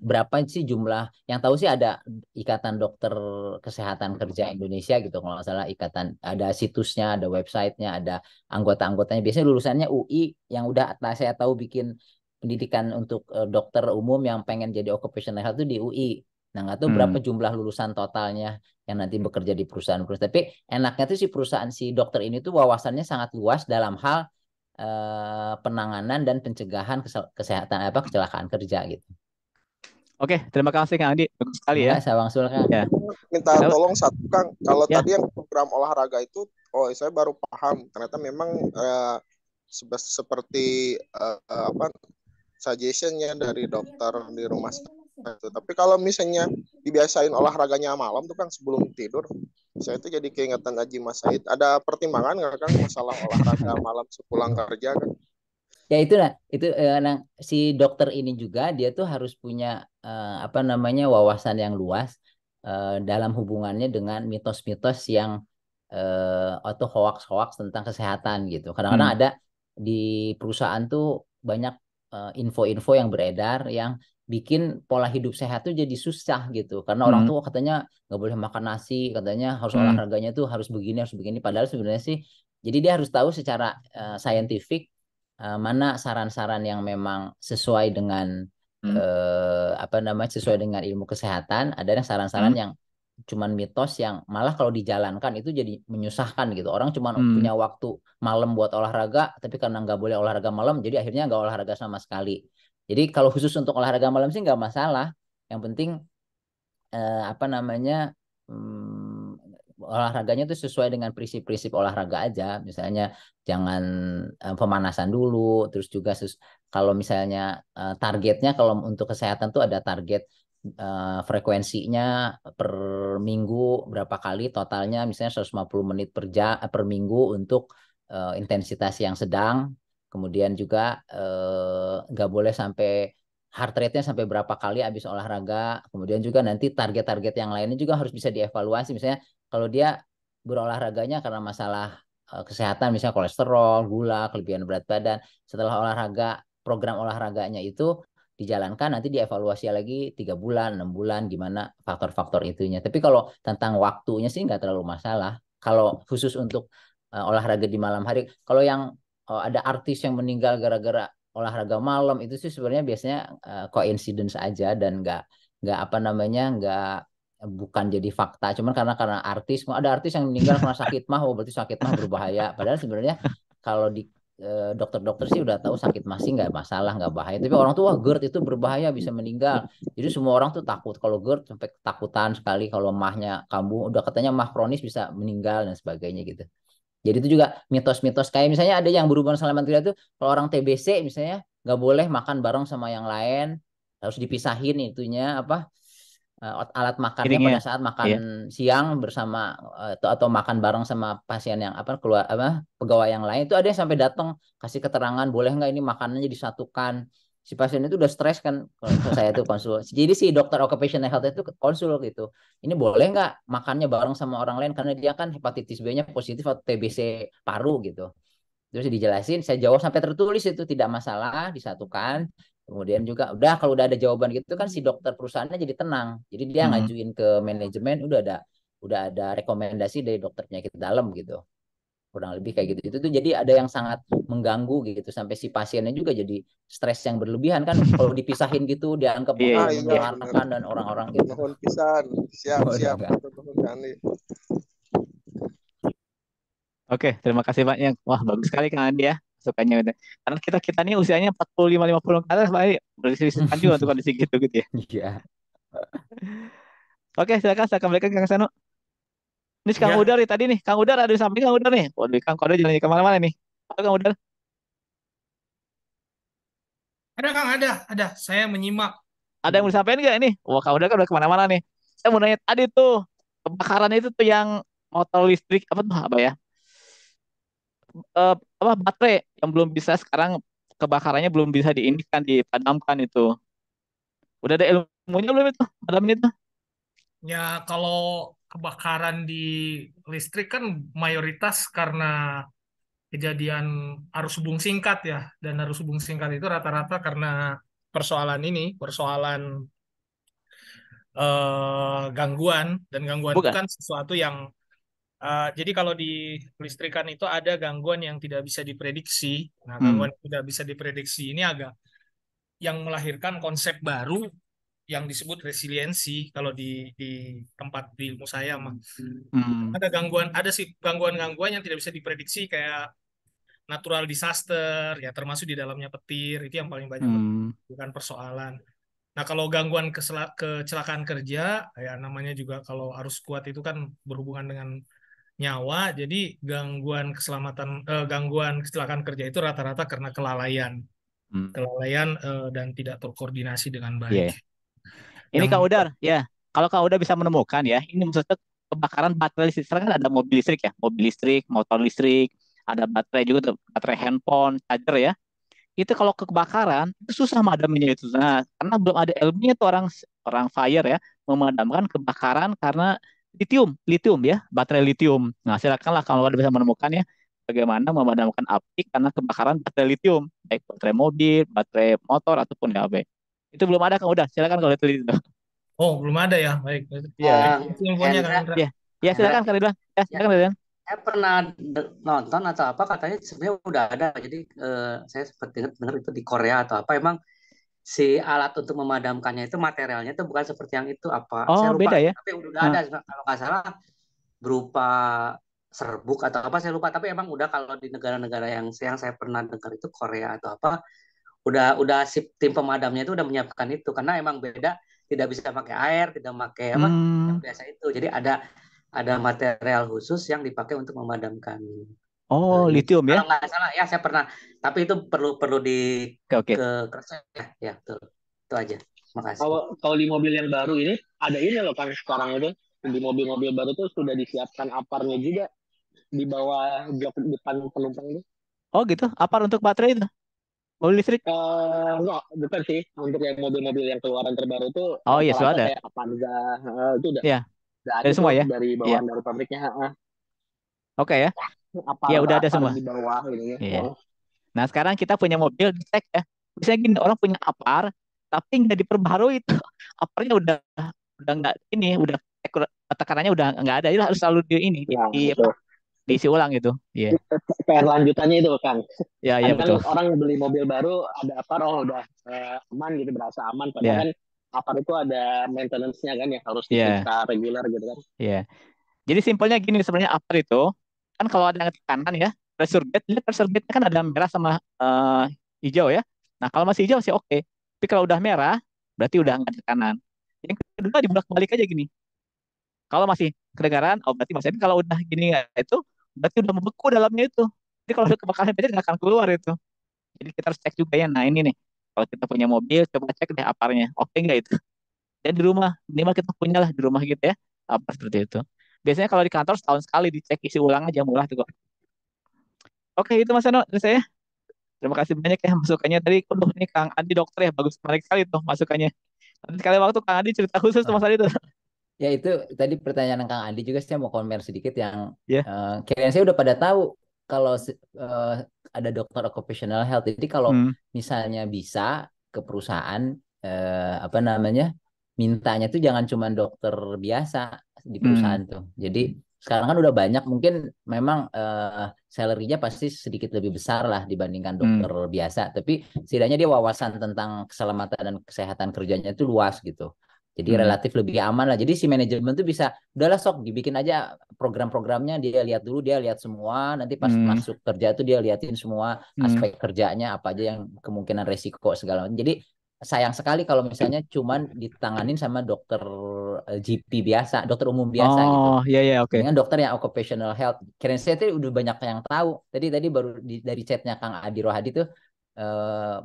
berapa sih jumlah. Yang tahu sih ada Ikatan Dokter Kesehatan Kerja Indonesia gitu kalau nggak salah, ikatan, ada situsnya, ada websitenya, ada anggota-anggotanya. Biasanya lulusannya UI yang udah saya tahu bikin pendidikan untuk dokter umum yang pengen jadi occupational health itu di UI. Nah, nggak tahu berapa jumlah lulusan totalnya yang nanti bekerja di perusahaan-perusahaan. Tapi enaknya tuh si perusahaan, si dokter ini tuh wawasannya sangat luas dalam hal penanganan dan pencegahan kesehatan kecelakaan kerja gitu. Oke, terima kasih Kang Andi. Bagus sekali ya. Saya Bang Sul, Kang. Ya. Minta tolong satu Kang, kalau tadi yang program olahraga itu, saya baru paham. Ternyata memang seperti suggestionnya dari dokter di rumah sakit. Tapi kalau misalnya dibiasain olahraganya malam tuh Kang sebelum tidur, saya tuh jadi keingetan Haji Mas Said. Ada pertimbangan nggak Kang masalah olahraga malam sepulang kerja kan? Ya itu si dokter ini juga dia tuh harus punya wawasan yang luas dalam hubungannya dengan mitos-mitos yang atau hoax-hoax tentang kesehatan gitu. Kadang-kadang ada di perusahaan tuh banyak info-info yang beredar yang bikin pola hidup sehat tuh jadi susah gitu, karena orang tuh katanya nggak boleh makan nasi, katanya harus olahraganya tuh harus begini, padahal sebenarnya sih jadi dia harus tahu secara saintifik mana saran-saran yang memang sesuai dengan sesuai dengan ilmu kesehatan, ada yang saran-saran yang cuman mitos yang malah kalau dijalankan itu jadi menyusahkan gitu. Orang cuman punya waktu malam buat olahraga, tapi karena nggak boleh olahraga malam, jadi akhirnya nggak olahraga sama sekali. Jadi kalau khusus untuk olahraga malam sih nggak masalah. Yang penting olahraganya itu sesuai dengan prinsip-prinsip olahraga aja. Misalnya jangan pemanasan dulu, terus juga kalau misalnya targetnya kalau untuk kesehatan tuh ada target frekuensinya per minggu berapa kali totalnya, misalnya 150 menit per minggu untuk intensitas yang sedang. Kemudian juga nggak boleh sampai heart rate-nya sampai berapa kali habis olahraga. Kemudian juga nanti target-target yang lainnya juga harus bisa dievaluasi. Misalnya kalau dia berolahraganya karena masalah kesehatan, misalnya kolesterol, gula, kelebihan berat badan, setelah olahraga, program olahraganya itu dijalankan, nanti dievaluasi lagi 3 bulan, 6 bulan, gimana faktor-faktor itunya. Tapi kalau tentang waktunya sih nggak terlalu masalah. Kalau khusus untuk olahraga di malam hari, kalau yang ada artis yang meninggal gara-gara olahraga malam itu sih sebenarnya biasanya coincidence aja, dan nggak bukan jadi fakta. Cuman karena artis, ada artis yang meninggal karena sakit mah, berarti sakit mah berbahaya. Padahal sebenarnya kalau di dokter-dokter sih udah tahu sakit mah sih nggak masalah, nggak bahaya. Tapi orang tuh wah GERD itu berbahaya, bisa meninggal. Jadi semua orang tuh takut kalau GERD, sampai ketakutan sekali kalau mahnya kambuh, udah katanya mah kronis bisa meninggal dan sebagainya gitu. Jadi itu juga mitos-mitos, kayak misalnya ada yang berhubungan sama kerja tuh, kalau orang TBC misalnya nggak boleh makan bareng sama yang lain, harus dipisahin itunya alat makannya pada saat makan siang bersama atau makan bareng sama pasien yang pegawai yang lain. Itu ada yang sampai datang kasih keterangan, boleh nggak ini makanannya disatukan. Si pasien itu udah stres kan, kalau saya tuh konsul. Jadi si dokter occupational health itu konsul gitu. Ini boleh nggak makannya bareng sama orang lain karena dia kan hepatitis B-nya positif atau TBC paru gitu. Terus dijelasin, saya jawab sampai tertulis itu tidak masalah, disatukan. Kemudian juga udah kalau udah ada jawaban gitu kan si dokter perusahaannya jadi tenang. Jadi dia ngajuin ke manajemen, udah ada rekomendasi dari dokter penyakit dalam gitu. Kurang lebih kayak gitu. Itu tuh jadi ada yang sangat mengganggu gitu, sampai si pasiennya juga jadi stres yang berlebihan kan. Kalau dipisahin gitu dianggap menularkan dan orang-orang gitu. Mohon pisan. Siap. Oke, terima kasih banyak. Wah, bagus sekali Kang Andi ya. Sukanya gitu. Karena kita ini usianya 45-50 ke atas, Pak. Berisikan juga untuk kondisi gitu gitu ya. Iya. Oke, silakan kembalikan ke Kang Sano. Ini Kang Ya, Udar nih tadi nih. Kang Udar ada di samping Kang Udar nih. Waduh, Kang Udar jalan kemana-mana nih. Halo Kang Udar. Ada Kang, ada. Saya menyimak. Ada yang mau disampaikan nggak ini? Wah, Kang Udar kan udah kemana-mana nih. Saya mau nanya tadi tuh, kebakaran itu tuh yang motor listrik, apa ya? Baterai yang belum bisa sekarang, kebakarannya belum bisa diindikan, dipadamkan itu. Udah ada ilmunya belum itu? Padamin itu? Ya, kalau kebakaran di listrik kan mayoritas karena kejadian arus hubung singkat ya. Dan arus hubung singkat itu rata-rata karena persoalan gangguan. Dan gangguan itu Bukan. kan sesuatu yang jadi kalau di listrikan itu ada gangguan yang tidak bisa diprediksi. Nah, gangguan yang tidak bisa diprediksi ini agak yang melahirkan konsep baru yang disebut resiliensi kalau di tempat di ilmu saya mah. Ada sih gangguan-gangguan yang tidak bisa diprediksi kayak natural disaster ya, termasuk di dalamnya petir, itu yang paling banyak bukan persoalan. Nah, kalau gangguan kecelakaan kerja ya, namanya juga kalau arus kuat itu kan berhubungan dengan nyawa, jadi gangguan kecelakaan kerja itu rata-rata karena kelalaian dan tidak terkoordinasi dengan baik. Yeah. Ini Yang Kang Udar, ya. Kalau Kang Udar bisa menemukan ya, ini maksudnya kebakaran baterai listrik. Sekarang kan ada mobil listrik ya, mobil listrik, motor listrik, ada baterai juga tuh, baterai handphone, charger ya. Itu kalau kebakaran itu susah madaminnya itu. Nah, karena belum ada ilmunya tuh orang orang fire ya memadamkan kebakaran karena lithium ya, baterai lithium. Nah, silakanlah kalau ada bisa menemukan ya bagaimana memadamkan api karena kebakaran baterai lithium, baik baterai mobil, baterai motor ataupun HP. Itu belum ada Kang, udah silakan kalau itu. Oh, belum ada ya. Baik. Iya. Infonya Kang Indra. Ya, ya silakan Kang Ridwan. Ya, silakan Ridwan. Saya pernah nonton atau apa katanya sebenarnya udah ada. Jadi saya sempat dengar itu di Korea atau apa. Emang si alat untuk memadamkannya itu materialnya itu bukan seperti yang itu apa. Saya lupa. Beda ya. Tapi udah ada kalau nggak salah berupa serbuk atau apa saya lupa. Tapi emang udah kalau di negara-negara yang saya pernah dengar itu Korea atau apa. Udah si tim pemadamnya itu udah menyiapkan itu karena emang beda, tidak bisa pakai air, tidak pakai apa yang biasa itu. Jadi ada material khusus yang dipakai untuk memadamkan. Lithium ya. Kalau nggak salah ya saya pernah, tapi itu perlu di ke cross ya betul. Itu aja. Makasih. Kalau di mobil yang baru ini ada ini loh kan sekarang itu di mobil-mobil baru tuh sudah disiapkan aparnya juga di bawah jok depan penumpang itu. Oh gitu, apar untuk baterai itu? Mobil listrik? Enggak, bukan sih. Untuk yang mobil-mobil yang keluaran terbaru itu iya sudah ada. Kayak Avanza itu udah. Iya. Udah ada dari semua ya? Dari bawaan dari pabriknya. Oke ya. Ya udah ada semua. Di bawah ini. Iya. Nah, sekarang kita punya mobil dicek ya. Misalnya gini, orang punya apar tapi nggak diperbarui itu. Aparnya udah nggak ini, udah tekanannya udah nggak ada. Itu harus selalu diisi ulang gitu. Iya. PR lanjutannya itu kan. Ya, iya betul. Orang beli mobil baru ada apar, udah aman gitu, berasa aman. Padahal kan apar itu ada maintenance-nya kan yang harus diperiksa reguler gitu kan. Iya. Jadi simpelnya gini sebenarnya apar itu kan kalau ada tekanan ya, pressure gauge kan ada merah sama hijau ya. Nah, kalau masih hijau sih oke. Tapi kalau udah merah berarti udah nggak ada tekanan. Yang kedua dibolak-balik aja gini. Kalau masih kedengaran, berarti maksudnya kalau udah gini itu berarti udah membeku dalamnya itu. Jadi kalau udah kebakaran aja nggak akan keluar itu. Jadi kita harus cek juga ya. Nah ini nih, kalau kita punya mobil, coba cek deh aparnya. Oke nggak itu? Dan di rumah, minimal kita punya lah di rumah gitu ya. Apa seperti itu. Biasanya kalau di kantor setahun sekali dicek isi ulang aja, murah tuh kok. Oke itu Mas Eno dari saya. Terima kasih banyak ya masukannya tadi. Ini Kang Andi dokter ya, bagus menarik sekali tuh masukannya. Nanti sekali waktu Kang Andi cerita khusus tuh Mas Andi tuh. Ya itu tadi pertanyaan Kang Andi juga saya mau komen sedikit yang kalian saya udah pada tahu kalau ada dokter occupational health. Jadi kalau misalnya bisa ke perusahaan mintanya tuh jangan cuma dokter biasa di perusahaan tuh. Jadi sekarang kan udah banyak, mungkin memang salary-nya pasti sedikit lebih besar lah dibandingkan dokter biasa. Tapi setidaknya dia wawasan tentang keselamatan dan kesehatan kerjanya itu luas gitu. Jadi relatif lebih aman lah. Jadi si manajemen tuh bisa, udahlah sok dibikin aja program-programnya, dia lihat semua, nanti pas masuk kerja tuh dia liatin semua aspek kerjanya, apa aja yang kemungkinan resiko segala macam. Jadi sayang sekali kalau misalnya cuman ditanganin sama dokter GP biasa, dokter umum biasa gitu. Oh, iya, iya, oke. Dengan dokter yang occupational health. Kirain saya tuh udah banyak yang tahu. Tadi baru dari chatnya Kang Adi Rohadi tuh,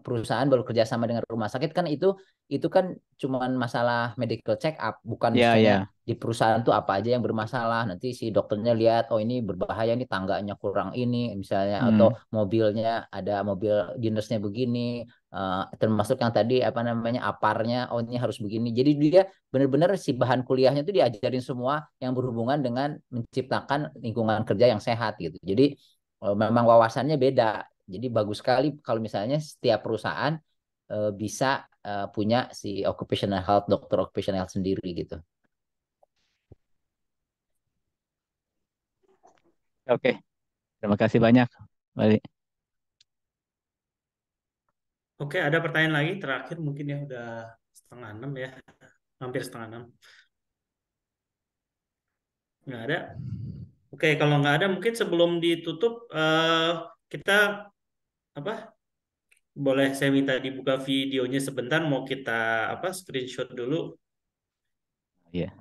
perusahaan baru kerjasama dengan rumah sakit kan itu kan cuman masalah medical check up, bukan misalnya di perusahaan tuh apa aja yang bermasalah, nanti si dokternya lihat oh ini berbahaya, ini tangganya kurang ini misalnya, atau mobilnya ada mobil dinasnya begini, termasuk yang tadi apa namanya aparnya, oh ini harus begini. Jadi dia benar-benar si bahan kuliahnya tuh diajarin semua yang berhubungan dengan menciptakan lingkungan kerja yang sehat gitu. Jadi memang wawasannya beda. Jadi bagus sekali kalau misalnya setiap perusahaan bisa punya si occupational health, dokter occupational health sendiri gitu. Oke, terima kasih banyak, Bali. Oke, ada pertanyaan lagi terakhir mungkin ya, udah 5:30 ya, hampir 5:30. Nggak ada. Oke, kalau nggak ada mungkin sebelum ditutup kita apa? Boleh saya minta dibuka videonya sebentar, mau kita screenshot dulu. Iya.